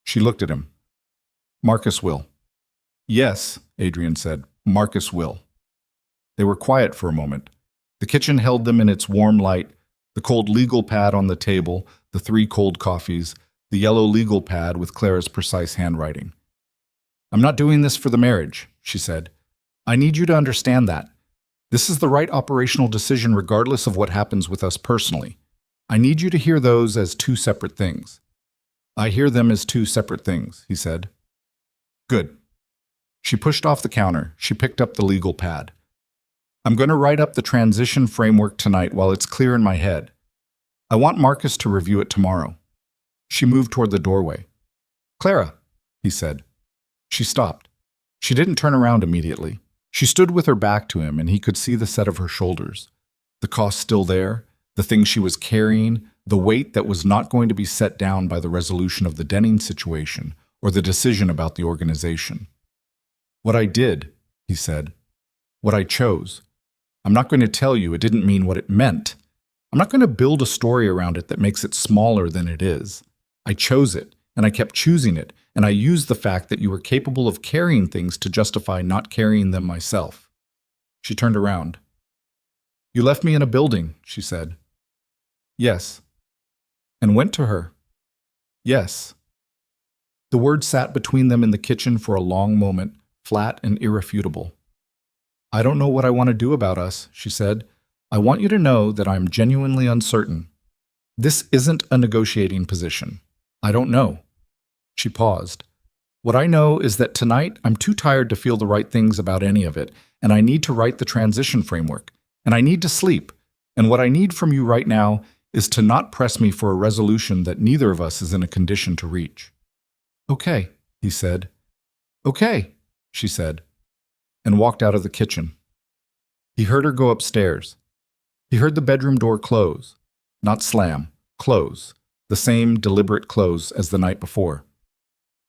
She looked at him. "Marcus will." "Yes," Adrian said. "Marcus will." They were quiet for a moment. The kitchen held them in its warm light, the cold legal pad on the table, the 3 cold coffees, the yellow legal pad with Clara's precise handwriting. "I'm not doing this for the marriage," she said. "I need you to understand that. This is the right operational decision regardless of what happens with us personally. I need you to hear those as 2 separate things." "I hear them as 2 separate things," he said. "Good." She pushed off the counter. She picked up the legal pad. "I'm going to write up the transition framework tonight while it's clear in my head. I want Marcus to review it tomorrow." She moved toward the doorway. "Clara," he said. She stopped. She didn't turn around immediately. She stood with her back to him, and he could see the set of her shoulders. The cost still there, the thing she was carrying, the weight that was not going to be set down by the resolution of the Denning situation or the decision about the organization. "What I did," he said. "What I chose. I'm not going to tell you it didn't mean what it meant. I'm not going to build a story around it that makes it smaller than it is. I chose it, and I kept choosing it, and I used the fact that you were capable of carrying things to justify not carrying them myself." She turned around. "You left me in a building," she said. "Yes." "And went to her." "Yes." The word sat between them in the kitchen for a long moment, flat and irrefutable. "I don't know what I want to do about us," she said. "I want you to know that I'm genuinely uncertain. This isn't a negotiating position. I don't know." She paused. "What I know is that tonight I'm too tired to feel the right things about any of it, and I need to write the transition framework, and I need to sleep, and what I need from you right now is to not press me for a resolution that neither of us is in a condition to reach." "Okay," he said. "Okay," she said, and walked out of the kitchen. He heard her go upstairs. He heard the bedroom door close, not slam, close, the same deliberate close as the night before.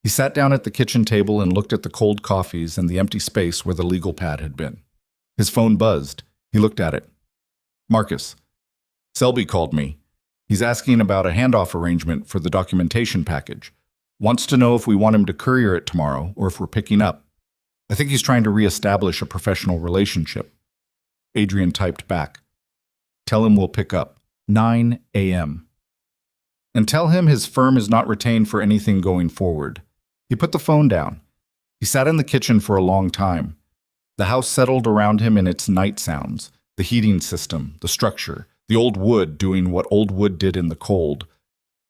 He sat down at the kitchen table and looked at the cold coffees and the empty space where the legal pad had been. His phone buzzed. He looked at it. "Marcus. Selby called me. He's asking about a handoff arrangement for the documentation package. Wants to know if we want him to courier it tomorrow or if we're picking up. I think he's trying to reestablish a professional relationship." Adrian typed back. "Tell him we'll pick up. 9 a.m. And tell him his firm is not retained for anything going forward. He put the phone down. He sat in the kitchen for a long time. The house settled around him in its night sounds, the heating system, the structure, the old wood doing what old wood did in the cold.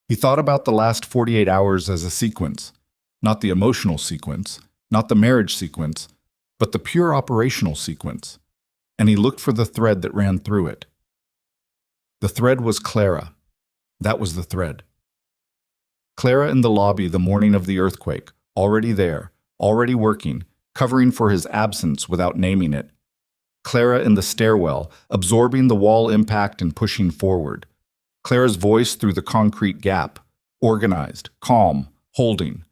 He thought about the last 48 hours as a sequence, not the emotional sequence, not the marriage sequence, but the pure operational sequence. And he looked for the thread that ran through it. The thread was Clara. That was the thread. Clara in the lobby the morning of the earthquake, already there, already working, covering for his absence without naming it. Clara in the stairwell, absorbing the wall impact and pushing forward. Clara's voice through the concrete gap, organized, calm, holding.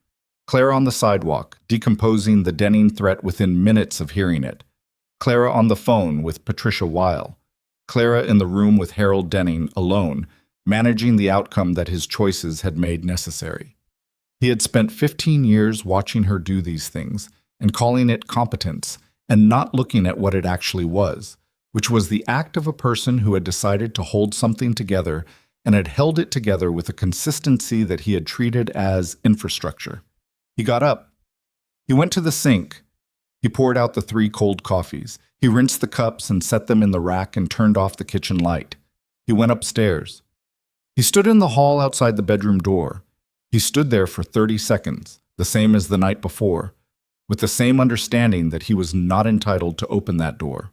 Clara on the sidewalk, decomposing the denning threat within minutes of hearing it. Clara on the phone with Patricia Weil. Clara in the room with Harold Denning, alone, managing the outcome that his choices had made necessary. He had spent 15 years watching her do these things and calling it competence and not looking at what it actually was, which was the act of a person who had decided to hold something together and had held it together with a consistency that he had treated as infrastructure. He got up. He went to the sink. He poured out the 3 cold coffees. He rinsed the cups and set them in the rack and turned off the kitchen light. He went upstairs. He stood in the hall outside the bedroom door. He stood there for 30 seconds, the same as the night before, with the same understanding that he was not entitled to open that door.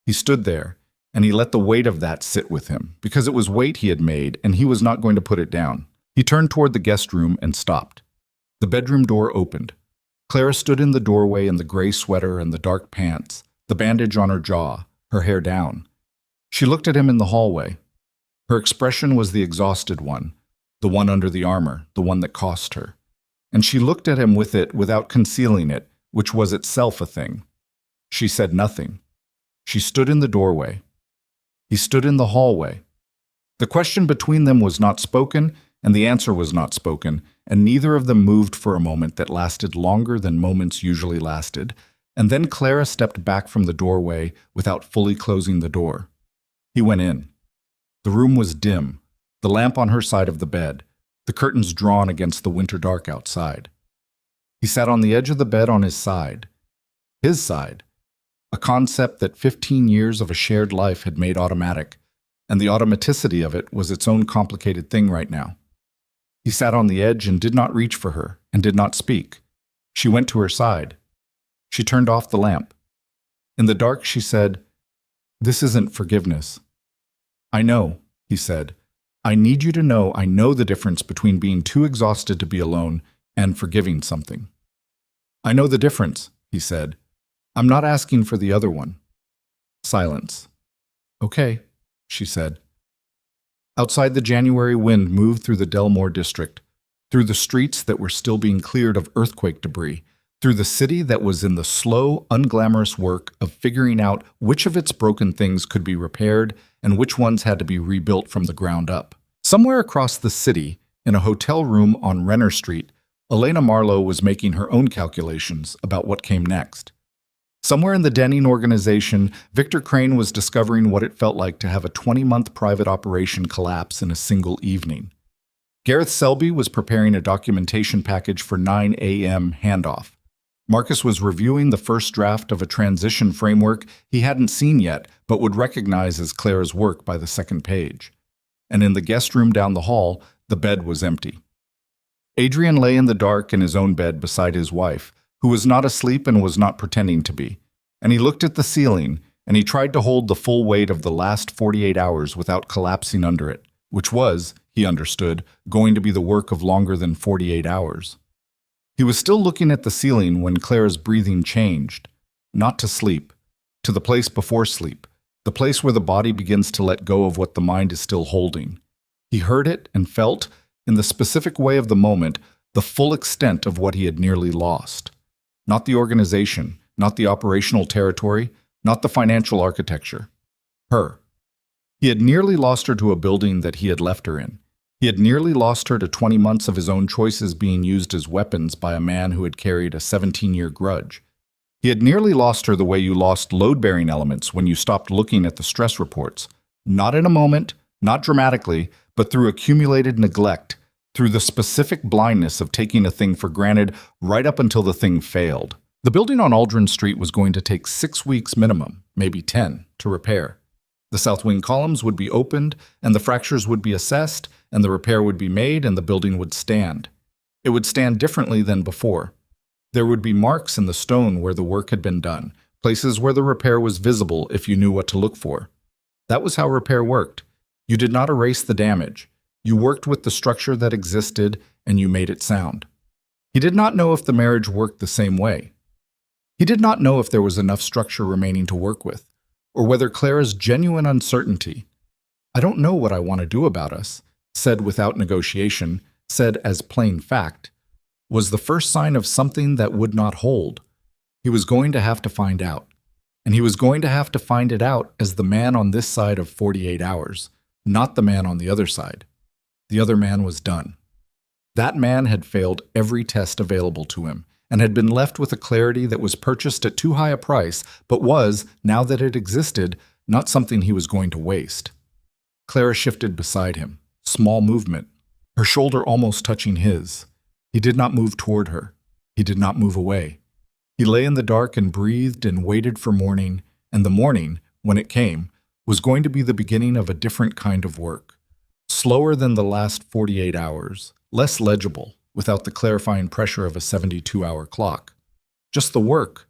He stood there, and he let the weight of that sit with him, because it was weight he had made, and he was not going to put it down. He turned toward the guest room and stopped. The bedroom door opened. Clara stood in the doorway in the gray sweater and the dark pants, the bandage on her jaw, her hair down. She looked at him in the hallway. Her expression was the exhausted one, the one under the armor, the one that cost her. And she looked at him with it without concealing it, which was itself a thing. She said nothing. She stood in the doorway. He stood in the hallway. The question between them was not spoken, and the answer was not spoken, and neither of them moved for a moment that lasted longer than moments usually lasted, and then Clara stepped back from the doorway without fully closing the door. He went in. The room was dim, the lamp on her side of the bed, the curtains drawn against the winter dark outside. He sat on the edge of the bed on his side, a concept that 15 years of a shared life had made automatic, and the automaticity of it was its own complicated thing right now. He sat on the edge and did not reach for her, and did not speak. She went to her side. She turned off the lamp. In the dark, she said, "This isn't forgiveness." "I know," he said. "I need you to know I know the difference between being too exhausted to be alone and forgiving something." "I know the difference," he said. "I'm not asking for the other one." Silence. "Okay," she said. Outside, the January wind moved through the Delmore district, through the streets that were still being cleared of earthquake debris, through the city that was in the slow, unglamorous work of figuring out which of its broken things could be repaired and which ones had to be rebuilt from the ground up. Somewhere across the city, in a hotel room on Renner Street, Elena Marlowe was making her own calculations about what came next. Somewhere in the Denning organization, Victor Crane was discovering what it felt like to have a 20-month private operation collapse in a single evening. Gareth Selby was preparing a documentation package for 9 a.m. handoff. Marcus was reviewing the first draft of a transition framework he hadn't seen yet, but would recognize as Clara's work by the second page. And in the guest room down the hall, the bed was empty. Adrian lay in the dark in his own bed beside his wife, who was not asleep and was not pretending to be. And he looked at the ceiling, and he tried to hold the full weight of the last 48 hours without collapsing under it, which was, he understood, going to be the work of longer than 48 hours. He was still looking at the ceiling when Clara's breathing changed, not to sleep, to the place before sleep, the place where the body begins to let go of what the mind is still holding. He heard it and felt, in the specific way of the moment, the full extent of what he had nearly lost. Not the organization, not the operational territory, not the financial architecture. Her. He had nearly lost her to a building that he had left her in. He had nearly lost her to 20 months of his own choices being used as weapons by a man who had carried a 17-year grudge. He had nearly lost her the way you lost load-bearing elements when you stopped looking at the stress reports. Not in a moment, not dramatically, but through accumulated neglect, through the specific blindness of taking a thing for granted right up until the thing failed. The building on Aldrin Street was going to take 6 weeks minimum, maybe 10, to repair. The south wing columns would be opened, and the fractures would be assessed, and the repair would be made, and the building would stand. It would stand differently than before. There would be marks in the stone where the work had been done, places where the repair was visible if you knew what to look for. That was how repair worked. You did not erase the damage. You worked with the structure that existed, and you made it sound. He did not know if the marriage worked the same way. He did not know if there was enough structure remaining to work with, or whether Clara's genuine uncertainty, "I don't know what I want to do about us," said without negotiation, said as plain fact, was the first sign of something that would not hold. He was going to have to find out. And he was going to have to find it out as the man on this side of 48 hours, not the man on the other side. The other man was done. That man had failed every test available to him, and had been left with a clarity that was purchased at too high a price, but was, now that it existed, not something he was going to waste. Clara shifted beside him, small movement, her shoulder almost touching his. He did not move toward her. He did not move away. He lay in the dark and breathed and waited for morning, and the morning, when it came, was going to be the beginning of a different kind of work. Slower than the last 48 hours, less legible, without the clarifying pressure of a 72-hour clock. Just the work,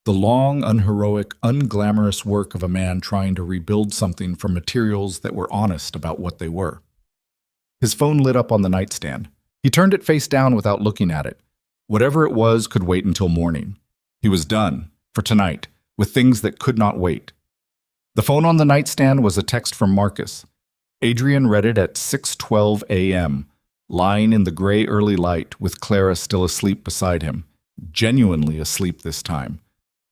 the long, unheroic, unglamorous work of a man trying to rebuild something from materials that were honest about what they were. His phone lit up on the nightstand. He turned it face down without looking at it. Whatever it was could wait until morning. He was done, for tonight, with things that could not wait. The phone on the nightstand was a text from Marcus. Adrian read it at 6:12 a.m., lying in the gray early light with Clara still asleep beside him, genuinely asleep this time.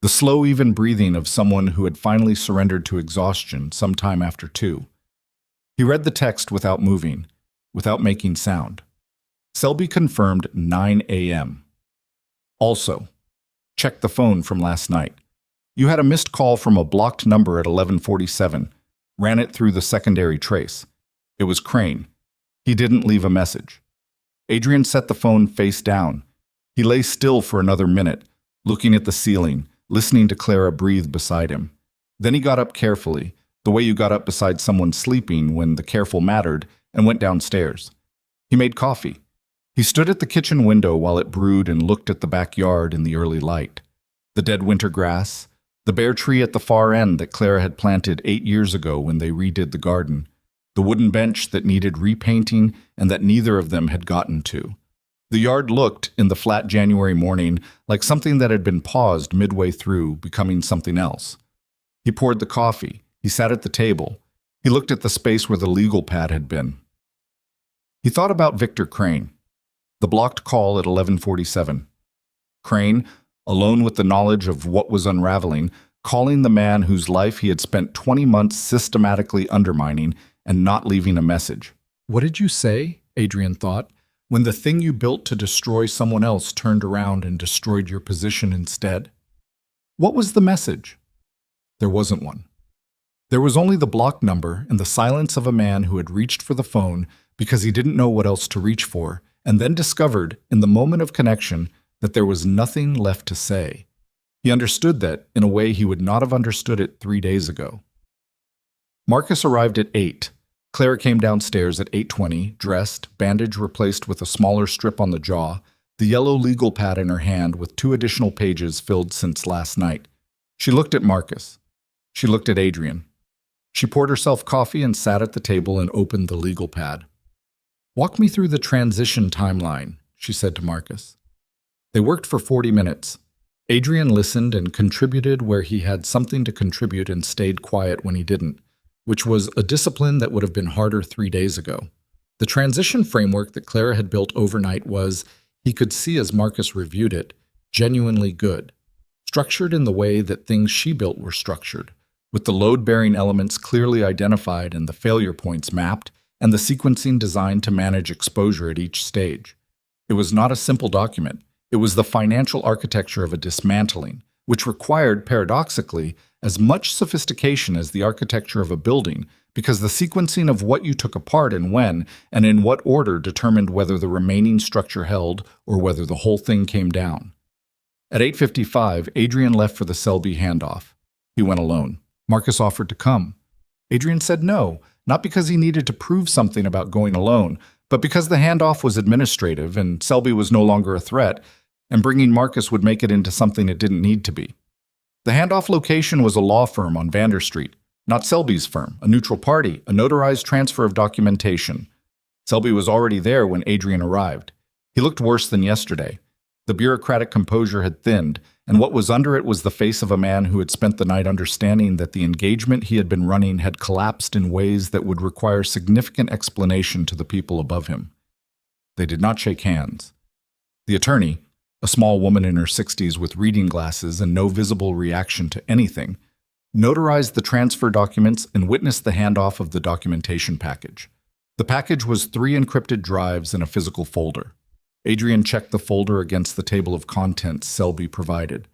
The slow, even breathing of someone who had finally surrendered to exhaustion sometime after 2. He read the text without moving, without making sound. Selby confirmed 9 a.m. Also, check the phone from last night. You had a missed call from a blocked number at 11:47. Ran it through the secondary trace. It was Crane. He didn't leave a message. Adrian set the phone face down. He lay still for another minute, looking at the ceiling, listening to Clara breathe beside him. Then he got up carefully, the way you got up beside someone sleeping when the careful mattered, and went downstairs. He made coffee. He stood at the kitchen window while it brewed and looked at the backyard in the early light. The dead winter grass, the bare tree at the far end that Clara had planted 8 years ago when they redid the garden, the wooden bench that needed repainting and that neither of them had gotten to. The yard looked, in the flat January morning, like something that had been paused midway through, becoming something else. He poured the coffee. He sat at the table. He looked at the space where the legal pad had been. He thought about Victor Crane. The blocked call at 11:47. Crane, alone with the knowledge of what was unraveling, calling the man whose life he had spent 20 months systematically undermining and not leaving a message. What did you say? Adrian thought, when the thing you built to destroy someone else turned around and destroyed your position instead? What was the message? There wasn't one. There was only the block number and the silence of a man who had reached for the phone because he didn't know what else to reach for, and then discovered, in the moment of connection, that there was nothing left to say. He understood that in a way he would not have understood it 3 days ago. Marcus arrived at 8. Clara came downstairs at 8:20, dressed, bandage replaced with a smaller strip on the jaw, the yellow legal pad in her hand with 2 additional pages filled since last night. She looked at Marcus. She looked at Adrian. She poured herself coffee and sat at the table and opened the legal pad. "Walk me through the transition timeline," she said to Marcus. They worked for 40 minutes. Adrian listened and contributed where he had something to contribute and stayed quiet when he didn't, which was a discipline that would have been harder 3 days ago. The transition framework that Clara had built overnight was, he could see as Marcus reviewed it, genuinely good. Structured in the way that things she built were structured, with the load-bearing elements clearly identified and the failure points mapped, and the sequencing designed to manage exposure at each stage. It was not a simple document. It was the financial architecture of a dismantling, which required, paradoxically, as much sophistication as the architecture of a building, because the sequencing of what you took apart and when, and in what order determined whether the remaining structure held or whether the whole thing came down. At 8:55, Adrian left for the Selby handoff. He went alone. Marcus offered to come. Adrian said no, not because he needed to prove something about going alone, but because the handoff was administrative and Selby was no longer a threat, and bringing Marcus would make it into something it didn't need to be. The handoff location was a law firm on Vander Street, not Selby's firm, a neutral party, a notarized transfer of documentation. Selby was already there when Adrian arrived. He looked worse than yesterday. The bureaucratic composure had thinned, and what was under it was the face of a man who had spent the night understanding that the engagement he had been running had collapsed in ways that would require significant explanation to the people above him. They did not shake hands. The attorney, a small woman in her 60s with reading glasses and no visible reaction to anything, notarized the transfer documents and witnessed the handoff of the documentation package. The package was 3 encrypted drives in a physical folder. Adrian checked the folder against the table of contents Selby provided.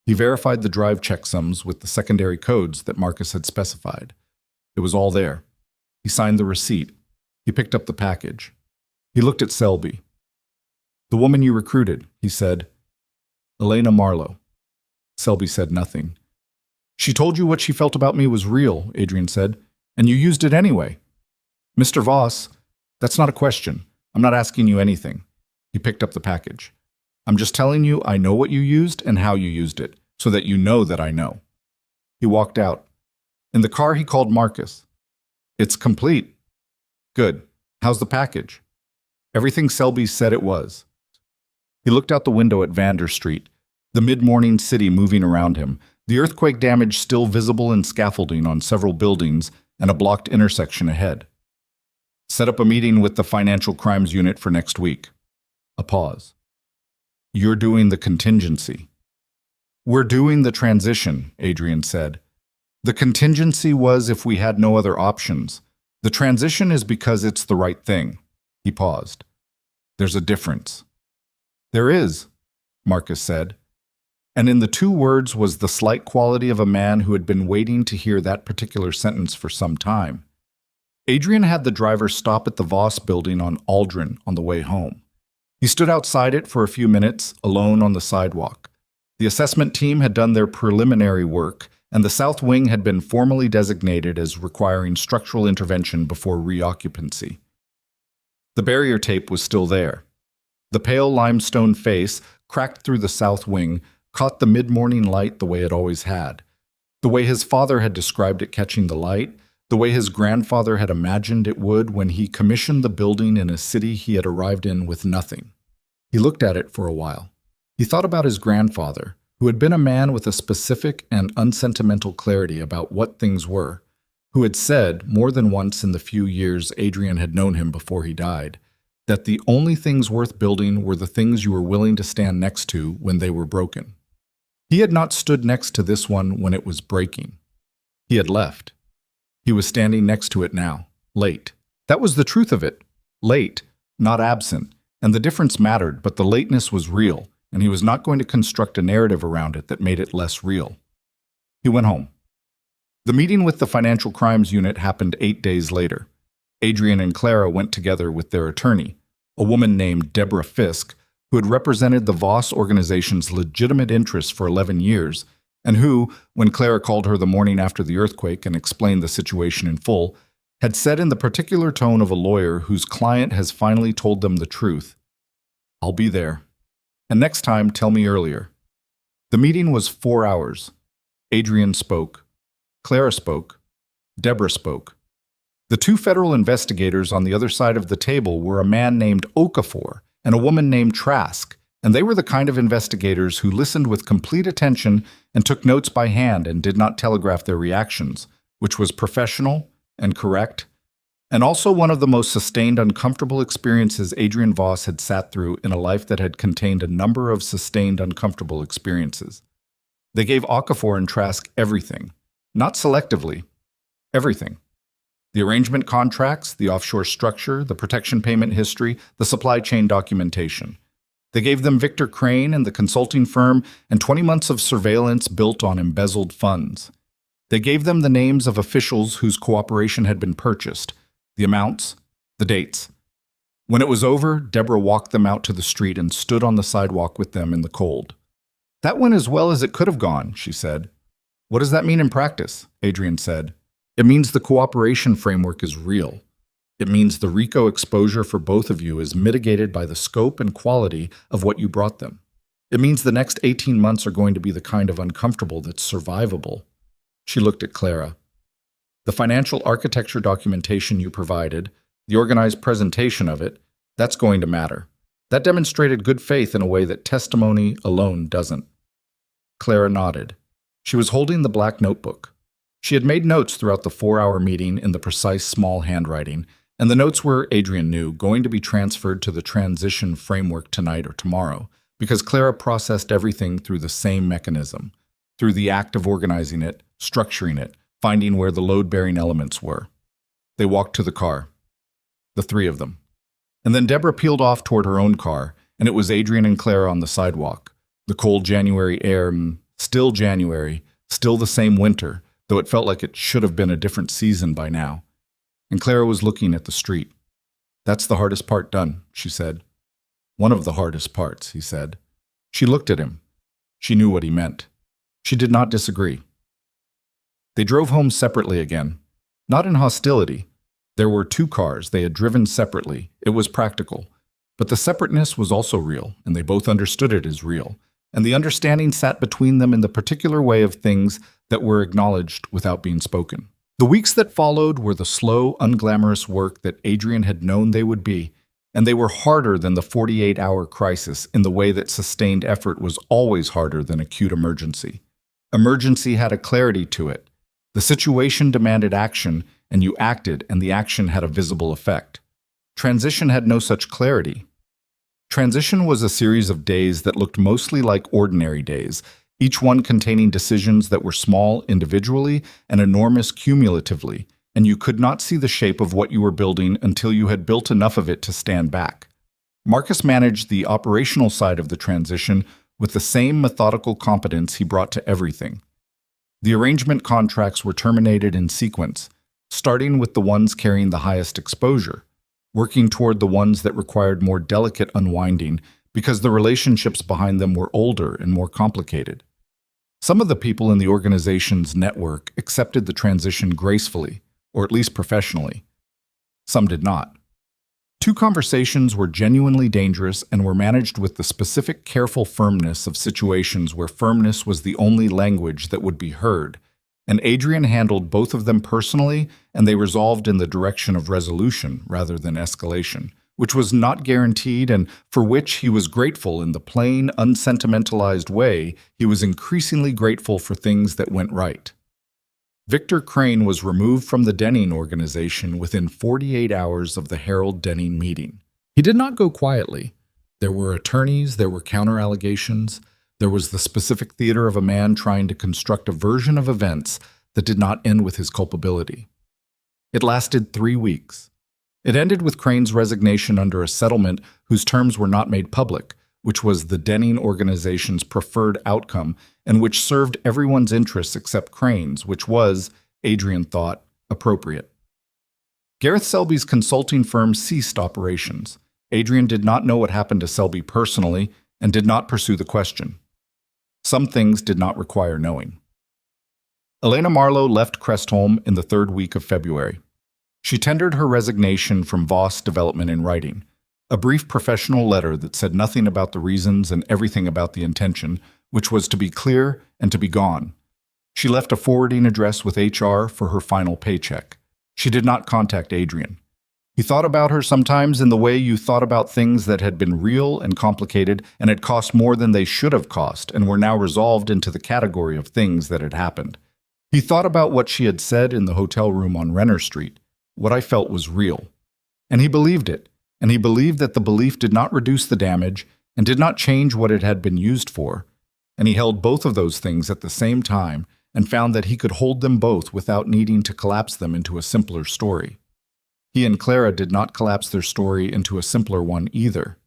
He verified the drive checksums with the secondary codes that Marcus had specified. It was all there. He signed the receipt. He picked up the package. He looked at Selby. "The woman you recruited," he said. "Elena Marlowe." Selby said nothing. "She told you what she felt about me was real," Adrian said, "and you used it anyway." "Mr. Voss, that's not a question. I'm not asking you anything." He picked up the package. "I'm just telling you I know what you used and how you used it, so that you know that I know." He walked out. In the car, he called Marcus. "It's complete." "Good. How's the package?" "Everything Selby said it was." He looked out the window at Vander Street, the mid-morning city moving around him, the earthquake damage still visible in scaffolding on several buildings and a blocked intersection ahead. "Set up a meeting with the Financial Crimes Unit for next week." A pause. "You're doing the contingency." "We're doing the transition," Adrian said. "The contingency was if we had no other options. The transition is because it's the right thing." He paused. "There's a difference." "There is," Marcus said. And in the 2 words was the slight quality of a man who had been waiting to hear that particular sentence for some time. Adrian had the driver stop at the Voss building on Aldrin on the way home. He stood outside it for a few minutes, alone on the sidewalk. The assessment team had done their preliminary work, and the south wing had been formally designated as requiring structural intervention before reoccupancy. The barrier tape was still there. The pale limestone face, cracked through the south wing, caught the mid-morning light the way it always had, the way his father had described it catching the light, the way his grandfather had imagined it would when he commissioned the building in a city he had arrived in with nothing. He looked at it for a while. He thought about his grandfather, who had been a man with a specific and unsentimental clarity about what things were, who had said, more than once in the few years Adrian had known him before he died, that the only things worth building were the things you were willing to stand next to when they were broken. He had not stood next to this one when it was breaking. He had left. He was standing next to it now, late. That was the truth of it. Late, not absent, and the difference mattered, but the lateness was real, and he was not going to construct a narrative around it that made it less real. He went home. The meeting with the Financial Crimes Unit happened 8 days later. Adrian and Clara went together with their attorney, a woman named Deborah Fisk, who had represented the Voss organization's legitimate interests for 11 years, and who, when Clara called her the morning after the earthquake and explained the situation in full, had said in the particular tone of a lawyer whose client has finally told them the truth, "I'll be there. And next time, tell me earlier." The meeting was 4 hours. Adrian spoke. Clara spoke. Deborah spoke. The 2 federal investigators on the other side of the table were a man named Okafor and a woman named Trask, and they were the kind of investigators who listened with complete attention and took notes by hand and did not telegraph their reactions, which was professional and correct, and also one of the most sustained uncomfortable experiences Adrian Voss had sat through in a life that had contained a number of sustained uncomfortable experiences. They gave Okafor and Trask everything, not selectively, everything. The arrangement contracts, the offshore structure, the protection payment history, the supply chain documentation. They gave them Victor Crane and the consulting firm and 20 months of surveillance built on embezzled funds. They gave them the names of officials whose cooperation had been purchased, the amounts, the dates. When it was over, Deborah walked them out to the street and stood on the sidewalk with them in the cold. "That went as well as it could have gone," she said. "What does that mean in practice?" Adrian said. "It means the cooperation framework is real. It means the RICO exposure for both of you is mitigated by the scope and quality of what you brought them. It means the next 18 months are going to be the kind of uncomfortable that's survivable." She looked at Clara. "The financial architecture documentation you provided, the organized presentation of it, that's going to matter. That demonstrated good faith in a way that testimony alone doesn't." Clara nodded. She was holding the black notebook. She had made notes throughout the 4-hour meeting in the precise small handwriting, and the notes were, Adrian knew, going to be transferred to the transition framework tonight or tomorrow, because Clara processed everything through the same mechanism, through the act of organizing it, structuring it, finding where the load-bearing elements were. They walked to the car. The three of them. And then Deborah peeled off toward her own car, and it was Adrian and Clara on the sidewalk. The cold January air, still January, still the same winter, though it felt like it should have been a different season by now. And Clara was looking at the street. "That's the hardest part done," she said. "One of the hardest parts," he said. She looked at him. She knew what he meant. She did not disagree. They drove home separately again. Not in hostility. There were 2 cars. They had driven separately. It was practical. But the separateness was also real, and they both understood it as real. And the understanding sat between them in the particular way of things that were acknowledged without being spoken. The weeks that followed were the slow, unglamorous work that Adrian had known they would be, and they were harder than the 48-hour crisis in the way that sustained effort was always harder than acute emergency. Emergency had a clarity to it. The situation demanded action, and you acted, and the action had a visible effect. Transition had no such clarity. Transition was a series of days that looked mostly like ordinary days, each one containing decisions that were small individually and enormous cumulatively, and you could not see the shape of what you were building until you had built enough of it to stand back. Marcus managed the operational side of the transition with the same methodical competence he brought to everything. The arrangement contracts were terminated in sequence, starting with the ones carrying the highest exposure, working toward the ones that required more delicate unwinding because the relationships behind them were older and more complicated. Some of the people in the organization's network accepted the transition gracefully, or at least professionally. Some did not. 2 conversations were genuinely dangerous and were managed with the specific careful firmness of situations where firmness was the only language that would be heard, and Adrian handled both of them personally, and they resolved in the direction of resolution rather than escalation, which was not guaranteed and for which he was grateful in the plain, unsentimentalized way he was increasingly grateful for things that went right. Victor Crane was removed from the Denning organization within 48 hours of the Harold Denning meeting. He did not go quietly. There were attorneys, there were counter-allegations, there was the specific theater of a man trying to construct a version of events that did not end with his culpability. It lasted 3 weeks. It ended with Crane's resignation under a settlement whose terms were not made public, which was the Denning organization's preferred outcome and which served everyone's interests except Crane's, which was, Adrian thought, appropriate. Gareth Selby's consulting firm ceased operations. Adrian did not know what happened to Selby personally and did not pursue the question. Some things did not require knowing. Elena Marlowe left Crestholm in the 3rd week of February. She tendered her resignation from Voss Development in writing, a brief professional letter that said nothing about the reasons and everything about the intention, which was to be clear and to be gone. She left a forwarding address with HR for her final paycheck. She did not contact Adrian. He thought about her sometimes in the way you thought about things that had been real and complicated and had cost more than they should have cost and were now resolved into the category of things that had happened. He thought about what she had said in the hotel room on Renner Street. What I felt was real. And he believed it, and he believed that the belief did not reduce the damage and did not change what it had been used for. And he held both of those things at the same time and found that he could hold them both without needing to collapse them into a simpler story. He and Clara did not collapse their story into a simpler one either.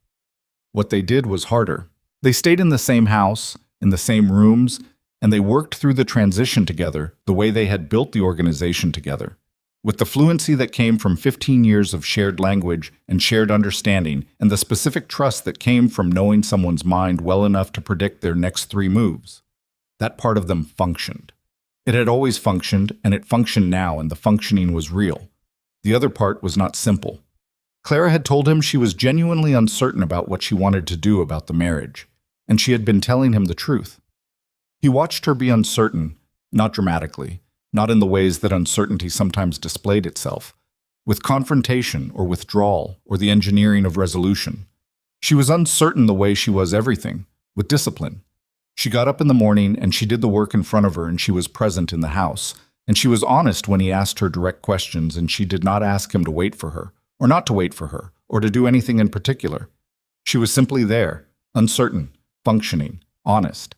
What they did was harder. They stayed in the same house, in the same rooms, and they worked through the transition together the way they had built the organization together. With the fluency that came from 15 years of shared language and shared understanding, and the specific trust that came from knowing someone's mind well enough to predict their next 3 moves. That part of them functioned. It had always functioned, and it functioned now, and the functioning was real. The other part was not simple. Clara had told him she was genuinely uncertain about what she wanted to do about the marriage, and she had been telling him the truth. He watched her be uncertain, not dramatically, not in the ways that uncertainty sometimes displayed itself, with confrontation or withdrawal or the engineering of resolution. She was uncertain the way she was everything, with discipline. She got up in the morning and she did the work in front of her, and she was present in the house, and she was honest when he asked her direct questions, and she did not ask him to wait for her, or not to wait for her, or to do anything in particular. She was simply there, uncertain, functioning, honest.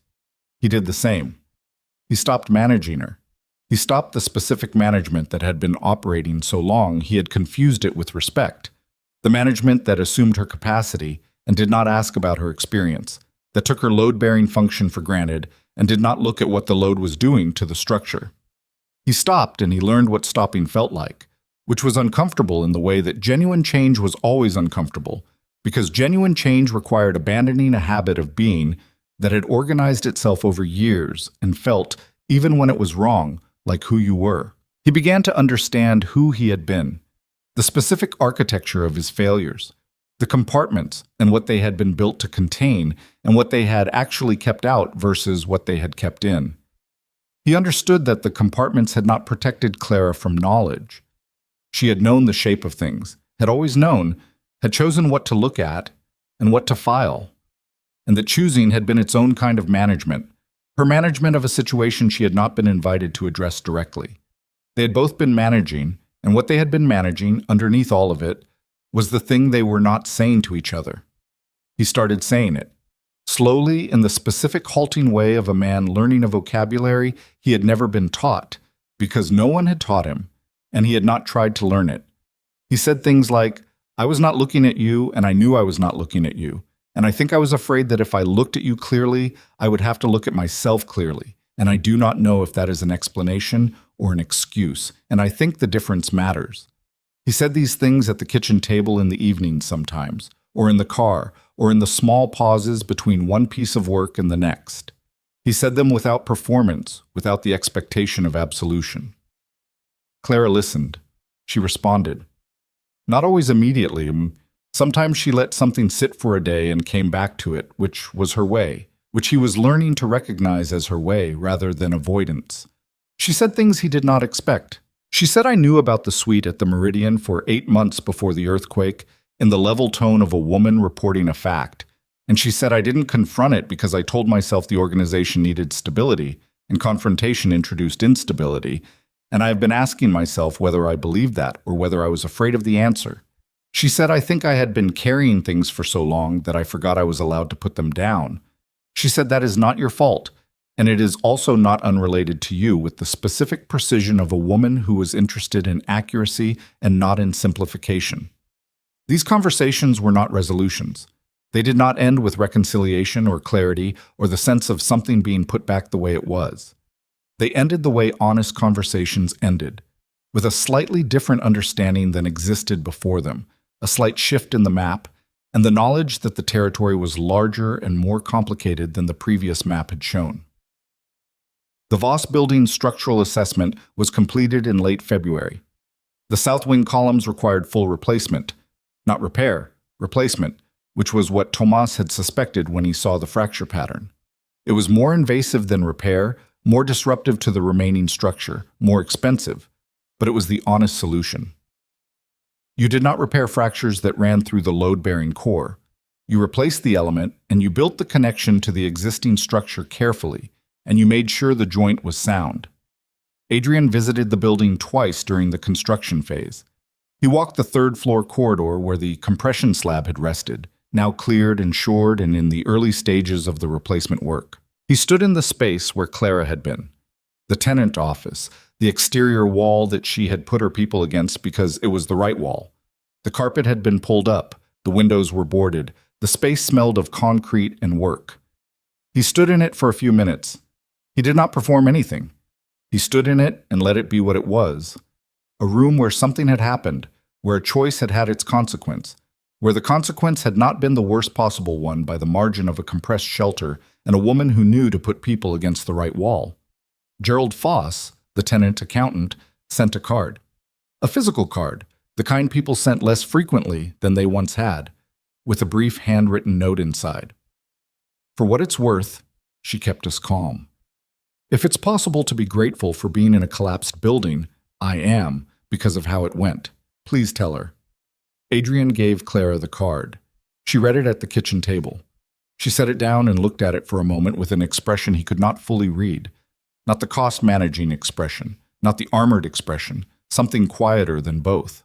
He did the same. He stopped managing her. He stopped the specific management that had been operating so long he had confused it with respect, the management that assumed her capacity and did not ask about her experience, that took her load-bearing function for granted and did not look at what the load was doing to the structure. He stopped and he learned what stopping felt like, which was uncomfortable in the way that genuine change was always uncomfortable, because genuine change required abandoning a habit of being that had organized itself over years and felt, even when it was wrong, like who you were. He began to understand who he had been, the specific architecture of his failures, the compartments and what they had been built to contain and what they had actually kept out versus what they had kept in. He understood that the compartments had not protected Clara from knowledge. She had known the shape of things, had always known, had chosen what to look at and what to file, and that choosing had been its own kind of management, her management of a situation she had not been invited to address directly. They had both been managing, and what they had been managing, underneath all of it, was the thing they were not saying to each other. He started saying it, slowly, in the specific halting way of a man learning a vocabulary he had never been taught, because no one had taught him, and he had not tried to learn it. He said things like, "I was not looking at you, and I knew I was not looking at you. And I think I was afraid that if I looked at you clearly, I would have to look at myself clearly. And I do not know if that is an explanation or an excuse. And I think the difference matters." He said these things at the kitchen table in the evenings sometimes, or in the car, or in the small pauses between one piece of work and the next. He said them without performance, without the expectation of absolution. Clara listened. She responded. Not always immediately. Sometimes she let something sit for a day and came back to it, which was her way, which he was learning to recognize as her way rather than avoidance. She said things he did not expect. She said, "I knew about the suite at the Meridian for 8 months before the earthquake," in the level tone of a woman reporting a fact. And she said, "I didn't confront it because I told myself the organization needed stability, and confrontation introduced instability, and I have been asking myself whether I believed that or whether I was afraid of the answer." She said, "I think I had been carrying things for so long that I forgot I was allowed to put them down." She said, "That is not your fault, and it is also not unrelated to you, with the specific precision of a woman who was interested in accuracy and not in simplification." These conversations were not resolutions. They did not end with reconciliation or clarity or the sense of something being put back the way it was. They ended the way honest conversations ended, with a slightly different understanding than existed before them, a slight shift in the map, and the knowledge that the territory was larger and more complicated than the previous map had shown. The Voss building's structural assessment was completed in late February. The south wing columns required full replacement, not repair, replacement, which was what Tomas had suspected when he saw the fracture pattern. It was more invasive than repair, more disruptive to the remaining structure, more expensive, but it was the honest solution. You did not repair fractures that ran through the load-bearing core. You replaced the element, and you built the connection to the existing structure carefully, and you made sure the joint was sound. Adrian visited the building twice during the construction phase. He walked the third-floor corridor where the compression slab had rested, now cleared and shored and in the early stages of the replacement work. He stood in the space where Clara had been, the tenant office, the exterior wall that she had put her people against because it was the right wall. The carpet had been pulled up, the windows were boarded, the space smelled of concrete and work. He stood in it for a few minutes. He did not perform anything. He stood in it and let it be what it was. A room where something had happened, where a choice had had its consequence, where the consequence had not been the worst possible one by the margin of a compressed shelter and a woman who knew to put people against the right wall. Gerald Foss, the tenant accountant, sent a card. A physical card, the kind people sent less frequently than they once had, with a brief handwritten note inside. For what it's worth, she kept us calm. If it's possible to be grateful for being in a collapsed building, I am, because of how it went. Please tell her. Adrian gave Clara the card. She read it at the kitchen table. She set it down and looked at it for a moment with an expression he could not fully read. Not the cost-managing expression, not the armored expression, something quieter than both.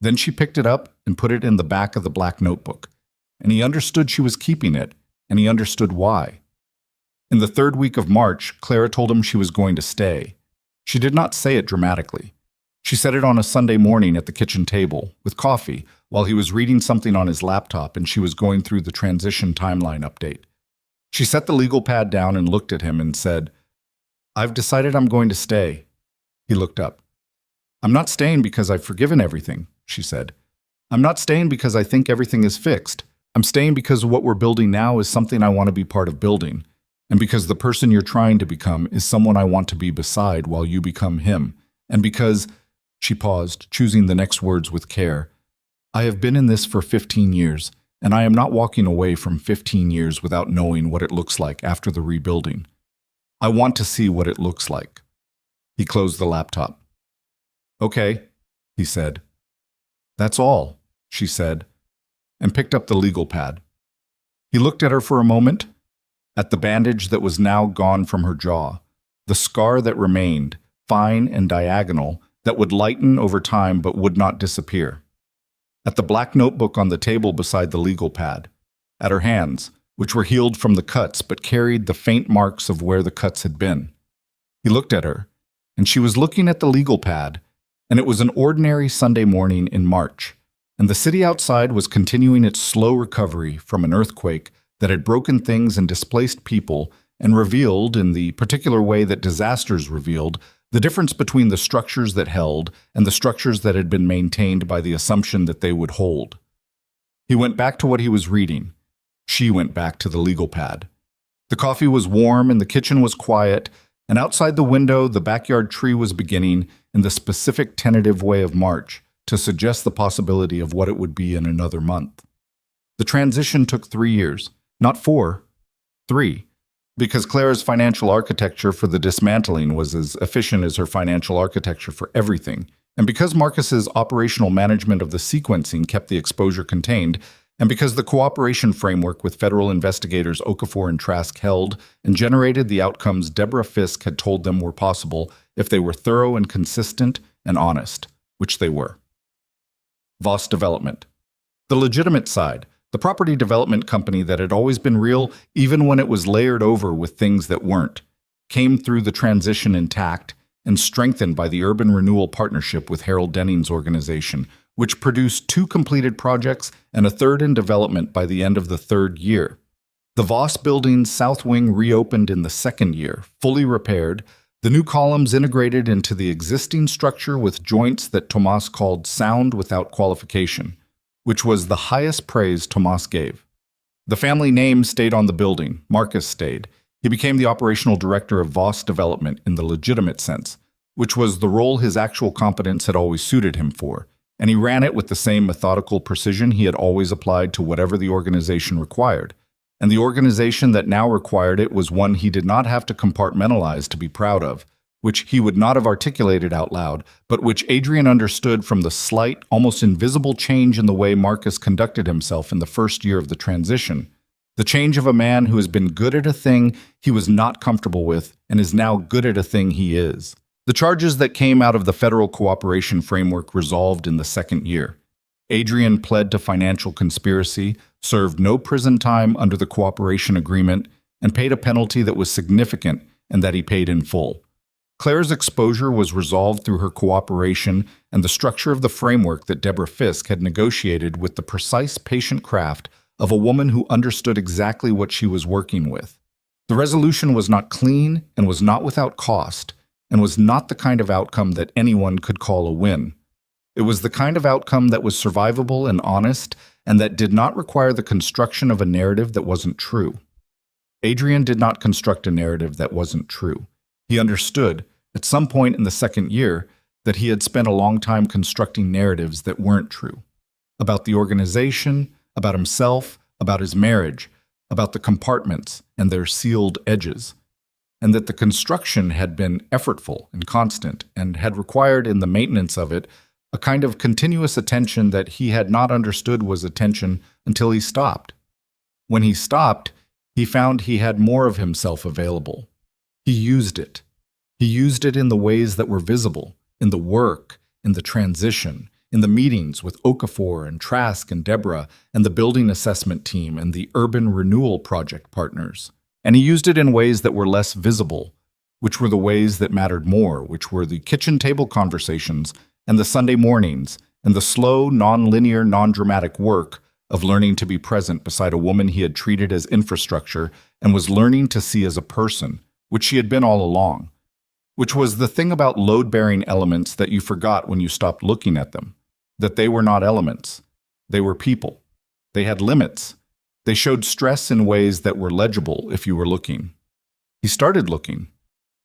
Then she picked it up and put it in the back of the black notebook. And he understood she was keeping it, and he understood why. In the third week of March, Clara told him she was going to stay. She did not say it dramatically. She said it on a Sunday morning at the kitchen table, with coffee, while he was reading something on his laptop and she was going through the transition timeline update. She set the legal pad down and looked at him and said, "I've decided I'm going to stay." He looked up. "I'm not staying because I've forgiven everything," she said. "I'm not staying because I think everything is fixed. I'm staying because what we're building now is something I want to be part of building, and because the person you're trying to become is someone I want to be beside while you become him, and because," she paused, choosing the next words with care, "I have been in this for 15 years, and I am not walking away from 15 years without knowing what it looks like after the rebuilding. I want to see what it looks like." He closed the laptop. "Okay," he said. "That's all," she said, and picked up the legal pad. He looked at her for a moment, at the bandage that was now gone from her jaw, the scar that remained, fine and diagonal, that would lighten over time but would not disappear. At the black notebook on the table beside the legal pad, at her hands, which were healed from the cuts but carried the faint marks of where the cuts had been. He looked at her, and she was looking at the legal pad, and it was an ordinary Sunday morning in March, and the city outside was continuing its slow recovery from an earthquake that had broken things and displaced people and revealed, in the particular way that disasters revealed, the difference between the structures that held and the structures that had been maintained by the assumption that they would hold. He went back to what he was reading. She went back to the legal pad. The coffee was warm and the kitchen was quiet, and outside the window the backyard tree was beginning, in the specific tentative way of March, to suggest the possibility of what it would be in another month. The transition took 3 years, not 4, 3. Because Clara's financial architecture for the dismantling was as efficient as her financial architecture for everything, and because Marcus's operational management of the sequencing kept the exposure contained, and because the cooperation framework with federal investigators Okafor and Trask held and generated the outcomes Deborah Fisk had told them were possible if they were thorough and consistent and honest, which they were. Voss Development. The legitimate side, the property development company that had always been real even when it was layered over with things that weren't, came through the transition intact and strengthened by the urban renewal partnership with Harold Denning's organization, which produced 2 completed projects and a third in development by the end of the 3rd year. The Voss Building's south wing reopened in the 2nd year, fully repaired, the new columns integrated into the existing structure with joints that Tomas called sound without qualification, which was the highest praise Tomas gave. The family name stayed on the building. Marcus stayed. He became the operational director of Voss Development in the legitimate sense, which was the role his actual competence had always suited him for, and he ran it with the same methodical precision he had always applied to whatever the organization required. And the organization that now required it was one he did not have to compartmentalize to be proud of, which he would not have articulated out loud, but which Adrian understood from the slight, almost invisible change in the way Marcus conducted himself in the first year of the transition. The change of a man who has been good at a thing he was not comfortable with and is now good at a thing he is. The charges that came out of the federal cooperation framework resolved in the 2nd year. Adrian pled to financial conspiracy, served no prison time under the cooperation agreement, and paid a penalty that was significant and that he paid in full. Clara's exposure was resolved through her cooperation and the structure of the framework that Deborah Fisk had negotiated with the precise patient craft of a woman who understood exactly what she was working with. The resolution was not clean and was not without cost, and was not the kind of outcome that anyone could call a win. It was the kind of outcome that was survivable and honest, and that did not require the construction of a narrative that wasn't true. Adrian did not construct a narrative that wasn't true. He understood, at some point in the second year, that he had spent a long time constructing narratives that weren't true. About the organization, about himself, about his marriage, about the compartments and their sealed edges, and that the construction had been effortful and constant and had required in the maintenance of it a kind of continuous attention that he had not understood was attention until he stopped. When he stopped, he found he had more of himself available. He used it. He used it in the ways that were visible, in the work, in the transition, in the meetings with Okafor and Trask and Deborah and the building assessment team and the urban renewal project partners. And he used it in ways that were less visible, which were the ways that mattered more, which were the kitchen table conversations and the Sunday mornings and the slow, non-linear, non-dramatic work of learning to be present beside a woman he had treated as infrastructure and was learning to see as a person, which she had been all along, which was the thing about load-bearing elements that you forgot when you stopped looking at them, that they were not elements. They were people. They had limits. They showed stress in ways that were legible if you were looking. He started looking.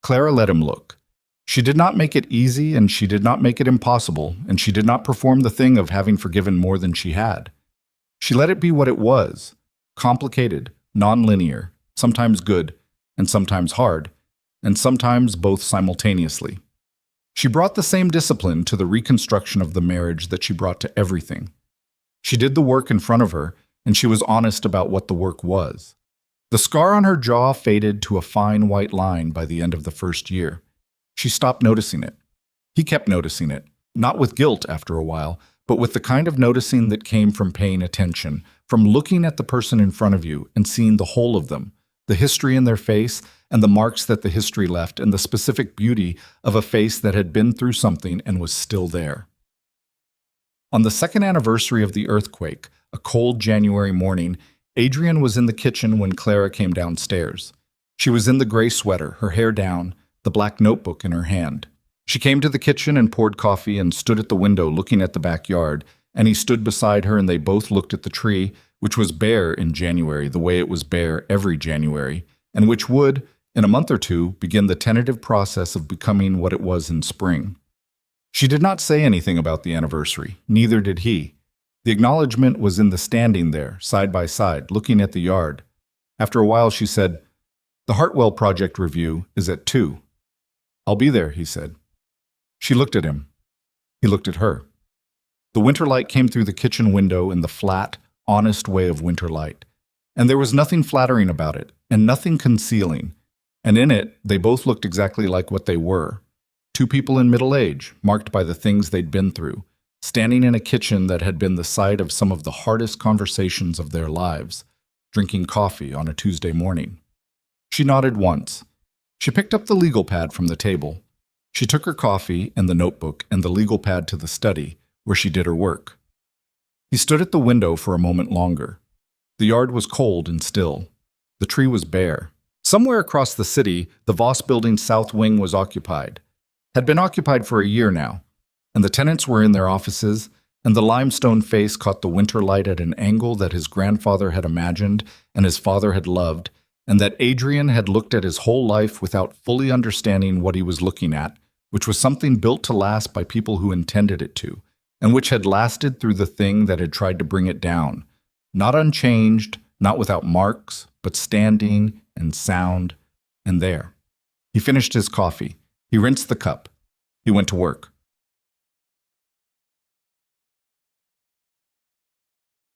Clara let him look. She did not make it easy, and she did not make it impossible, and she did not perform the thing of having forgiven more than she had. She let it be what it was, complicated, non-linear, sometimes good, and sometimes hard, and sometimes both simultaneously. She brought the same discipline to the reconstruction of the marriage that she brought to everything. She did the work in front of her, and she was honest about what the work was. The scar on her jaw faded to a fine white line by the end of the first year. She stopped noticing it. He kept noticing it, not with guilt after a while, but with the kind of noticing that came from paying attention, from looking at the person in front of you and seeing the whole of them, the history in their face and the marks that the history left and the specific beauty of a face that had been through something and was still there. On the second anniversary of the earthquake, a cold January morning, Adrian was in the kitchen when Clara came downstairs. She was in the gray sweater, her hair down, the black notebook in her hand. She came to the kitchen and poured coffee and stood at the window looking at the backyard, and he stood beside her and they both looked at the tree, which was bare in January the way it was bare every January, and which would, in a month or two, begin the tentative process of becoming what it was in spring. She did not say anything about the anniversary, neither did he. The acknowledgement was in the standing there, side by side, looking at the yard. After a while she said, "The Hartwell Project review is at 2. "I'll be there," he said. She looked at him. He looked at her. The winter light came through the kitchen window in the flat, honest way of winter light. And there was nothing flattering about it, and nothing concealing. And in it, they both looked exactly like what they were. Two people in middle age, marked by the things they'd been through, standing in a kitchen that had been the site of some of the hardest conversations of their lives, drinking coffee on a Tuesday morning. She nodded once. She picked up the legal pad from the table. She took her coffee and the notebook and the legal pad to the study, where she did her work. He stood at the window for a moment longer. The yard was cold and still. The tree was bare. Somewhere across the city, the Voss building's south wing was occupied. Had been occupied for a year now, and the tenants were in their offices, and the limestone face caught the winter light at an angle that his grandfather had imagined and his father had loved, and that Adrian had looked at his whole life without fully understanding what he was looking at, which was something built to last by people who intended it to, and which had lasted through the thing that had tried to bring it down, not unchanged, not without marks, but standing and sound, and there. He finished his coffee. He rinsed the cup. He went to work.